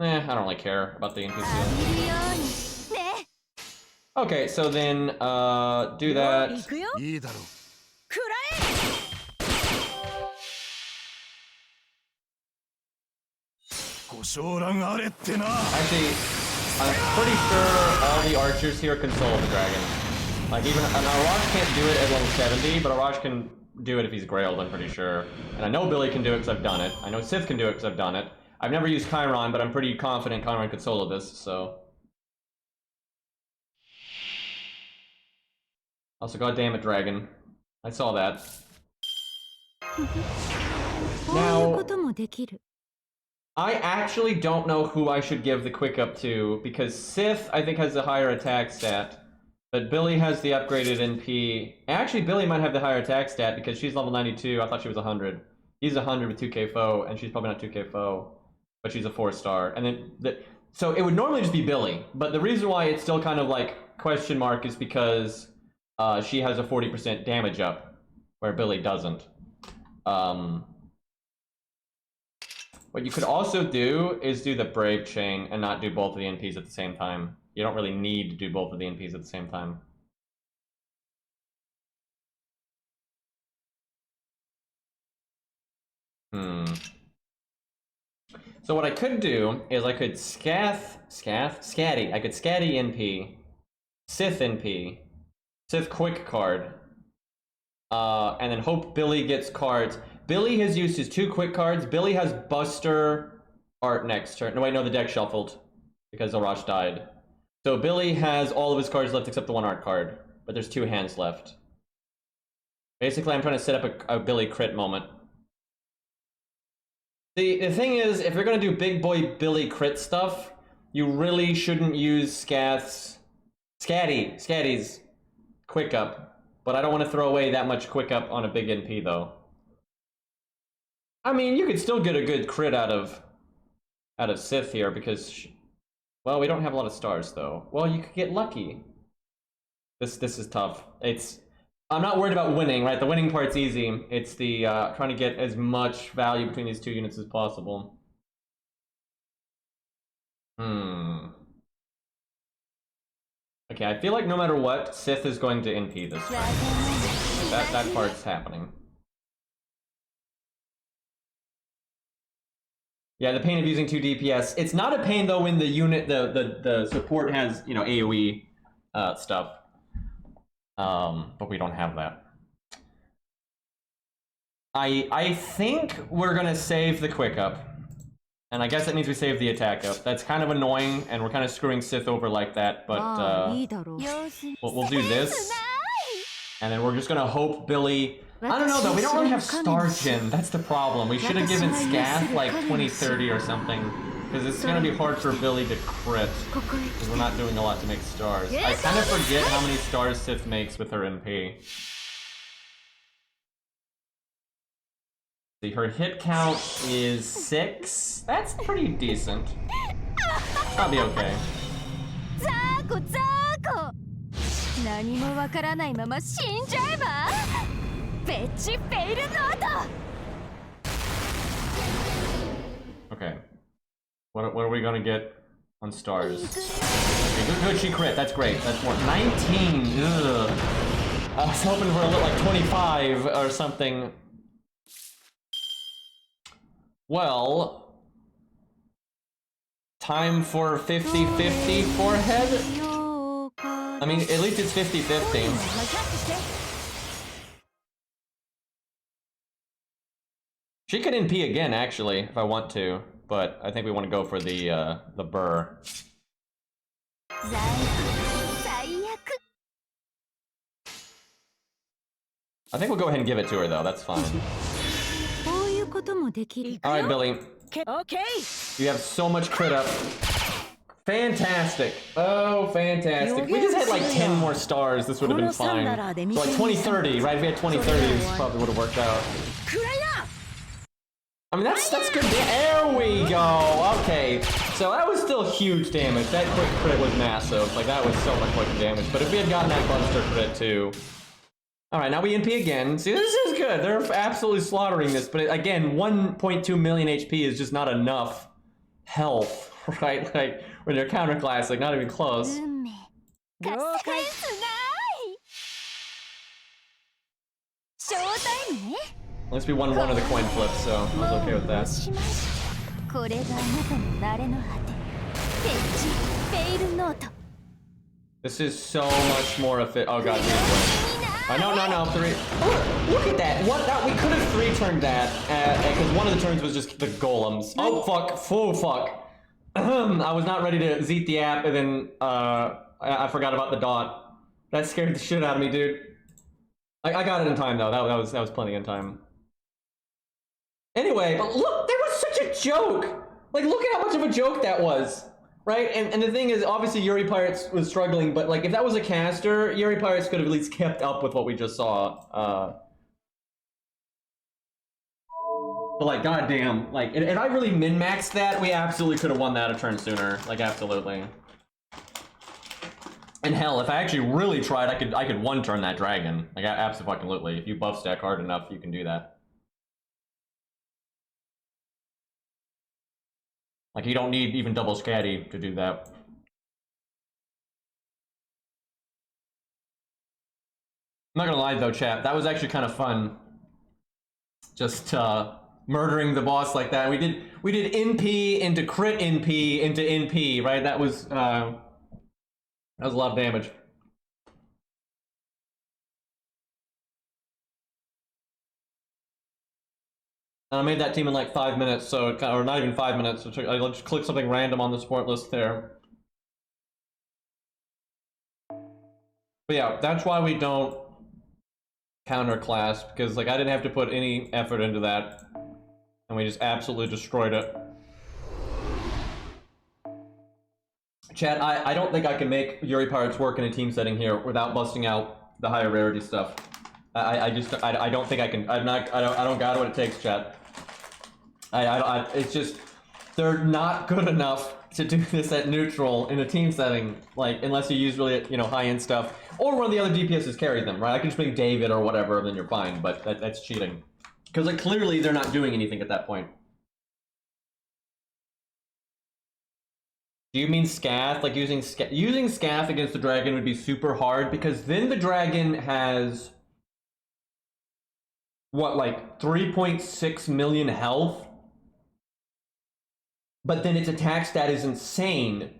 I don't really care about the NP seal. Okay, so then do that. 行くよいいだろう。食らえ ご昇覧あれってな。 Actually, I'm pretty sure all the archers here can solo the dragon. Like even Arash can't do it at level 70, but Arash can do it if he's Grailed, I'm pretty sure. And I know Billy can do it because I've done it. I know Sith can do it because I've done it. I've never used Chiron, but I'm pretty confident Chiron could solo this, so. Also, goddamn it, dragon. I saw that. こういうこともできる I actually don't know who I should give the quick up to, because Sith, I think, has the higher attack stat. But Billy has the upgraded NP. Actually, Billy might have the higher attack stat because she's level 92. I thought she was 100. He's 100 with 2k foe, and she's probably not 2k foe. But she's a 4-star. And then, so it would normally just be Billy. But the reason why it's still kind of like question mark is because she has a 40% damage up, where Billy doesn't. What you could also do is do the Brave Chain and not do both of the NPs at the same time. You don't really need to do both of the NPs at the same time. So what I could do is I could scatty. I could scatty NP, Sith NP, Sith quick card, and then hope Billy gets cards. Billy has used his 2 quick cards. Billy has Buster Art next turn. No, wait, no, the deck shuffled because Arash died. So Billy has all of his cards left except the 1 art card, but there's 2 hands left. Basically, I'm trying to set up a Billy crit moment. The thing is, if you're gonna do big boy Billy crit stuff, you really shouldn't use Scatty's quick up. But I don't want to throw away that much quick up on a big NP though. I mean, you could still get a good crit out of Sith here because, well, we don't have a lot of stars though. Well, you could get lucky. This is tough. I'm not worried about winning, right? The winning part's easy. It's the trying to get as much value between these 2 units as possible. Okay, I feel like no matter what, Sith is going to NP this turn. That part's happening. Yeah, the pain of using 2 DPS. It's not a pain though when the unit, the support has, you know, AoE stuff. But we don't have that. I think we're gonna save the quick up. And I guess that means we save the attack up. That's kind of annoying, and we're kind of screwing Sith over like that, but we'll do this. And then we're just gonna hope Billy... I don't know though, we don't really have Star Gen. That's the problem. We should have given Scath like 2030 or something. Because it's gonna be hard for Billy to crit. Because we're not doing a lot to make stars. I kind of forget how many stars Sith makes with her MP. See, her hit count is 6. That's pretty decent. That'll be okay. 何もわからないまま死んじゃえばベッチフェイルノート Okay. What are we gonna get on stars? Okay, good, she crit. That's great. That's more. 19. Ugh. I was hoping for a little like 25 or something. Well, time for 50-50 forehead. I mean, at least it's 50-50. She could NP again, actually, if I want to, but I think we want to go for the burr. I think we'll go ahead and give it to her, though. That's fine. Alright, Billy. Okay. You have so much crit up. Fantastic. Oh, fantastic. We just had like 10 more stars. This would have been fine. So like 2030, right? If we had 2030, this probably would have worked out. I mean, that's good. There we go. Okay. So that was still huge damage. That quick crit was massive. Like, that was so much quick damage. But if we had gotten that Buster crit too. Alright, now we NP again. See, this is good. They're absolutely slaughtering this. But again, 1.2 million HP is just not enough health, right? Like, when you're counterclass, like, not even close. 了解すないショータイムね At least we won one of the coin flips, so I was okay with that. これがあなたの慣れの果てペッチフェイルノート This is so much more efficient. Oh god, no, 3. Look at that. What? That we could have 3-turned that because one of the turns was just the golems. Oh fuck! Oh fuck! I was not ready to zeet the app, and then I forgot about the dot. That scared the shit out of me, dude. I got it in time though. That was plenty in time. Anyway, but look, that was such a joke. Like, look at how much of a joke that was. Right, and the thing is, obviously Yuri Pirates was struggling, but like if that was a caster, Yuri Pirates could have at least kept up with what we just saw. But like, goddamn, like, if I really min-maxed that, we absolutely could have won that a turn sooner. Like, absolutely. And hell, if I actually really tried, I could 1-turn that dragon. Like, absolutely. If you buff stack hard enough, you can do that. Like, you don't need even double scatty to do that. I'm not gonna lie though, chat, that was actually kind of fun. Just murdering the boss like that. We did NP into crit NP into NP, right? That was a lot of damage. And I made that team in like 5 minutes, so it, or not even 5 minutes. So I just clicked something random on the support list there. But yeah, that's why we don't counter class, because like I didn't have to put any effort into that, and we just absolutely destroyed it. Chat, I don't think I can make Yuri Pirates work in a team setting here without busting out the higher rarity stuff. I don't think I can. I don't got what it takes, chat. It's just, they're not good enough to do this at neutral in a team setting, like, unless you use really, you know, high-end stuff, or one of the other DPSs carried them, right? I can just make David or whatever, then you're fine, but that's cheating. Because, like, clearly they're not doing anything at that point. Do you mean Scath? Like, using Scath against the dragon would be super hard, because then the dragon has, what, like, 3.6 million health? But then its attack stat is insane.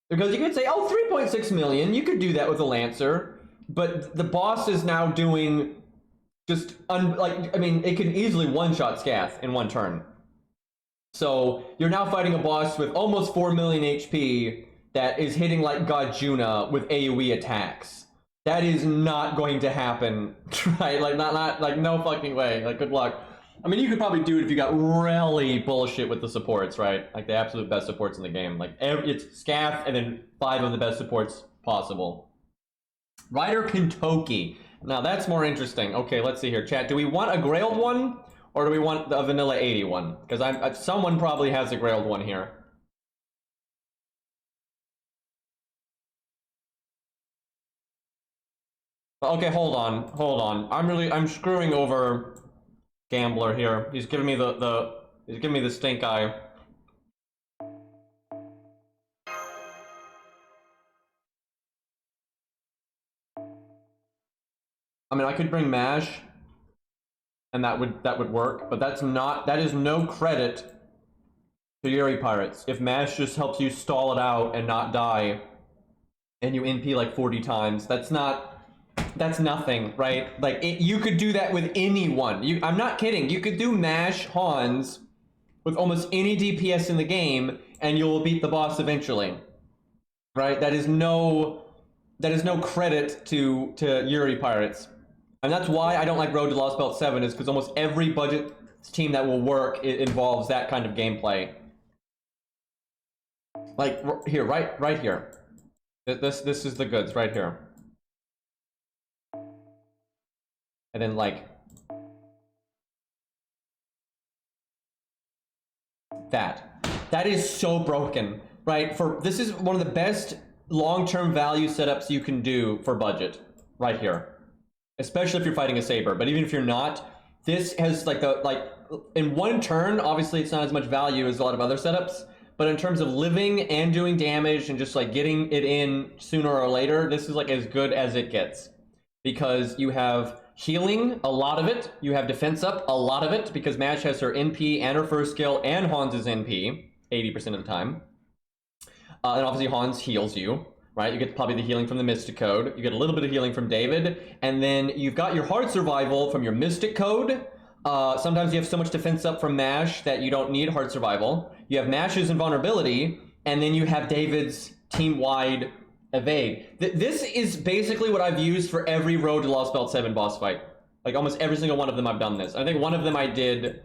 Because you could say, oh, 3.6 million, you could do that with a Lancer. But the boss is now doing just, like, I mean, it can easily one-shot Scath in 1 turn. So you're now fighting a boss with almost 4 million HP that is hitting like Gajuna with AoE attacks. That is not going to happen, right? Like, not like, no fucking way. Like, good luck. I mean, you could probably do it if you got really bullshit with the supports, right? Like, the absolute best supports in the game. Like, it's Scath and then 5 of the best supports possible. Rider Kentucky. Now, that's more interesting. Okay, let's see here. Chat, do we want a Grailed one? Or do we want a vanilla 80 one? Because someone probably has a Grailed one here. Okay, hold on. I'm screwing over Gambler here. He's giving me the stink eye. I mean, I could bring Mash, and that would work, but that is no credit to Yuri Pirates. If Mash just helps you stall it out and not die, and you NP like 40 times, that's nothing, right? Like, you could do that with anyone. I'm not kidding. You could do Mash Hans with almost any DPS in the game, and you'll beat the boss eventually, right? That is no credit to Yuri Pirates. And that's why I don't like Road to Lost Belt 7, is because almost every budget team that will work, it involves that kind of gameplay. Like, here, right here. This is the goods, right here. And then, like, that is so broken, right? This is one of the best long-term value setups you can do for budget, right here. Especially if you're fighting a Saber, but even if you're not, this has like in 1 turn, obviously it's not as much value as a lot of other setups, But in terms of living and doing damage and just like getting it in sooner or later, this is like as good as it gets. Because you have healing, a lot of it. You have defense up, a lot of it, because Mash has her NP and her first skill and Hans' NP 80% of the time. And obviously Hans heals you, right? You get probably the healing from the Mystic Code. You get a little bit of healing from David. And then you've got your hard survival from your Mystic Code. Sometimes you have so much defense up from Mash that you don't need hard survival. You have Mash's invulnerability, and then you have David's team-wide evade. This is basically what I've used for every Road to Lost Belt 7 boss fight. Like almost every single one of them I've done this. I think one of them I did,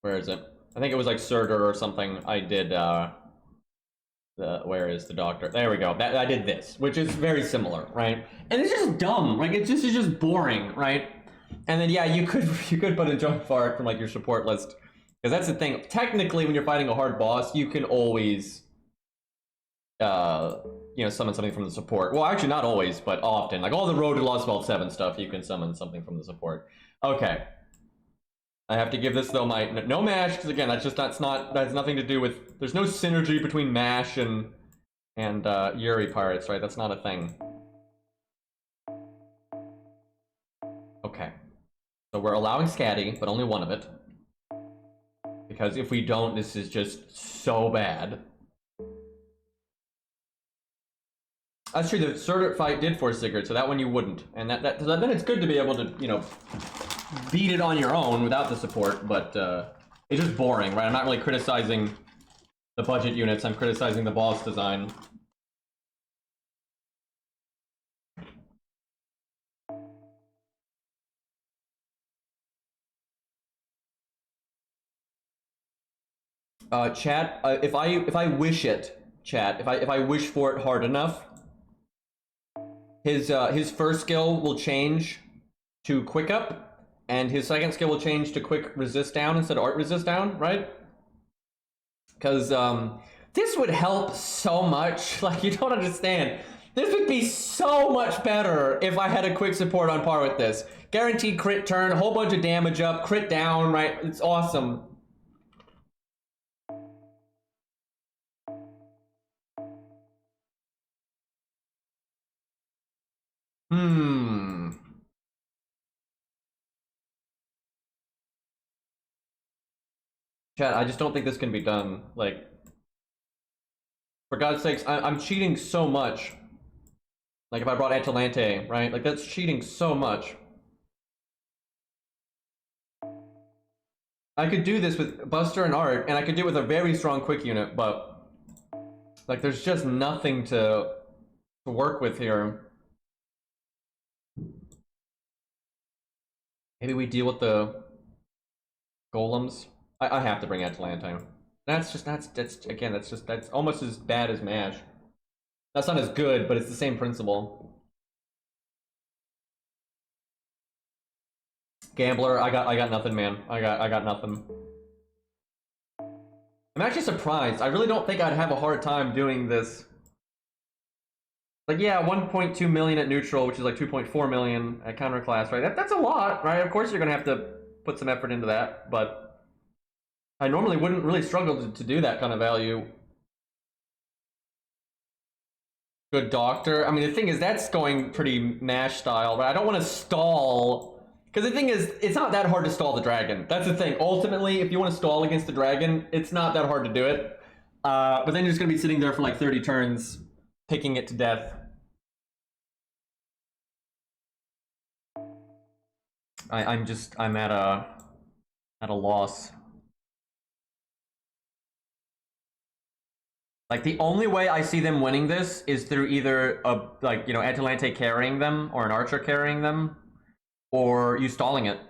where is it? I think it was like Surtur or something. I did, where is the doctor? There we go. I did this, which is very similar, right? And it's just dumb. Like it's just boring, right? And then yeah, you could put a jump fart from like your support list. Because that's the thing. Technically, when you're fighting a hard boss, you can always, summon something from the support. Well, actually, not always, but often. Like all the Road to Lost Vault 7 stuff, you can summon something from the support. Okay. I have to give this though my no Mash, because again, that's nothing to do with. There's no synergy between Mash and Yuri pirates, right? That's not a thing. Okay. So we're allowing Scatty, but only one of it. Because if we don't, this is just so bad. That's true, the Surtur fight did force Sigurd, so that one you wouldn't. And then it's good to be able to, beat it on your own without the support, but it's just boring, right? I'm not really criticizing the budget units, I'm criticizing the boss design. Chat, if I wish it, chat, if I wish for it hard enough, his first skill will change to quick up, and his second skill will change to quick resist down instead of art resist down, right? Because this would help so much. Like, you don't understand. This would be so much better if I had a quick support on par with this. Guaranteed crit turn, a whole bunch of damage up, crit down, right? It's awesome. Chat, I just don't think this can be done. Like, for God's sakes, I'm cheating so much. Like, if I brought Atalante, right? Like, that's cheating so much. I could do this with Buster and Art, and I could do it with a very strong quick unit, but like, there's just nothing to work with here. Maybe we deal with the golems. I have to bring Atalante. That's almost as bad as Mash. That's not as good, but it's the same principle. Gambler, I got nothing, man. I got nothing. I'm actually surprised. I really don't think I'd have a hard time doing this. Like, yeah, 1.2 million at neutral, which is like 2.4 million at counterclass, right? That's a lot, right? Of course you're gonna have to put some effort into that, but I normally wouldn't really struggle to do that kind of value. Good doctor. I mean, the thing is, that's going pretty Mash style, right? I don't want to stall. Because the thing is, it's not that hard to stall the dragon. That's the thing. Ultimately, if you want to stall against the dragon, it's not that hard to do it. But then you're just going to be sitting there for like 30 turns, picking it to death. I'm at a loss. Like, the only way I see them winning this is through either Atalante carrying them or an archer carrying them, or you stalling it.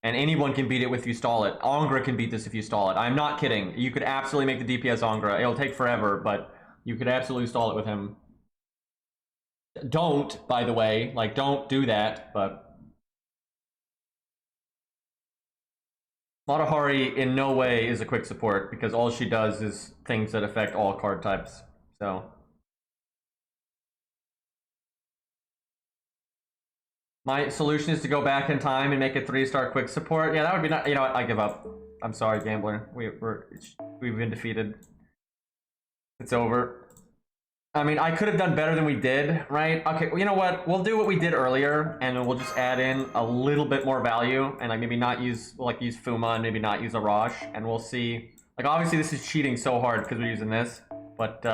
And anyone can beat it if you stall it. Angra can beat this if you stall it. I'm not kidding. You could absolutely make the DPS Angra. It'll take forever, but you could absolutely stall it with him. Don't, by the way. Like, don't do that, but Matahari in no way is a quick support, because all she does is things that affect all card types, so. My solution is to go back in time and make a 3-star quick support. Yeah, that would be not, you know what, I give up. I'm sorry, Gambler. We've been defeated. It's over. I mean, I could have done better than we did, right? Okay, well, you know what? We'll do what we did earlier, and we'll just add in a little bit more value, and like maybe not use use Fuma, and maybe not use Arash, and we'll see. Like obviously this is cheating so hard because we're using this, but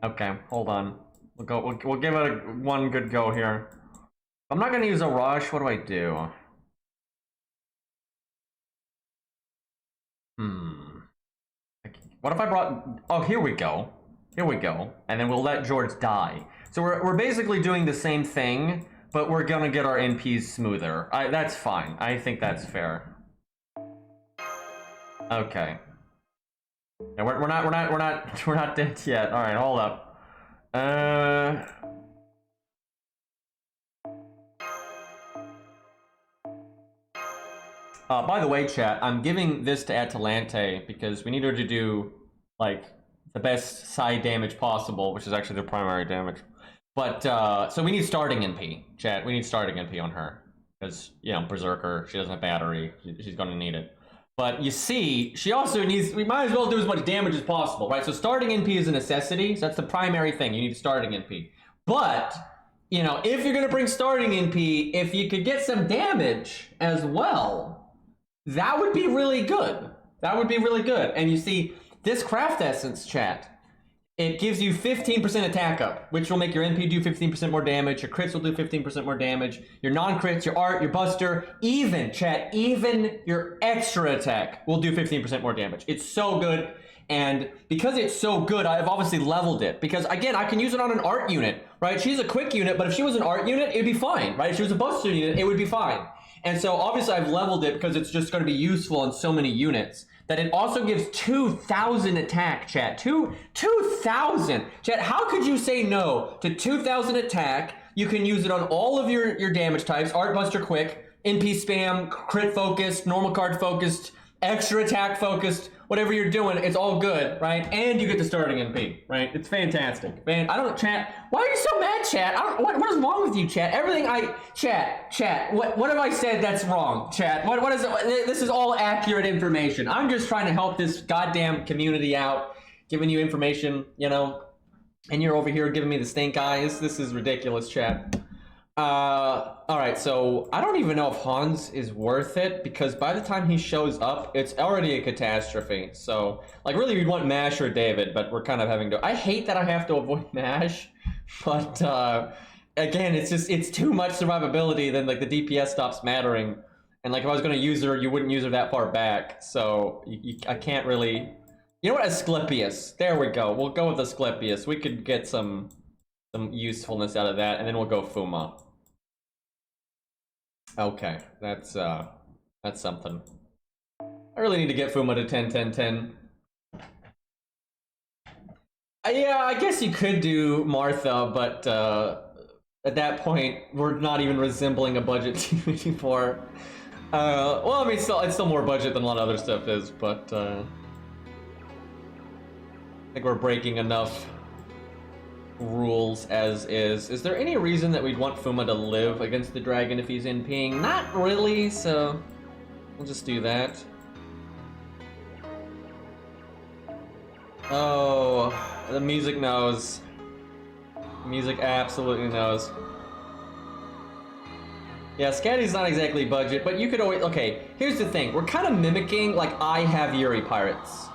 okay, hold on. We'll give it one good go here. I'm not gonna use Arash. What do I do? What if I brought? Oh, here we go. Here we go. And then we'll let George die. So we're basically doing the same thing, but we're gonna get our NPs smoother. That's fine. I think that's fair. Okay. Yeah, we're not dead yet. All right, hold up. By the way, chat, I'm giving this to Atalante because we need her to do like the best side damage possible, which is actually the primary damage. But so we need starting NP, chat. We need starting NP on her because you know Berserker. She doesn't have battery. She's going to need it. But you see, she also needs. We might as well do as much damage as possible, right? So starting NP is a necessity. So that's the primary thing. You need starting NP. But you know, if you're going to bring starting NP, if you could get some damage as well, that would be really good. That would be really good. And you see. This craft essence, chat, it gives you 15% attack up, which will make your NP do 15% more damage, your crits will do 15% more damage, your non-crits, your art, your buster, even, chat, even your extra attack will do 15% more damage. It's so good, and because it's so good, I've obviously leveled it, because again, I can use it on an art unit, right? She's a quick unit, but if she was an art unit, it'd be fine, right? If she was a buster unit, it would be fine. And so obviously I've leveled it because it's just going to be useful in so many units. That it also gives 2,000 attack, chat. 2,000. Chat, how could you say no to 2,000 attack? You can use it on all of your damage types. Art Buster Quick, NP Spam, Crit Focused, Normal Card Focused, Extra Attack Focused. Whatever you're doing, it's all good, right? And you get the starting NP, right? It's fantastic. Man, I don't, chat. Why are you so mad, chat? What is wrong with you, chat? Everything chat, what have I said that's wrong, chat? What is it? This is all accurate information. I'm just trying to help this goddamn community out, giving you information, you know, and you're over here giving me the stink eyes. This is ridiculous, chat. All right, so I don't even know if Hans is worth it because by the time he shows up, it's already a catastrophe. So, like, really, we'd want Mash or David, but we're kind of having to. I hate that I have to avoid Mash, but again, it's too much survivability. Then like the DPS stops mattering, and like if I was going to use her, you wouldn't use her that far back. So I can't really. You know what? Asclepius. There we go. We'll go with Asclepius. We could get some usefulness out of that, and then we'll go Fuma. Okay, that's something. I really need to get Fuma to 10, 10, 10. Yeah, I guess you could do Martha, but at that point, we're not even resembling a budget team anymore. Well, I mean, it's still more budget than a lot of other stuff is, but I think we're breaking enough rules as is. Is there any reason that we'd want Fuma to live against the dragon if he's NPing? Not really, so we'll just do that. Oh, the music knows. The music absolutely knows. Yeah, Scatty's not exactly budget, but you could always... Okay, here's the thing. We're kind of mimicking, like, I have Yuri Pirates,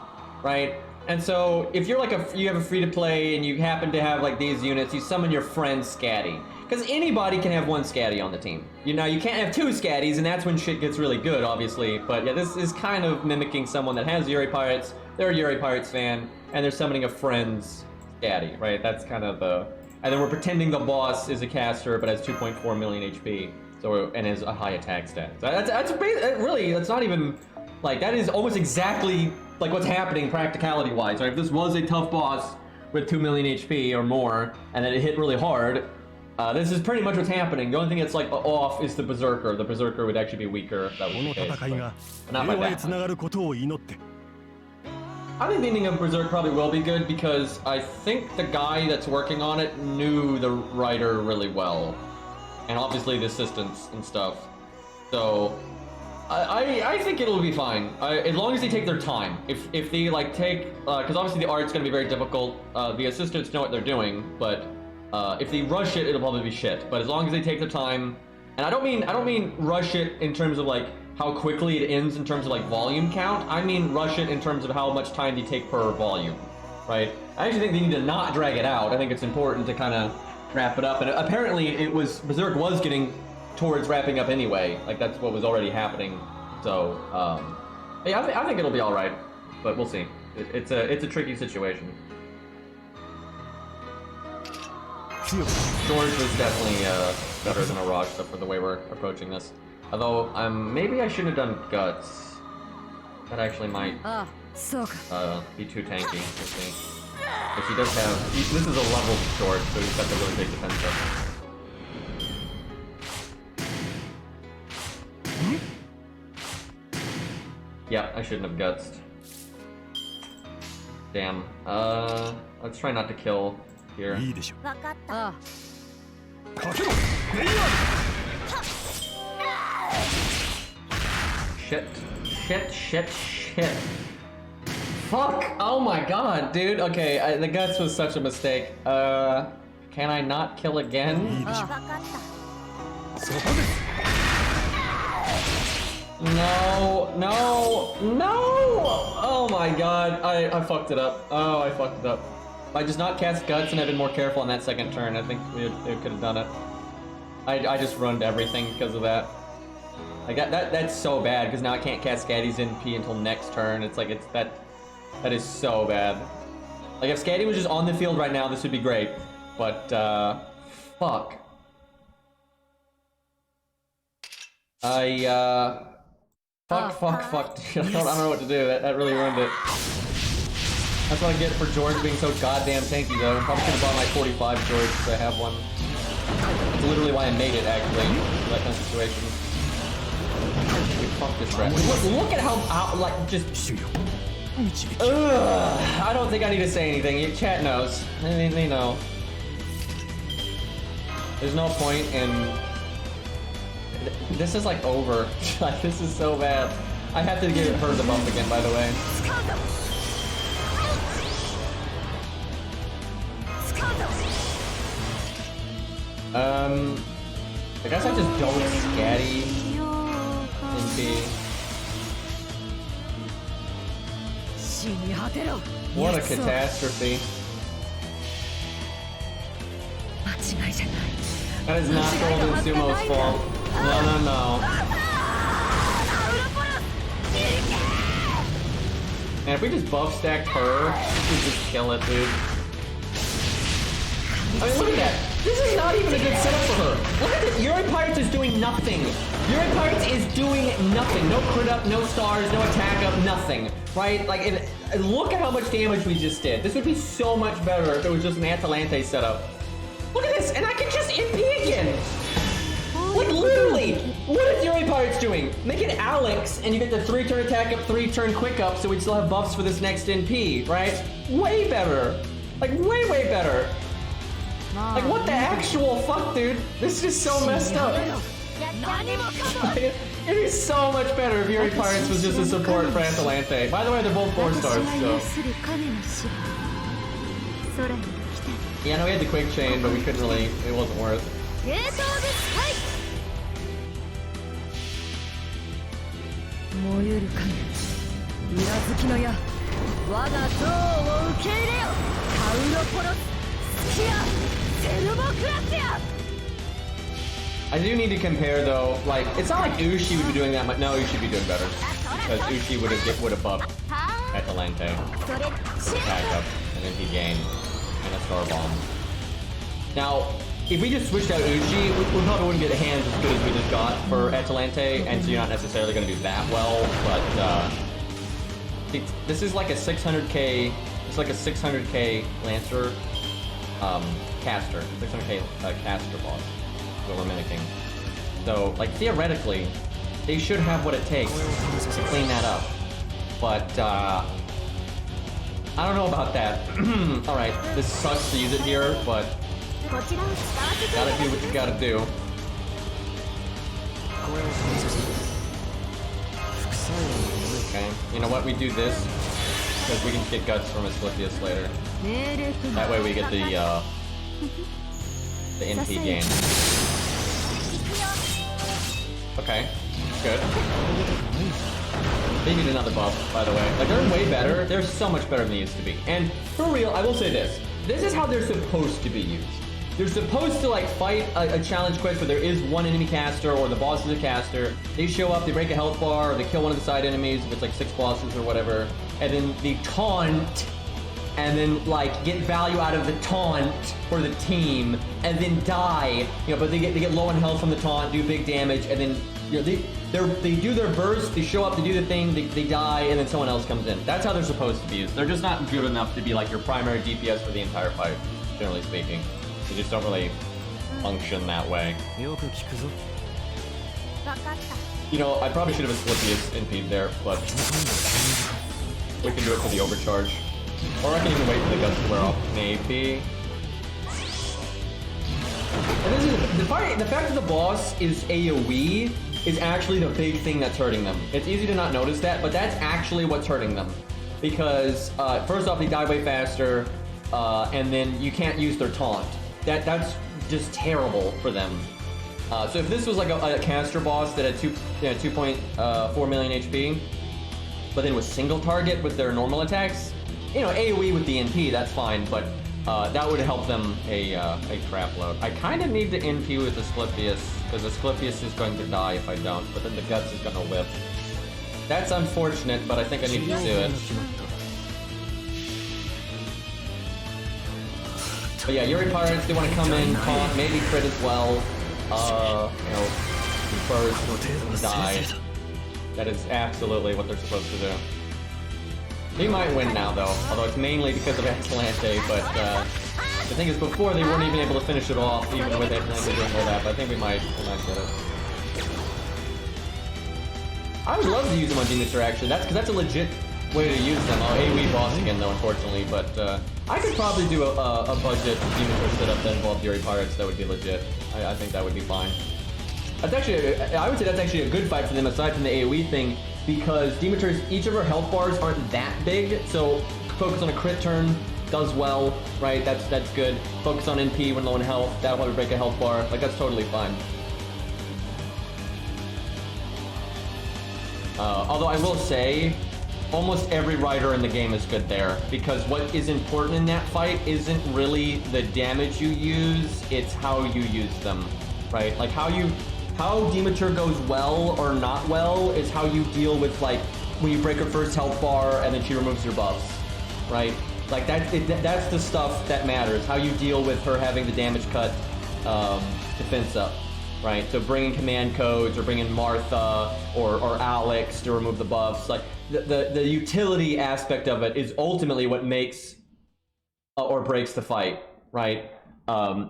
right? And so, if you're like you have a free-to-play and you happen to have like these units, you summon your friend Scatty. Because anybody can have one Scatty on the team. You know, you can't have two Scatties, and that's when shit gets really good, obviously. But yeah, this is kind of mimicking someone that has Yuri Pirates, they're a Yuri Pirates fan, and they're summoning a friend's Scatty, right? That's kind of the... And then we're pretending the boss is a caster, but has 2.4 million HP, so and has a high attack stat. So that's not even... Like, that is almost exactly... like what's happening practicality-wise, right? If this was a tough boss with 2 million HP or more, and then it hit really hard, this is pretty much what's happening. The only thing that's like off is the Berserker. The Berserker would actually be weaker if that was the case, but not by that much. I think the ending of Berserk probably will be good because I think the guy that's working on it knew the writer really well, and obviously the assistants and stuff. So I think it'll be fine. As long as they take their time. If they like take, because obviously the art's gonna be very difficult. The assistants know what they're doing, but if they rush it, it'll probably be shit. But as long as they take their time, and I don't mean rush it in terms of like how quickly it ends in terms of like volume count. I mean rush it in terms of how much time they take per volume, right? I actually think they need to not drag it out. I think it's important to kind of wrap it up. And apparently Berserk was getting towards wrapping up anyway. Like that's what was already happening. So yeah, I think it'll be all right, but we'll see. It's a tricky situation. George was definitely better than Araj, except for the way we're approaching this. Although maybe I shouldn't have done guts. That actually might be too tanky. We'll see. If he does have, this is a level George, so he's got the really big defense up. Yeah, I shouldn't have gutsed. Damn. Let's try not to kill here. Shit. Fuck! Oh my god, dude. Okay, the guts was such a mistake. Can I not kill again? No! Oh my god, I fucked it up. Oh, I fucked it up. If I just not cast guts and I've been more careful on that second turn, I think it could have done it. I just ruined everything because of that. I got that's so bad because now I can't cast Scatty's NP until next turn. It's like that is so bad. Like if Scatty was just on the field right now, this would be great. But fuck. Fuck. I don't know what to do. That really ruined it. That's what I get for George being so goddamn tanky though. I probably should have bought my 45 George because I have one. That's literally why I made it actually, for that kind of situation. Fuck this crap. Look at how like just. Ugh, I don't think I need to say anything. Chat knows. They know. There's no point in. This is like over. Like this is so bad. I have to give her the buff again, by the way. I guess I just don't Scatty NP. What a catastrophe. That is not Golden Sumo's fault. No. And if we just buff stacked her, we could just kill it, dude. I mean, look at that. This is not even a good setup for her. Look at this. Yuri Pirates is doing nothing. Yuri Pirates is doing nothing. No crit up, no stars, no attack up, nothing. Right? Like, and look at how much damage we just did. This would be so much better if it was just an Atalante setup. Look at this, and I can just NP again. Like, literally, what is Yuri Pirates doing? Make it Alex, and you get the 3-turn attack up, 3-turn quick up, so we still have buffs for this next NP, right? Way better. Like, way better. Like, what the actual fuck, dude? This is so messed up. It is so much better if Yuri Pirates was just a support for Atalante. By the way, they're both 4 stars, so. Yeah, no, we had the quick chain, but we couldn't really, it wasn't worth. I do need to compare though, like, it's not like Ushi would be doing that much. No, Ushi would be doing better. Because Ushi would have buffed Atalante. Attack up, and then he gained. And a Star Bomb. Now, if we just switched out Uchi, we probably wouldn't get hands as good as we just got for Atalante, and so you're not necessarily going to do that well, but this is like a 600k, it's like a 600k Lancer caster, 600k caster boss, is what we're mimicking. So, like, theoretically, they should have what it takes to clean that up, but I don't know about that. Alright, this sucks to use it here, but gotta do what you gotta do. You know what? We do this because we can get guts from Asclepius later. That way we get the NP gain. Okay, good. They need another buff, by the way. Like, they're way better. They're so much better than they used to be. And for real, I will say this. This is how they're supposed to be used. You're supposed to, like, fight a challenge quest where there is one enemy caster or the boss is a caster. They show up, they break a health bar, or they kill one of the side enemies if it's like 6 bosses or whatever. And then they taunt, and then, like, get value out of the taunt for the team, and then die. You know, but they get low on health from the taunt, do big damage, and then, you know, they do their burst, they show up to do the thing, they die, and then someone else comes in. That's how they're supposed to be used. They're just not good enough to be like your primary DPS for the entire fight, generally speaking. They just don't really function that way. You know, I probably should have Asclepius NP'd there, but we can do it for the overcharge. Or I can even wait for the guns to wear off, maybe. And this is the fact that the boss is AoE is actually the big thing that's hurting them. It's easy to not notice that, but that's actually what's hurting them. Because first off, they die way faster, and then you can't use their taunt. That's just terrible for them. So if this was like a caster boss that had 2.4 million HP, but then was single target with their normal attacks, you know, AoE with the NP, that's fine, but that would help them a crap load. I kind of need to NP with Asclepius, because Asclepius is going to die if I don't, but then the guts is going to whip. That's unfortunate, but I think I need to do it. But yeah, Yuri Pirates, they want to come in, taunt, maybe crit as well. You know, first, die. That is absolutely what they're supposed to do. They might win now, though, although it's mainly because of Atalante, but the thing is, before they weren't even able to finish it off, even with Atalante doing all that, but I think we might get it. I would love to use them on Demeter, actually. Because that's a legit way to use them. AoE boss again, though, unfortunately, but I could probably do a budget Demeter setup that involved Yuri Pirates that would be legit. I think that would be fine. That's actually, I would say that's actually a good fight for them, aside from the AoE thing, because Demeter's, each of her health bars aren't that big, so focus on a crit turn does well, right? That's good. Focus on NP when low in health, that'll probably break a health bar, like that's totally fine. Although I will say, almost every rider in the game is good there, because what is important in that fight isn't really the damage you use, it's how you use them, right? Like how Demeter goes well or not well is how you deal with, like, when you break her first health bar and then she removes your buffs, right? Like that's the stuff that matters, how you deal with her having the damage cut defense up. Right, so bringing command codes or bringing Martha or Alex to remove the buffs, like the utility aspect of it is ultimately what makes or breaks the fight, right?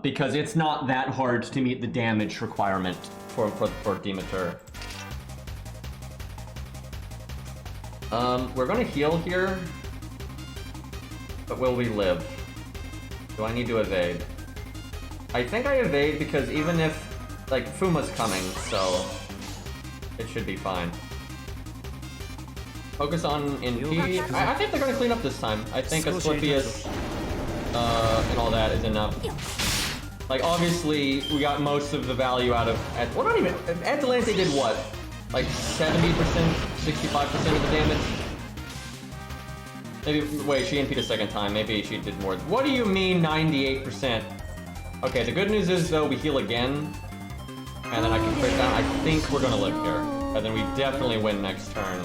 Because it's not that hard to meet the damage requirement for Demeter. We're gonna heal here, but will we live? Do I need to evade? I think I evade because even if, like, Fuma's coming, so it should be fine. Focus on NP. I think they're gonna clean up this time. I think Asclepius and all that is enough. Like, obviously, we got most of the value out of... well, not even... Atalante did what? Like 70%? 65% of the damage? Maybe... Wait, she NP'd a second time. Maybe she did more. What do you mean 98%? Okay, the good news is, though, we heal again. And then I can crit down. I think we're gonna live here. And then we definitely win next turn.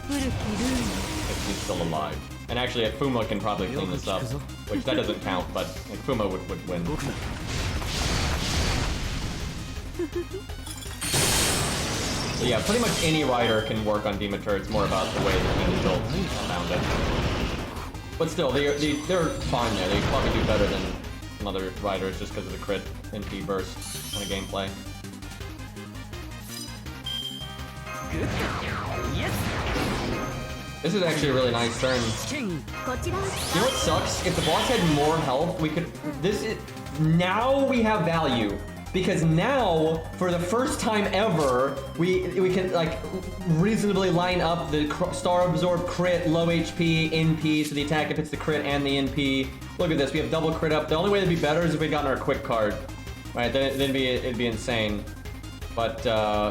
If she's still alive. And actually, Fuma can probably clean this up. Which, that doesn't count, but like, Fuma would win. So yeah, pretty much any rider can work on Demeter. It's more about the way the team is built around it. But still, they're fine there. They probably do better than some other riders just because of the crit NP burst on a gameplay. This is actually a really nice turn. You know what sucks? If the boss had more health, we could... now we have value. because now, for the first time ever, we can like reasonably line up the Star Absorb crit, low HP, NP, so the attack if it's the crit and the NP. Look at this, we have double crit up. The only way to be better is if we got our quick card. Right, then it'd be insane. But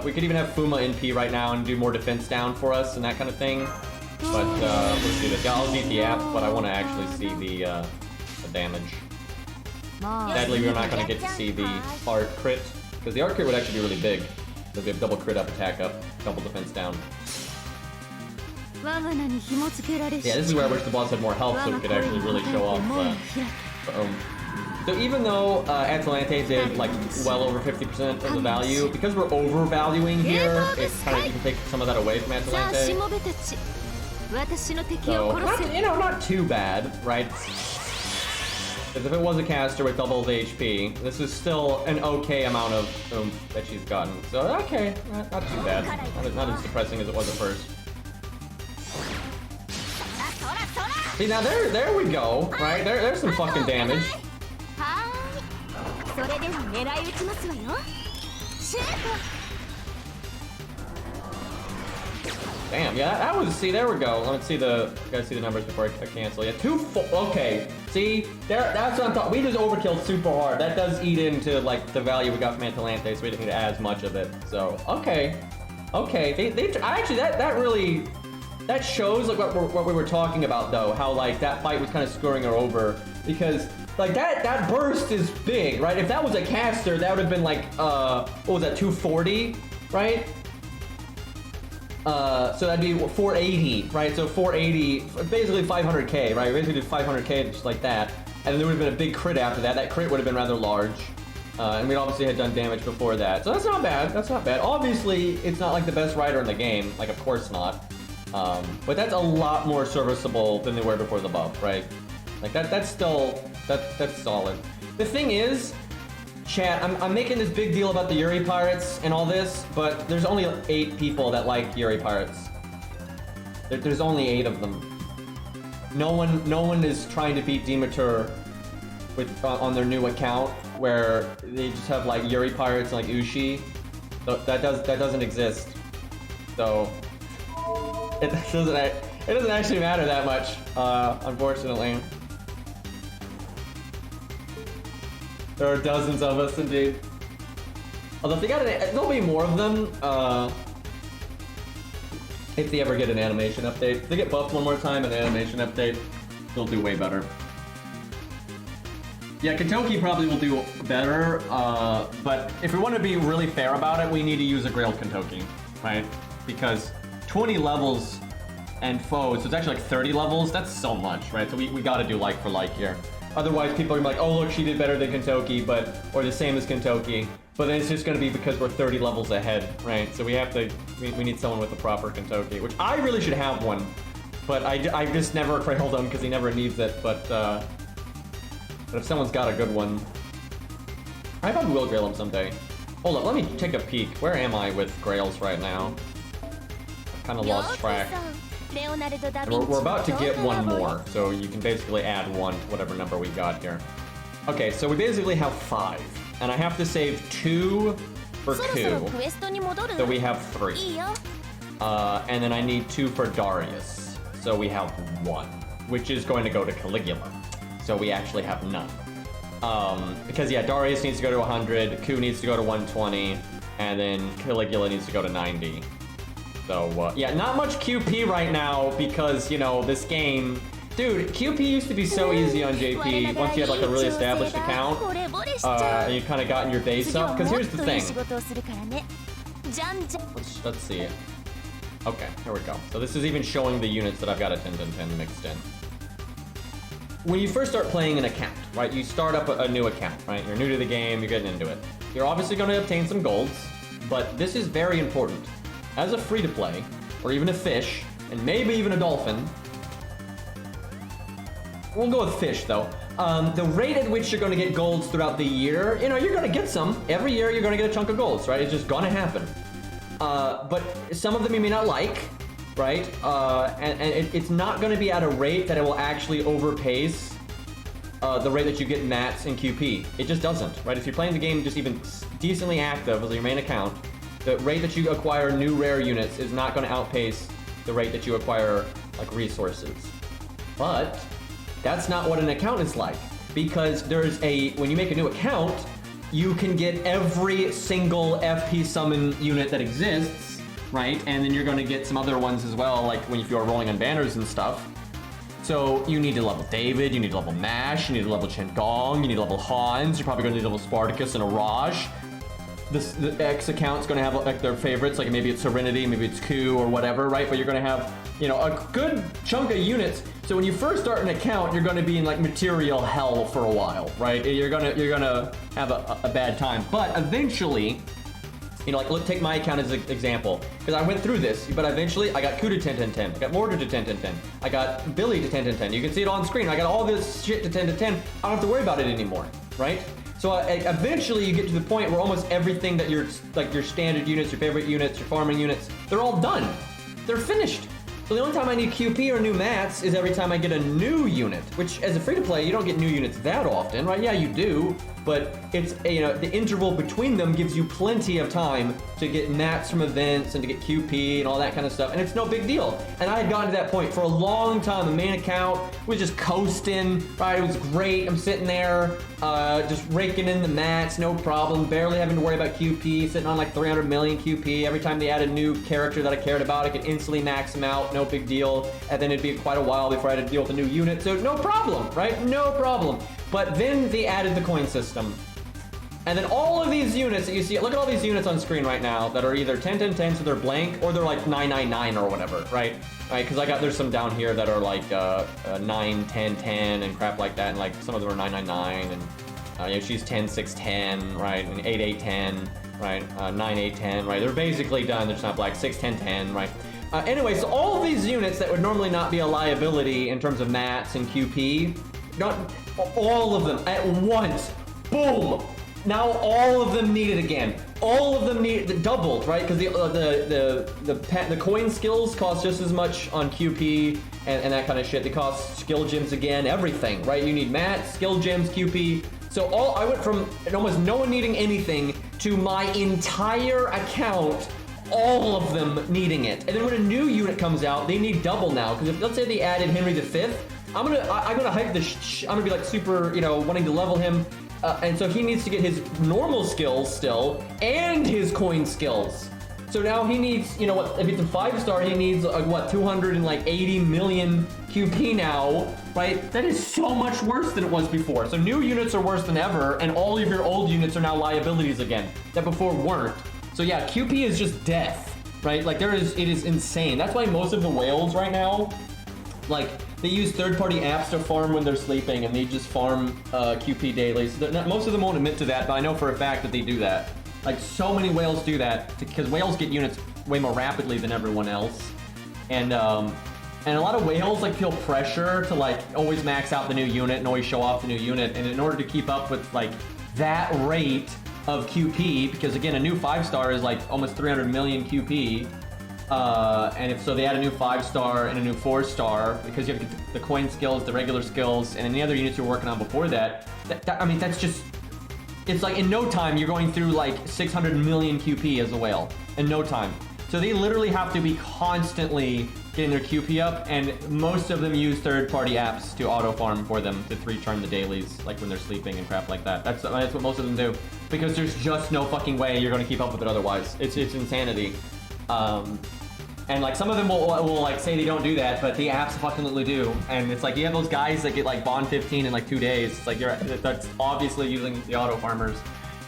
we could even have Fuma NP right now and do more defense down for us and that kind of thing. But let's do this. Yeah, I'll need the app, but I want to actually see the damage. Sadly, we're not going to get to see the art crit, because the art crit would actually be really big. Because we have double crit up, attack up, double defense down. Yeah, this is where I wish the boss had more health so we could actually really show off. So even though Atalante did like well over 50% of the value, because we're overvaluing here, it's kind of, you can take some of that away from Atalante. So, not too bad, right? Because if it was a caster with double the HP, this is still an okay amount of oomph that she's gotten. So, okay, not too bad. Not as depressing as it was at first. See, now there we go, right? There's some fucking damage. Damn, yeah, that was, see, there we go. Let's see gotta see the numbers before I cancel. Yeah, okay. See, that's what I'm talking. We just overkilled super hard. That does eat into, like, the value we got from Atalante, so we didn't need to add as much of it. So, okay. Actually, that really, that shows, like, what we were talking about, though. How, like, that fight was kind of screwing her over. Because, like, that burst is big, right? If that was a caster, that would have been, like, what was that, 240, right? So that'd be 480, right? So 480, basically 500k, right? We basically did 500k just like that. And then there would have been a big crit after that. That crit would have been rather large. And we obviously had done damage before that. So that's not bad, that's not bad. Obviously, it's not like the best rider in the game. Like, of course not. But that's a lot more serviceable than they were before the buff, right? Like, that's still, that's solid. The thing is, chat, I'm making this big deal about the Yuri pirates and all this, but there's only 8 people that like Yuri pirates. There's only 8 of them. No one is trying to beat Demeter with on their new account where they just have like Yuri pirates and like Ushi. That doesn't exist. So it doesn't actually matter that much, unfortunately. There are dozens of us, indeed. Although if they got there'll be more of them, if they ever get an animation update. If they get buffed one more time, an animation update, they'll do way better. Yeah, Kentucky probably will do better, but if we want to be really fair about it, we need to use a Grail Kentucky, right? Because 20 levels and foes, so it's actually like 30 levels, that's so much, right? So we gotta do like for like here. Otherwise, people are gonna be like, oh look, she did better than Kentucky, or the same as Kentucky. But then it's just gonna be because we're 30 levels ahead, right? So we need someone with a proper Kentucky, which I really should have one. But I just never Grailed him because he never needs it, but if someone's got a good one, I probably will Grail him someday. Hold up, let me take a peek. Where am I with Grails right now? I kind of lost track. And we're about to get one more, so you can basically add one, whatever number we got here. Okay, so we basically have 5, and I have to save 2 for 2, so we have 3. And then I need 2 for Darius, so we have 1, which is going to go to Caligula, so we actually have none. Because yeah, Darius needs to go to 100, Ku needs to go to 120, and then Caligula needs to go to 90. So, yeah, not much QP right now because, you know, this game... Dude, QP used to be so easy on JP once you had, like, a really established account. And you kind of got in your base up. Because here's the thing. Let's see it. Okay, here we go. So this is even showing the units that I've got a 10-10-10 mixed in. When you first start playing an account, right, you start up a new account, right? You're new to the game, you're getting into it. You're obviously going to obtain some golds, but this is very important. As a free-to-play, or even a fish, and maybe even a dolphin, we'll go with fish though, the rate at which you're going to get golds throughout the year, you know, you're going to get some. Every year you're going to get a chunk of golds, right? It's just going to happen. But some of them you may not like, right? And it's not going to be at a rate that it will actually overpace the rate that you get mats and QP. It just doesn't, right? If you're playing the game just even decently active as your main account, the rate that you acquire new rare units is not going to outpace the rate that you acquire like resources. But that's not what an account is like, because when you make a new account, you can get every single FP summon unit that exists, right? And then you're going to get some other ones as well, like if you're rolling on banners and stuff. So you need to level David, you need to level Mash, you need to level Chen Gong, you need to level Hans, you're probably going to need to level Spartacus and Araj. The X account's going to have like their favorites, like maybe it's Serenity, maybe it's Ku or whatever, right? But you're going to have, you know, a good chunk of units. So when you first start an account, you're going to be in like material hell for a while, right? You're gonna have a bad time. But eventually, you know, like look, take my account as an example, because I went through this, but eventually I got Ku to 10-10-10, I got Mortar to 10-10-10, I got Billy to 10-10-10. You can see it on screen. I got all this shit to 10-10. I don't have to worry about it anymore, right? So eventually you get to the point where almost everything that your standard units, your favorite units, your farming units, they're all done. They're finished. So the only time I need QP or new mats is every time I get a new unit, which as a free-to-play, you don't get new units that often, right? Yeah, you do, but it's, you know, the interval between them gives you plenty of time to get mats from events and to get QP and all that kind of stuff, and it's no big deal. And I had gotten to that point for a long time. The main account was just coasting, right? It was great. I'm sitting there, just raking in the mats, no problem, barely having to worry about QP, sitting on like 300 million QP. Every time they add a new character that I cared about, I could instantly max them out, no big deal. And then it'd be quite a while before I had to deal with a new unit, so no problem, right? No problem. But then they added the coin system. And then all of these units that you see, look at all these units on screen right now that are either 10-10-10, so they're blank, or they're like 9-9-9 or whatever, right? Right, because there's some down here that are like 9-10-10 and crap like that, and like some of them are 9-9-9, and you know, she's 10-6-10, right, and 8-8-10, right, 9-8-10, right? They're basically done, they're just not black, 6-10-10, right? Anyway, so all of these units that would normally not be a liability in terms of mats and QP, not all of them at once, boom! Now all of them need it again. All of them need doubled, right? Because the coin skills cost just as much on QP and that kind of shit. They cost skill gems again, everything, right? You need mats, skill gems, QP. So I went from almost no one needing anything to my entire account, all of them needing it. And then when a new unit comes out, they need double now. Because if, let's say they added Henry V, I'm gonna hype this. I'm gonna be like super, you know, wanting to level him. And so he needs to get his normal skills still and his coin skills. So now he needs, you know what, if it's a 5-star, he needs what, 280 million QP now, right? That is so much worse than it was before. So new units are worse than ever, and all of your old units are now liabilities again that before weren't. So yeah, QP is just death, right? Like it is insane. That's why most of the whales right now, like, they use third-party apps to farm when they're sleeping, and they just farm QP daily. So most of them won't admit to that, but I know for a fact that they do that. Like, so many whales do that, because whales get units way more rapidly than everyone else. And a lot of whales, like, feel pressure to, like, always max out the new unit and always show off the new unit. And in order to keep up with, like, that rate of QP, because, again, a new 5-star is, like, almost 300 million QP, and if so, they add a new 5-star and a new 4-star because you have the coin skills, the regular skills, and any other units you're working on before that. I mean, that's just, it's like in no time you're going through like 600 million QP as a whale in no time. So they literally have to be constantly getting their QP up, and most of them use third-party apps to auto farm for them to return the dailies, like when they're sleeping and crap like that. That's what most of them do, because there's just no fucking way you're going to keep up with it otherwise. It's insanity. And like some of them will like say they don't do that, but the apps fucking do. And it's like you have those guys that get like Bond 15 in like 2 days. It's like that's obviously using the auto farmers,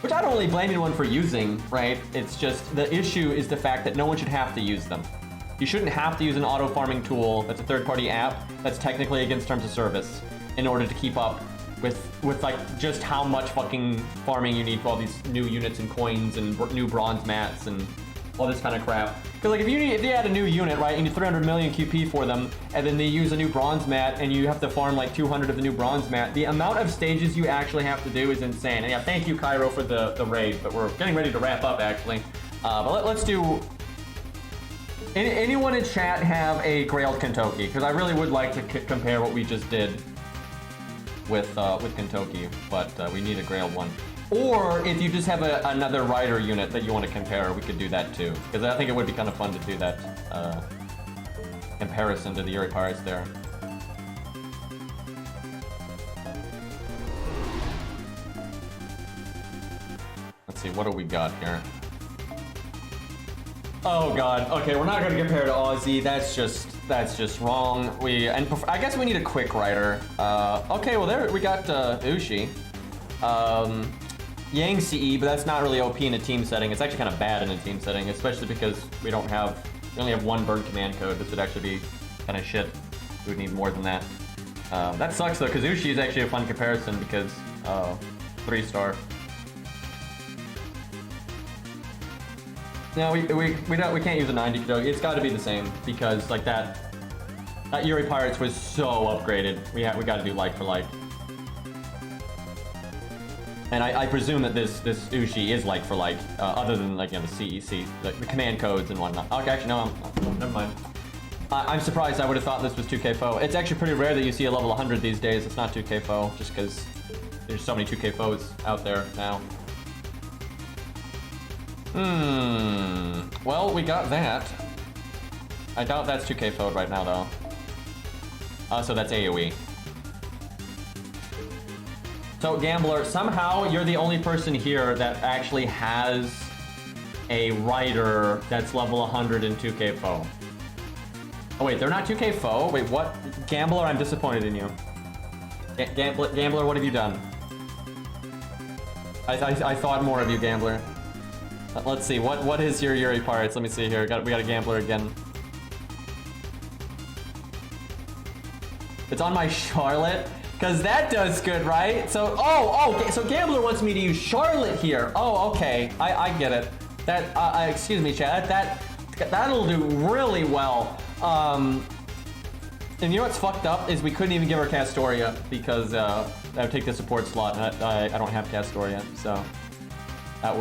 which I don't really blame anyone for using, right? It's just the issue is the fact that no one should have to use them. You shouldn't have to use an auto farming tool that's a third-party app that's technically against terms of service in order to keep up with like just how much fucking farming you need for all these new units and coins and new bronze mats and all this kind of crap. Because like if they add a new unit, right, you need 300 million QP for them, and then they use a new bronze mat, and you have to farm like 200 of the new bronze mat, the amount of stages you actually have to do is insane. And yeah, thank you, Cairo, for the raid, but we're getting ready to wrap up, actually. But let's do... Anyone in chat have a Grail Kentucky? Because I really would like to compare what we just did. with Kentucky, but we need a Grail one. Or if you just have another rider unit that you want to compare, we could do that too. Because I think it would be kind of fun to do that comparison to the Yuri Pirates there. Let's see, what do we got here? Oh god, okay, we're not gonna compare to Aussie. That's just wrong. I guess we need a quick rider. Okay, well there we got Ushi. Yang CE, but that's not really OP in a team setting. It's actually kind of bad in a team setting, especially because we only have one burn command code. This would actually be kind of shit. We would need more than that. That sucks though, because Ushi is actually a fun comparison because 3-star. No, we can't use a 90 Kentucky. It's got to be the same because like that Yuri Pirates was so upgraded. We got to do like for like. And I presume that this Ushi is like for like, other than like, you know, the CEC, the command codes and whatnot. Okay, actually, no, never mind. I'm surprised. I would have thought this was 2K foe. It's actually pretty rare that you see a level 100 these days. It's not 2K foe, just because there's so many 2K foes out there now. Well, we got that. I doubt that's 2K foe right now, though. So that's AoE. So, Gambler, somehow you're the only person here that actually has a rider that's level 100 in 2K foe. Oh wait, they're not 2K foe? Wait, what? Gambler, I'm disappointed in you. Gambler, what have you done? I thought more of you, Gambler. Let's see, what is your Yuri Pirates? Let me see here. We got a Gambler again. It's on my Charlotte. Because that does good, right? So, so Gambler wants me to use Charlotte here. Oh, okay. I get it. That, excuse me, Chad. That'll do really well. And you know what's fucked up is we couldn't even give her Castoria because that would take the support slot, and I don't have Castoria, so that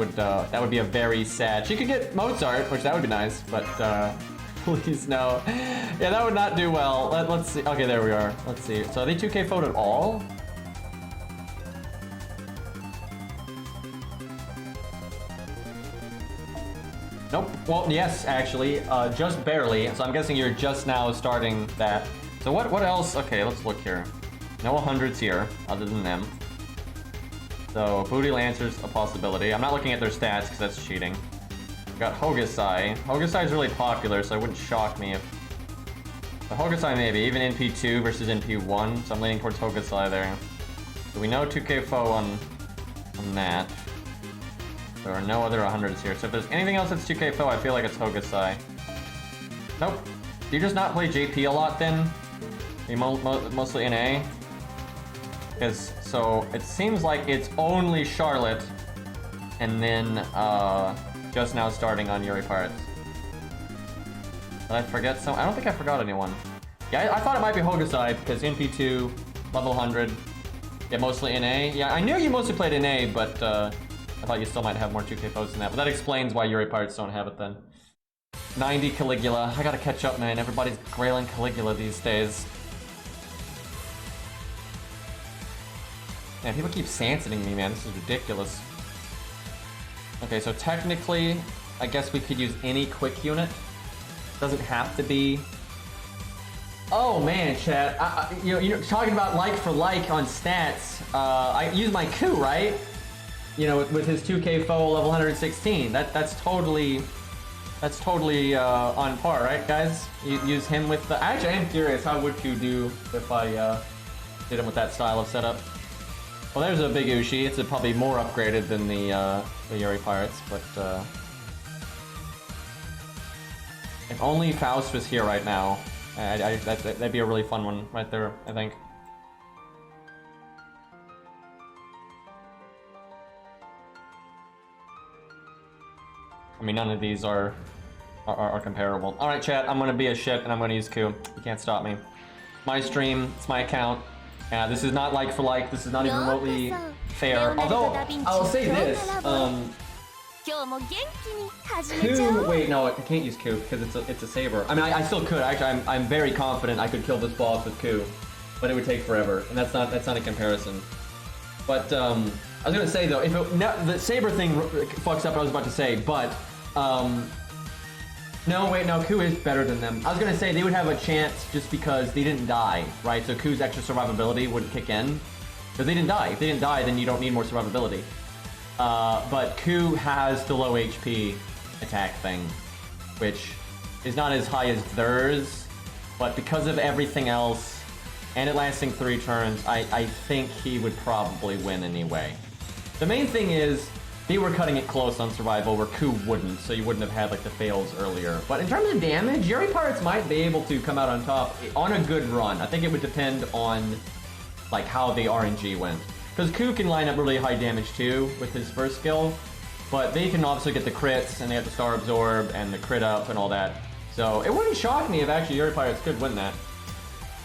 would be a very sad. She could get Mozart, which that would be nice, but please no. Yeah, that would not do well. Let's see. Okay, there we are. Let's see. So are they 2K foed at all? Nope. Well, yes, actually, just barely. So I'm guessing you're just now starting that. So what else? Okay, let's look here. No 100s here, other than them. So Booty Lancer's a possibility. I'm not looking at their stats because that's cheating. Got Hokusai. Hokusai is really popular, so it wouldn't shock me if... The Hokusai maybe, even NP2 versus NP1, so I'm leaning towards Hokusai there. So we know 2K foe on that. There are no other 100s here, so if there's anything else that's 2K foe, I feel like it's Hokusai. Nope. Do you just not play JP a lot then? Are you mostly in A? Because, so, it seems like it's only Charlotte, and then, just now starting on Yuri Pirates. Did I forget some? I don't think I forgot anyone. Yeah, I thought it might be Hokusai because NP2, level 100. Yeah, mostly in A. Yeah, I knew you mostly played in A, but I thought you still might have more 2K foes than that. But that explains why Yuri Pirates don't have it then. 90 Caligula. I gotta catch up, man. Everybody's grailing Caligula these days. Man, people keep Sansoning me, man. This is ridiculous. Okay, so technically, I guess we could use any quick unit. Doesn't have to be. Oh man, chat. You're talking about like for like on stats. I use my coup, right? You know, with his 2K foe level 116. That's totally on par, right, guys? You use him with the. Actually, I am curious. How would you do if I did him with that style of setup? Well, there's a big Ushi. It's probably more upgraded than the Yuri Pirates, but if only Faust was here right now, that'd be a really fun one right there, I think. I mean, none of these are comparable. All right, chat. I'm gonna be a shit, and I'm gonna use Q. You can't stop me. My stream. It's my account. This is not like for like. This is not even remotely fair. Although I'll say this. Coup. Wait, no, I can't use coup because it's a saber. I mean, I still could. Actually, I'm very confident I could kill this boss with coup. but it would take forever, and that's not a comparison. But I was gonna say though, if the saber thing fucks up what I was about to say, but no, wait, no, Ku is better than them. I was gonna say they would have a chance just because they didn't die, right? So Ku's extra survivability wouldn't kick in because they didn't die. If they didn't die, then you don't need more survivability. But Ku has the low HP attack thing, which is not as high as theirs, but because of everything else, and it lasting 3 turns, I think he would probably win anyway. The main thing is, they were cutting it close on survival where Ku wouldn't, so you wouldn't have had like the fails earlier. But in terms of damage, Yuri Pirates might be able to come out on top on a good run. I think it would depend on like how the RNG went. Because Ku can line up really high damage too with his first skill, but they can also get the crits and they have the Star Absorb and the crit up and all that. So it wouldn't shock me if actually Yuri Pirates could win that.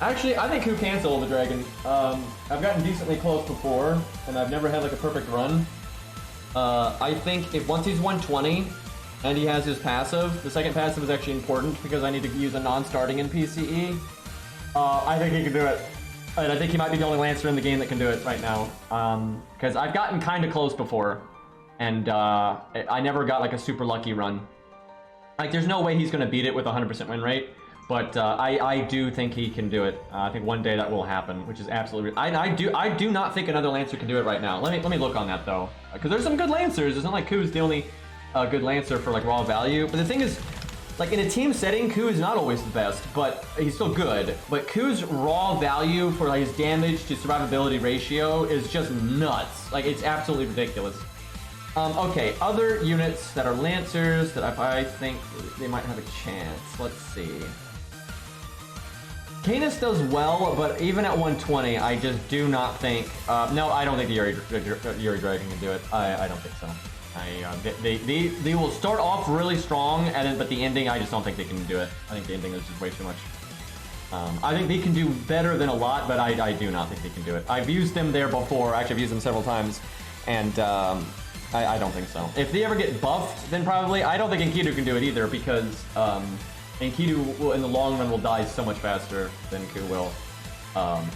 Actually, I think Ku can solo the dragon. I've gotten decently close before, and I've never had like a perfect run. I think if once he's 120 and he has his passive, the second passive is actually important because I need to use a non-starting in PCE. I think he can do it. And I think he might be the only Lancer in the game that can do it right now. Because I've gotten kind of close before, and I never got like a super lucky run. Like there's no way he's going to beat it with a 100% win rate, but I do think he can do it. I think one day that will happen, which is absolutely. I do not think another Lancer can do it right now. Let me look on that though, because there's some good Lancers. It's not like Ku's the only good Lancer for like raw value. But the thing is, like in a team setting, Ku is not always the best, but he's still good. But Ku's raw value for like his damage to survivability ratio is just nuts. Like it's absolutely ridiculous. Okay, other units that are Lancers that I think they might have a chance. Let's see. Canis does well, but even at 120, I just do not think. No, I don't think the Yuri Dragon can do it. I don't think so. They will start off really strong, but the ending, I just don't think they can do it. I think the ending is just way too much. I think they can do better than a lot, but I do not think they can do it. I've used them there before. Actually, I've used them several times, and I don't think so. If they ever get buffed, then probably. I don't think Enkidu can do it either, because Enkidu will, in the long run, will die so much faster than Ku will.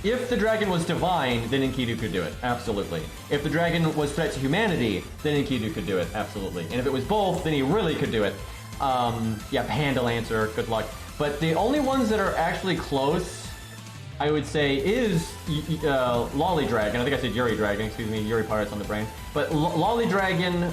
If the dragon was divine, then Enkidu could do it, absolutely. If the dragon was threat to humanity, then Enkidu could do it, absolutely. And if it was both, then he really could do it. Yeah, Panda Lancer, good luck. But the only ones that are actually close, I would say, is Lolly Dragon. I think I said Yuri Dragon, excuse me, Yuri Pirates on the brain. But Lolly Dragon,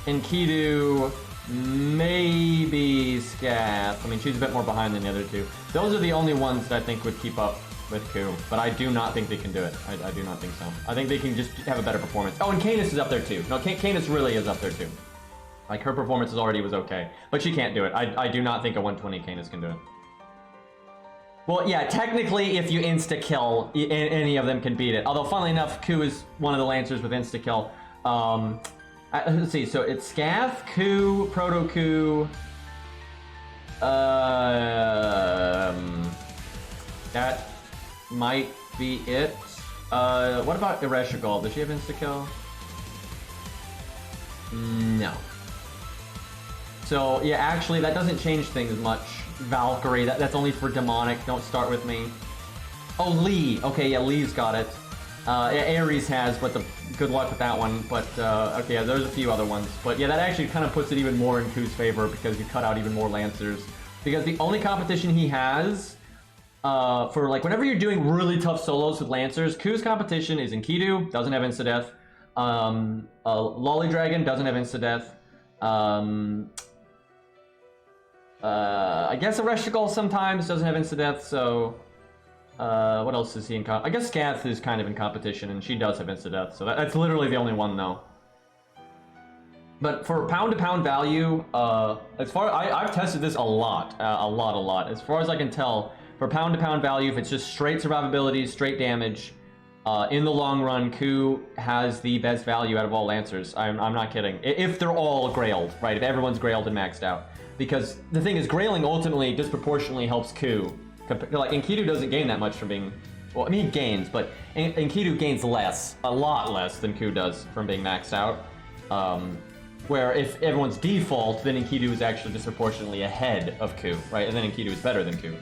Enkidu, maybe Scath. I mean, she's a bit more behind than the other two. Those are the only ones that I think would keep up with Ku, but I do not think they can do it. I do not think so. I think they can just have a better performance. Oh, and Canis is up there too. No, Canis really is up there too. Like, her performance already was okay, but she can't do it. I do not think a 120 Canis can do it. Well, yeah, technically, if you insta-kill, any of them can beat it. Although, funnily enough, Ku is one of the Lancers with insta-kill. Let's see, so it's Scath, Ku, Proto-Ku, that might be it. What about Ereshkigal? Does she have insta-kill? No. So, yeah, actually, that doesn't change things much. Valkyrie, that's only for demonic, don't start with me. Oh, Lee. Okay, yeah, Lee's got it. Ares has, but good luck with that one. But, okay, yeah, there's a few other ones. But yeah, that actually kind of puts it even more in Ku's favor because you cut out even more Lancers. Because the only competition he has, for like, whenever you're doing really tough solos with Lancers, Ku's competition is Enkidu, doesn't have insta-death. Lolly Dragon doesn't have insta-death. I guess Ereshkigal sometimes doesn't have insta-death, so... what else is he in I guess Scath is kind of in competition, and she does have insta-death, so that's literally the only one, though. But for pound-to-pound value, as far I've tested this a lot. As far as I can tell, for pound-to-pound value, if it's just straight survivability, straight damage, in the long run, Ku has the best value out of all Lancers. I'm not kidding. If they're all grailed, right? If everyone's grailed and maxed out. Because the thing is, grailing ultimately disproportionately helps Ku. Like, Enkidu doesn't gain that much from being... Well, I mean, he gains, but Enkidu gains less. A lot less than Ku does from being maxed out. Where if everyone's default, then Enkidu is actually disproportionately ahead of Ku, right? And then Enkidu is better than Ku.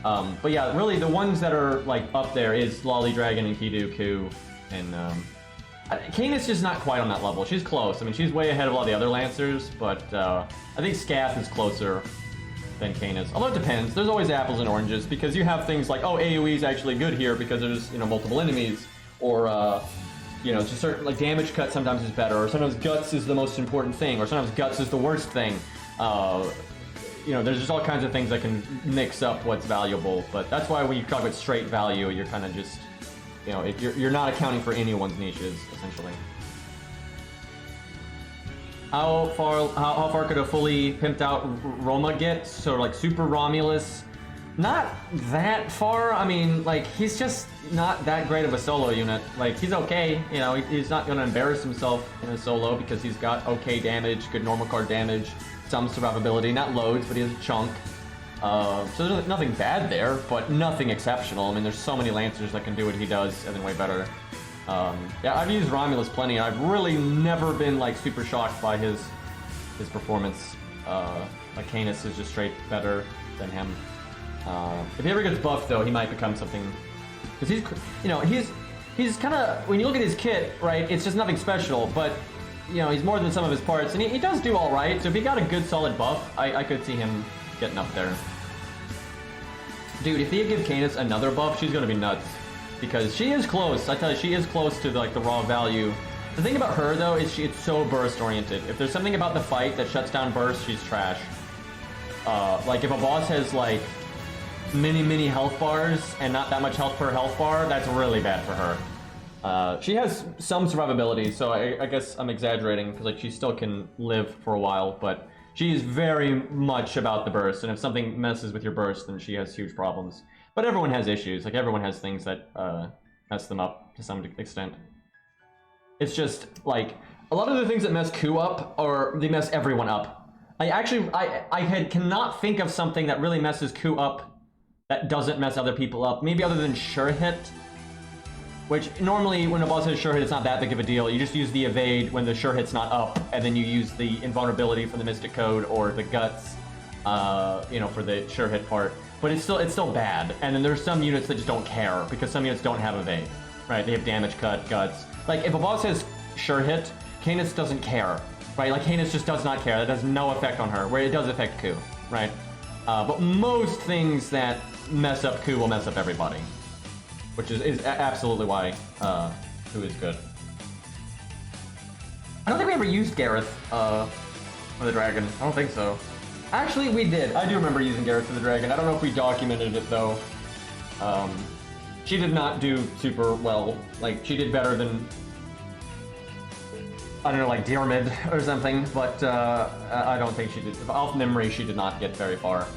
But yeah, really the ones that are like up there is Lolly Dragon and Kidu, and Canis just not quite on that level. She's close. I mean, she's way ahead of all the other Lancers, but I think Scath is closer than Canis. Although it depends. There's always apples and oranges, because you have things like, oh, AoE is actually good here because there's, you know, multiple enemies, or you know, just certain, like, damage cut sometimes is better, or sometimes guts is the most important thing, or sometimes guts is the worst thing. You know, there's just all kinds of things that can mix up what's valuable, but that's why when you talk about straight value, you're kind of just, you know, you're not accounting for anyone's niches, essentially. How far could a fully pimped out Roma get? So like Super Romulus, not that far. I mean, like, he's just not that great of a solo unit. Like, he's okay, you know, he's not gonna embarrass himself in a solo because he's got okay damage, good normal card damage, some survivability, not loads, but he has a chunk. So there's nothing bad there, but nothing exceptional. I mean, there's so many Lancers that can do what he does, and then way better. Yeah, I've used Romulus plenty. I've really never been like super shocked by his performance. Like Canis is just straight better than him. If he ever gets buffed, though, he might become something. Because he's, you know, he's kind of, when you look at his kit, right, it's just nothing special, but, you know, he's more than some of his parts, and he does do all right. So if he got a good solid buff, I could see him getting up there. Dude, if they give Canis another buff, she's gonna be nuts. Because she is close, I tell you, she is close to like the raw value. The thing about her though is it's so burst oriented. If there's something about the fight that shuts down burst, she's trash. Like if a boss has like mini health bars and not that much health per health bar, that's really bad for her. She has some survivability, so I guess I'm exaggerating because like she still can live for a while, but she is very much about the burst, and if something messes with your burst, then she has huge problems. But everyone has issues, like everyone has things that mess them up to some extent. It's just, like, a lot of the things that mess Ku up, or they mess everyone up. I cannot think of something that really messes Ku up that doesn't mess other people up. Maybe other than Sure Hit, which normally when a boss has Sure Hit, it's not that big of a deal. You just use the evade when the Sure Hit's not up, and then you use the invulnerability from the Mystic Code or the Guts, you know, for the Sure Hit part. But it's still bad. And then there's some units that just don't care, because some units don't have evade, right? They have damage cut, Guts. Like, if a boss has Sure Hit, Canis doesn't care, right? Like, Canis just does not care. That has no effect on her, where it does affect Ku, right? But most things that mess up Ku will mess up everybody, which is absolutely why Ku is good. I don't think we ever used Gareth for the dragon. I don't think so. Actually, we did. I do remember using Gareth for the dragon. I don't know if we documented it, though. She did not do super well. Like, she did better than, I don't know, like Diarmid or something, but I don't think she did. Off memory, she did not get very far.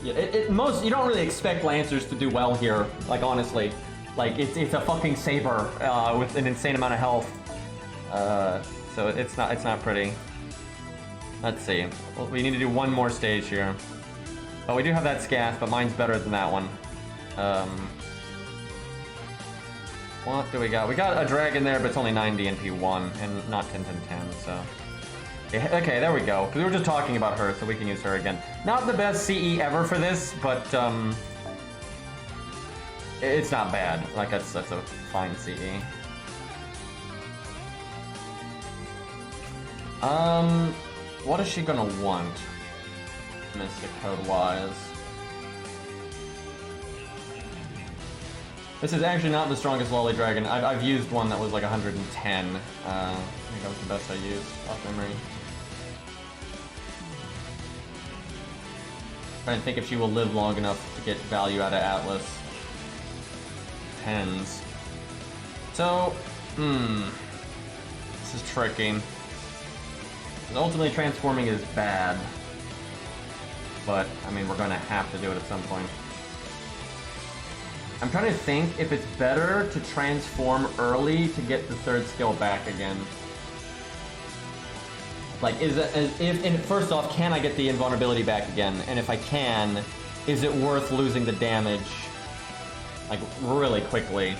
Yeah, you don't really expect Lancers to do well here, like, honestly. Like, it's a fucking saber with an insane amount of health. So it's not pretty. Let's see. Well, we need to do one more stage here. Oh, we do have that Scath, but mine's better than that one. What do we got? We got a dragon there, but it's only 9 DNP 1, and not 10, 10, 10, so... Okay, there we go. Because we were just talking about her, so we can use her again. Not the best CE ever for this, but, it's not bad. Like, that's a fine CE. What is she gonna want? Mystic Code-wise. This is actually not the strongest Lolly Dragon. I've used one that was like 110. I think that was the best I used, off memory. Trying to think if she will live long enough to get value out of Atlas. Depends. So, this is tricky. Because ultimately transforming is bad. But, I mean, we're gonna have to do it at some point. I'm trying to think if it's better to transform early to get the third skill back again. Like, and first off, can I get the invulnerability back again? And if I can, is it worth losing the damage, like, really quickly?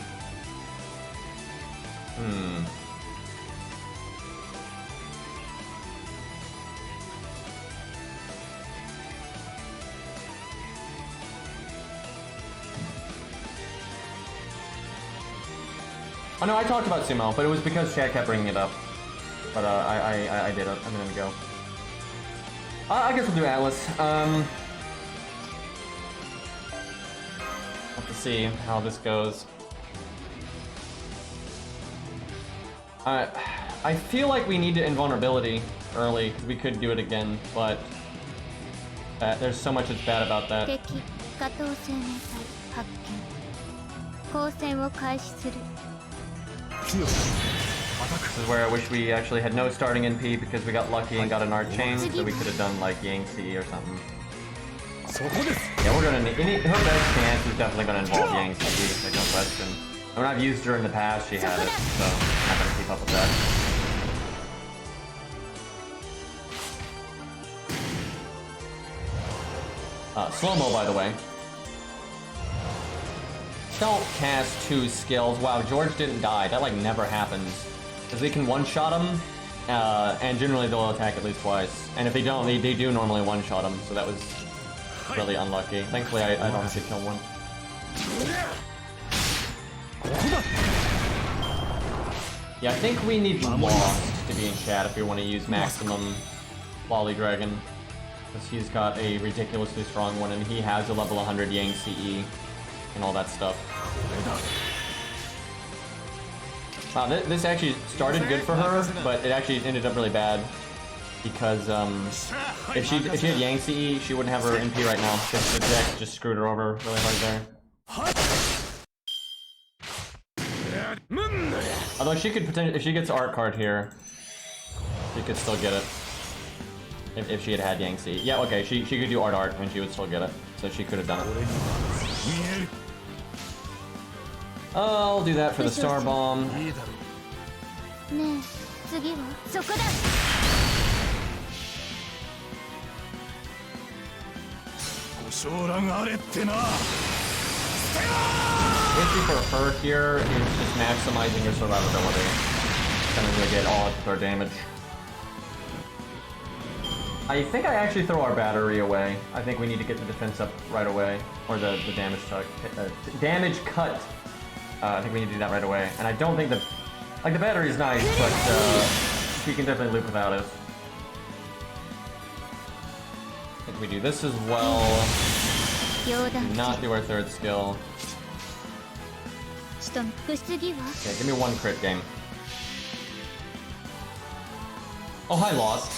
Oh no, I talked about sumo, but it was because Chad kept bringing it up. But I did it. I'm gonna go. I guess we'll do Atlas. Have to see how this goes. I feel like we need to invulnerability early because we could do it again, but there's so much that's bad about that. This is where I wish we actually had no starting NP because we got lucky and got an art chain, so we could have done like Yang C or something. Yeah, we're gonna need her best chance is definitely gonna involve Yang C, like no question. When I've used her in the past, she had it, so I'm not gonna keep up with that. Slow-mo, by the way. Don't cast 2 skills. Wow, George didn't die. That, like, never happens. Because they can one-shot him, and generally they'll attack at least twice. And if they don't, they do normally one-shot him, so that was really unlucky. Thankfully, I don't have to kill one. Yeah, I think we need Lost to be in chat if we want to use maximum Lolly Dragon. Because he's got a ridiculously strong one, and he has a level 100 Yang CE and all that stuff. This actually started good for her, but it actually ended up really bad. Because if she had Yang CE, she wouldn't have her MP right now. Because the deck just screwed her over really hard there. Although she could potentially, if she gets art card here, she could still get it. If she had Yang C. Yeah, okay, she could do art and she would still get it. So she could have done it. I'll do that for the Star Bomb. The issue for her here is just maximizing her survivability. Gonna really get all of her damage. I think I actually throw our battery away. I think we need to get the defense up right away. Or the damage cut. Damage cut. I think we need to do that right away. And I don't think the... Like, the battery's nice, but she can definitely loop without it. I think we do this as well. Do not do our third skill. Okay, give me one crit game. Oh, hi, Lost.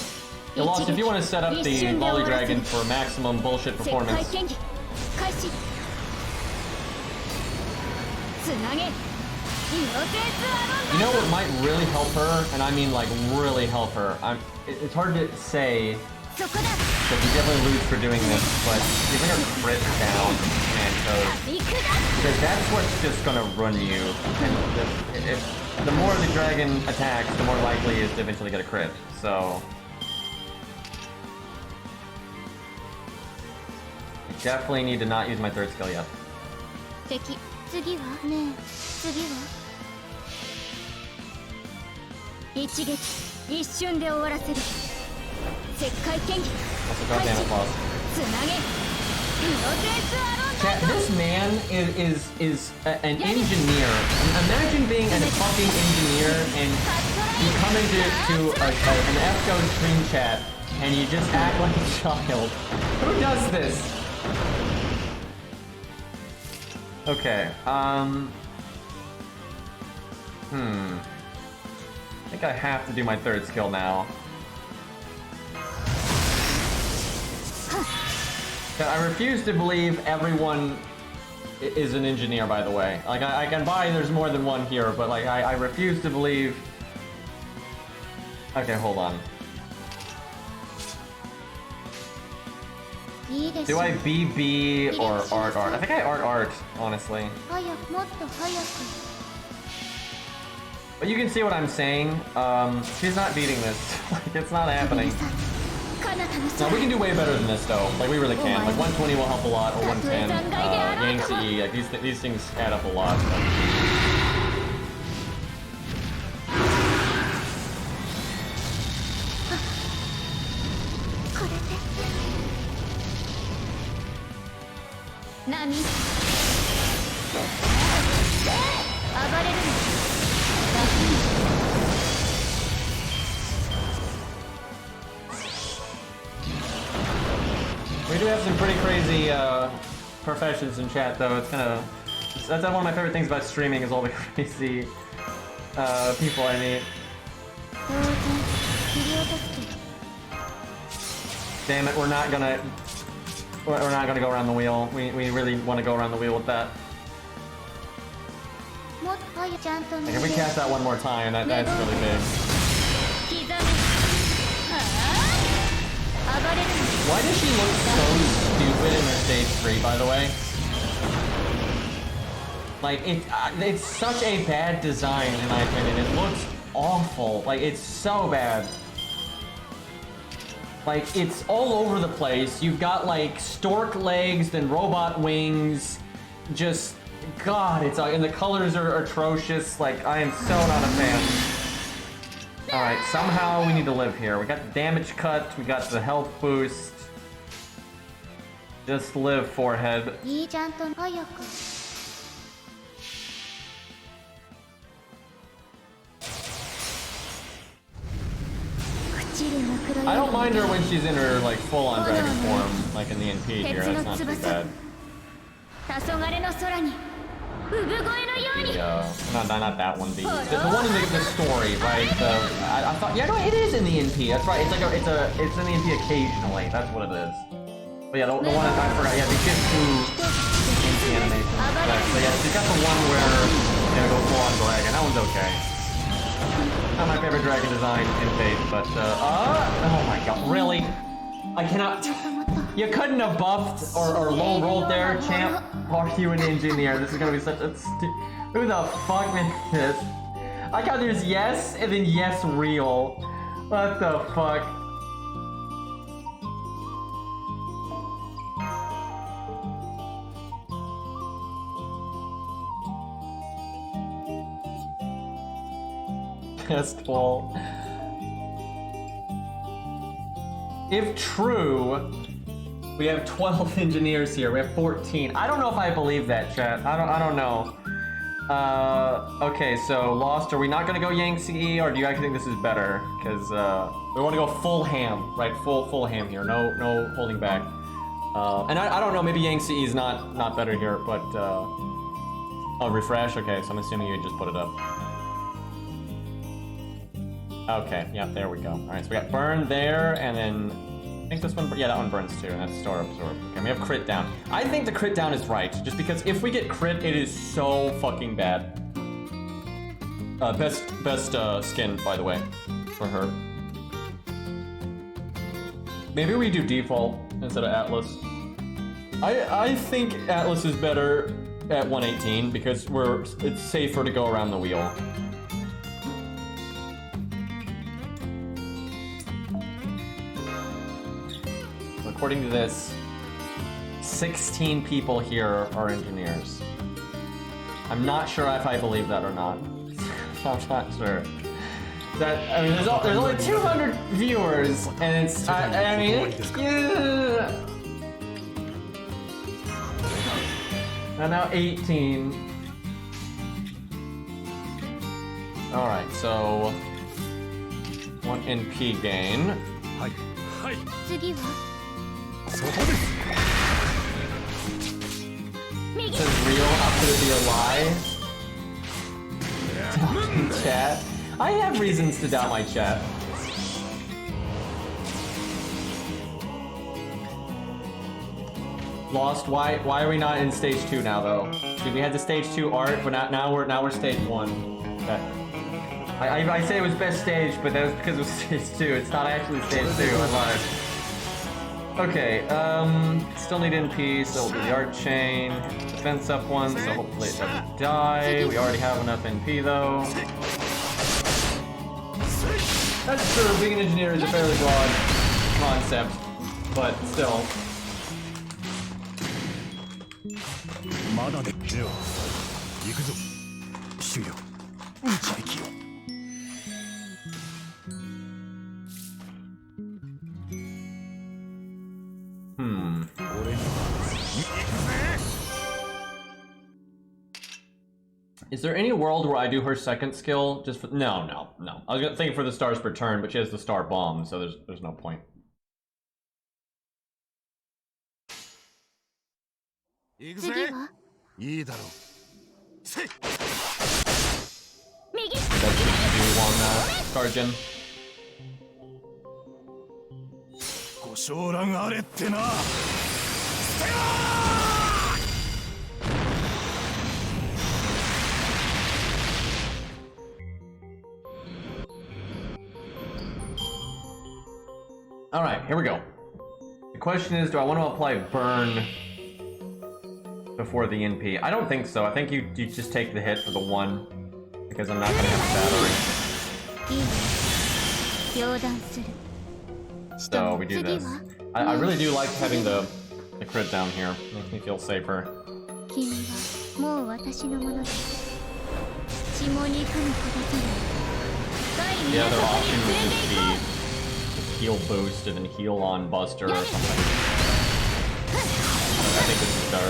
Yeah, Lost, if you want to set up the Lolly Dragon for maximum bullshit performance. You know what might really help her, and I mean like really help her. It's hard to say, because you definitely lose for doing this, but giving her crit down and because that's what's just gonna run you. And the more the dragon attacks, the more likely it is to eventually get a crit. So I definitely need to not use my third skill yet. Also goddamn applause. Chat, this man is an engineer. Imagine being a fucking engineer and you come into an FGO stream chat and you just act like a child. Who does this? Okay, I think I have to do my third skill now. I refuse to believe everyone is an engineer, by the way. Like, I can buy there's more than one here, but like, I refuse to believe... Okay, hold on. Do I BB or art? I think I art, honestly. But you can see what I'm saying. She's not beating this. Like, it's not happening. No, we can do way better than this, though. Like, we really can. Like, 120 will help a lot, or 110. Yang CE, like, these things add up a lot. We do have some pretty crazy professions in chat, though. It's kind of that's one of my favorite things about streaming is all the crazy people I meet. Damn it, we're not gonna go around the wheel. We really want to go around the wheel with that. Like if we cast that one more time, that's really big. Why does she look so stupid in her stage 3, by the way? Like, it's such a bad design, in my opinion. It looks awful. Like, it's so bad. Like, it's all over the place. You've got, like, stork legs, then robot wings. Just, God, it's and the colors are atrocious. Like, I am so not a fan. Alright, somehow we need to live here. We got the damage cut, we got the health boost. Just live, forehead. I don't mind her when she's in her, like, full-on dragon form, like in the NP here. That's not too bad. Not that one, the one in the story, right? I thought, yeah, no, it is in the NP. That's right. It's like it's in the NP occasionally. That's what it is. But yeah, the one I forgot. Yeah, they get through NP animation. So yeah, she's got the one where you go full on dragon. That one's okay. Not my favorite dragon design in Fate, but oh my god, really? I cannot. You couldn't have buffed or low rolled there, champ. Are you an engineer? This is gonna be such a who the fuck made this? I got there's yes and then yes real. What the fuck? Test wall. If true, we have 12 engineers here. We have 14. I don't know if I believe that, chat. I don't know. Okay, so Lost, are we not gonna go Yang CE, or do you actually think this is better? Because we want to go full ham, right? Full ham here. No holding back. And I don't know. Maybe Yang CE is not better here, but oh, refresh. Okay, so I'm assuming you just put it up. Okay, yeah, there we go. All right, so we got burn there, and then I think this one, yeah, that one burns too, and that's store absorb. Okay, we have crit down. I think the crit down is right, just because if we get crit, it is so fucking bad. Best skin, by the way, for her. Maybe we do default instead of Atlas. I think Atlas is better at 118 because it's safer to go around the wheel. According to this, 16 people here are engineers. I'm not sure if I believe that or not. I'm not sure. I mean, there's only 200 viewers, and it's I mean, yeah. And now 18. All right, so 1 NP gain. It says real, how could it be a lie? Doubting chat. I have reasons to doubt my chat. Lost, why are we not in stage 2 now though? See, we had the stage 2 art, but now we're stage 1. Okay. I say it was best stage, but that was because it was stage 2. It's not actually stage 2, I lied. Okay, still need NP, so we'll do the art chain. Defense up 1, so hopefully it doesn't die. We already have enough NP though. That's true, being an engineer is a fairly broad concept, but still. Is there any world where I do her second skill just for... No. I was thinking for the stars per turn, but she has the star bomb, so there's no point. 行くぜ。次は？いいだろう。せい。 右。 That's what you do on Scargin. ご承覧あれってな。 All right, here we go. The question is, do I want to apply burn before the NP? I don't think so. I think you just take the hit for the 1 because I'm not going to have a battery. So we do this. I really do like having the crit down here. Makes me feel safer. The other option would just be heal boost and then heal on Buster or something. I think this is better.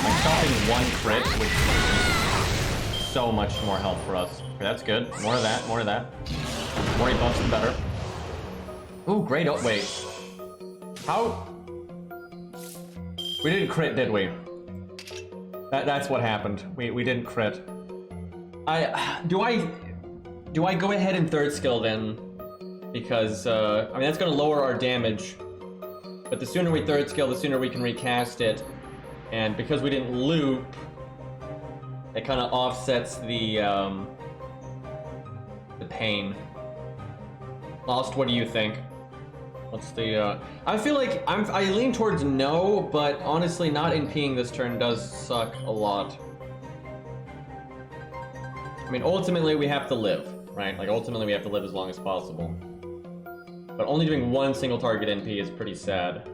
Like stopping 1 crit would be so much more help for us. Okay, that's good. More of that, more of that. The more he buffs, the better. Ooh, great. Oh, wait. How? We didn't crit, did we? That's what happened. We didn't crit. Do I go ahead and third skill then? Because, I mean, that's gonna lower our damage. But the sooner we third skill, the sooner we can recast it. And because we didn't loop, it kind of offsets the pain. Lost, what do you think? What's the, I feel like I lean towards no, but honestly, not NPing this turn does suck a lot. I mean, ultimately, we have to live, right? Like, ultimately, we have to live as long as possible. But only doing 1 single target NP is pretty sad.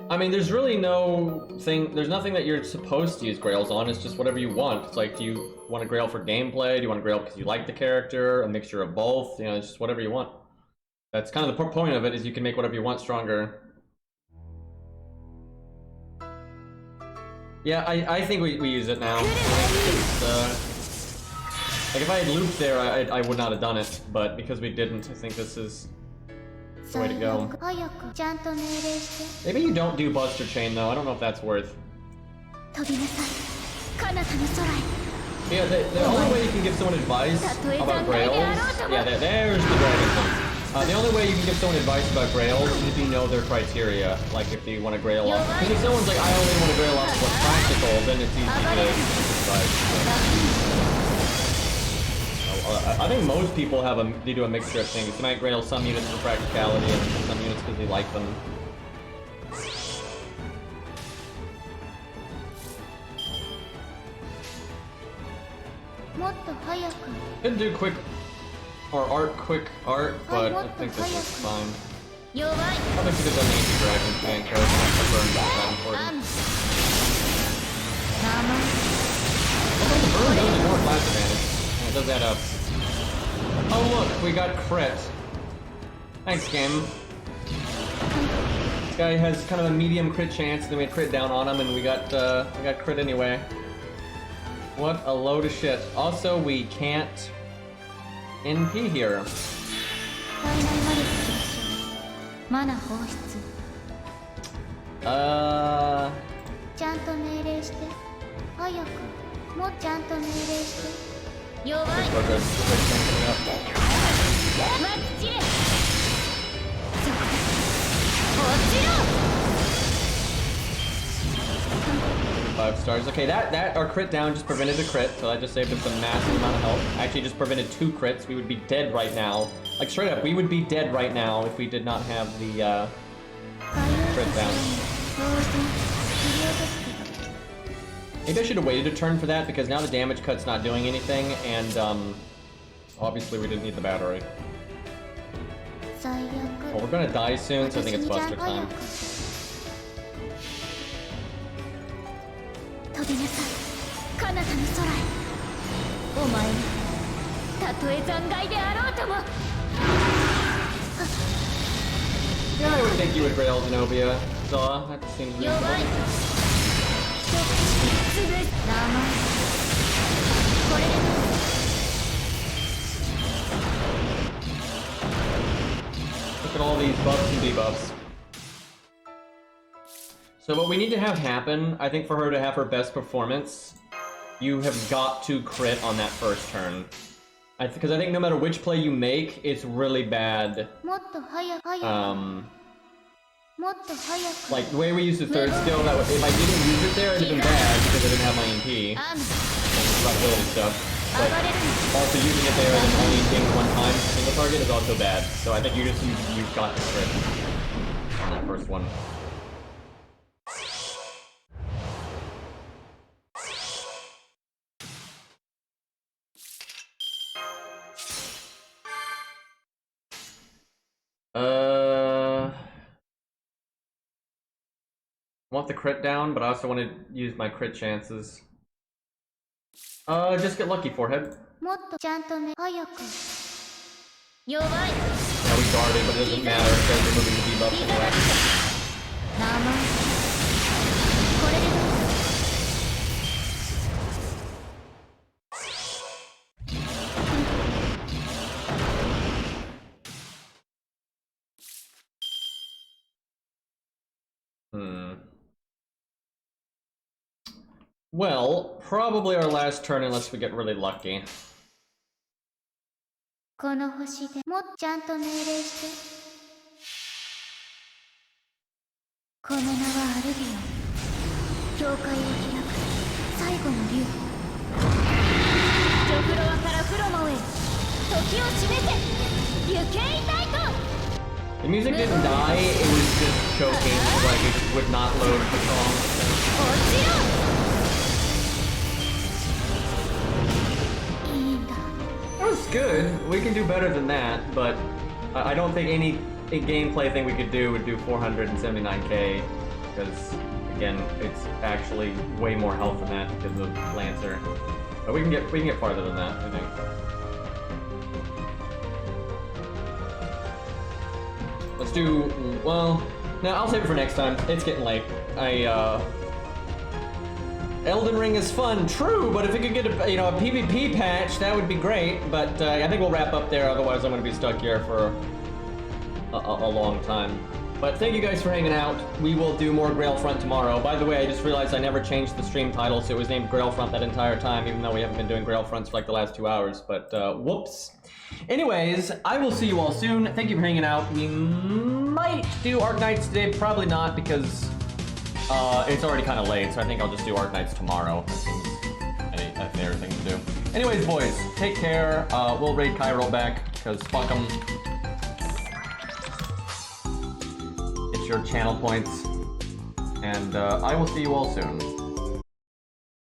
I mean, there's really there's nothing that you're supposed to use Grails on, it's just whatever you want. It's like, do you want a Grail for gameplay? Do you want a Grail because you like the character? A mixture of both? You know, it's just whatever you want. That's kind of the point of it, is you can make whatever you want stronger. Yeah, I think we use it now. Like, if I had looped there, I would not have done it, but because we didn't, I think this is the way to go. Maybe you don't do Buster Chain, though. I don't know if that's worth. Yeah, the only way you can give someone advice about Grails... Yeah, there's the dragon thing. The only way you can give someone advice about Grails is if you know their criteria, like if they want to Grail off. Because if someone's like, I only want to Grail off what's practical, then it's easy to give advice. I think most people they do a mixture of things. They might Grail some units for practicality and some units because they like them. Could do quick art, but I think this is fine. I think because I'm the dragon fan card, I burn is that important. Although the burn does more blast advantage. And it does add up. Oh look, we got crit. Thanks, game. This guy has kind of a medium crit chance, then we had crit down on him, and we got crit anyway. What a load of shit. Also, we can't NP here. Five stars. Okay, that our crit down just prevented a crit, so that just saved us a massive amount of health. Actually, just prevented 2 crits. We would be dead right now. Like, straight up, we would be dead right now if we did not have the crit down. Maybe I should have waited a turn for that, because now the damage cut's not doing anything, and obviously we didn't need the battery. Well, we're gonna die soon, so I think it's Buster time. Yeah, I would take you with Grail, Zenobia. Zaw, that seems reasonable. Look at all these buffs and debuffs. So what we need to have happen, I think for her to have her best performance, you have got to crit on that first turn. Because I think no matter which play you make, it's really bad. Like, the way we used the third skill, that if I didn't use it there, it'd have been bad because I didn't have my EMP. And survivability stuff. But also using it there and then only being one time single target is also bad. So I think you've got to crit on that first one. I want the crit down, but I also want to use my crit chances. Just get lucky, forehead. Yeah, we guarded, but it doesn't matter because we're moving the debuff anyway. Well, probably our last turn unless we get really lucky. The music didn't die, it was just choking, like it just would not load the song. That was good. We can do better than that, but I don't think any gameplay thing we could do would do 479k, because again, it's actually way more health than that because of Lancer. But we can get farther than that, I think. Let's do, well, no, I'll save it for next time. It's getting late. Elden Ring is fun, true, but if we could get a PvP patch, that would be great. But I think we'll wrap up there, otherwise I'm going to be stuck here for a long time. But thank you guys for hanging out. We will do more Grailfront tomorrow. By the way, I just realized I never changed the stream title, so it was named Grailfront that entire time, even though we haven't been doing Grailfronts for like the last 2 hours. But whoops. Anyways, I will see you all soon. Thank you for hanging out. We might do Arknights today, probably not, because it's already kind of late, so I think I'll just do Arknights tomorrow. That seems a fair thing to do. Anyways, boys, take care. We'll raid Cairo back, because fuck them. It's your channel points. And I will see you all soon.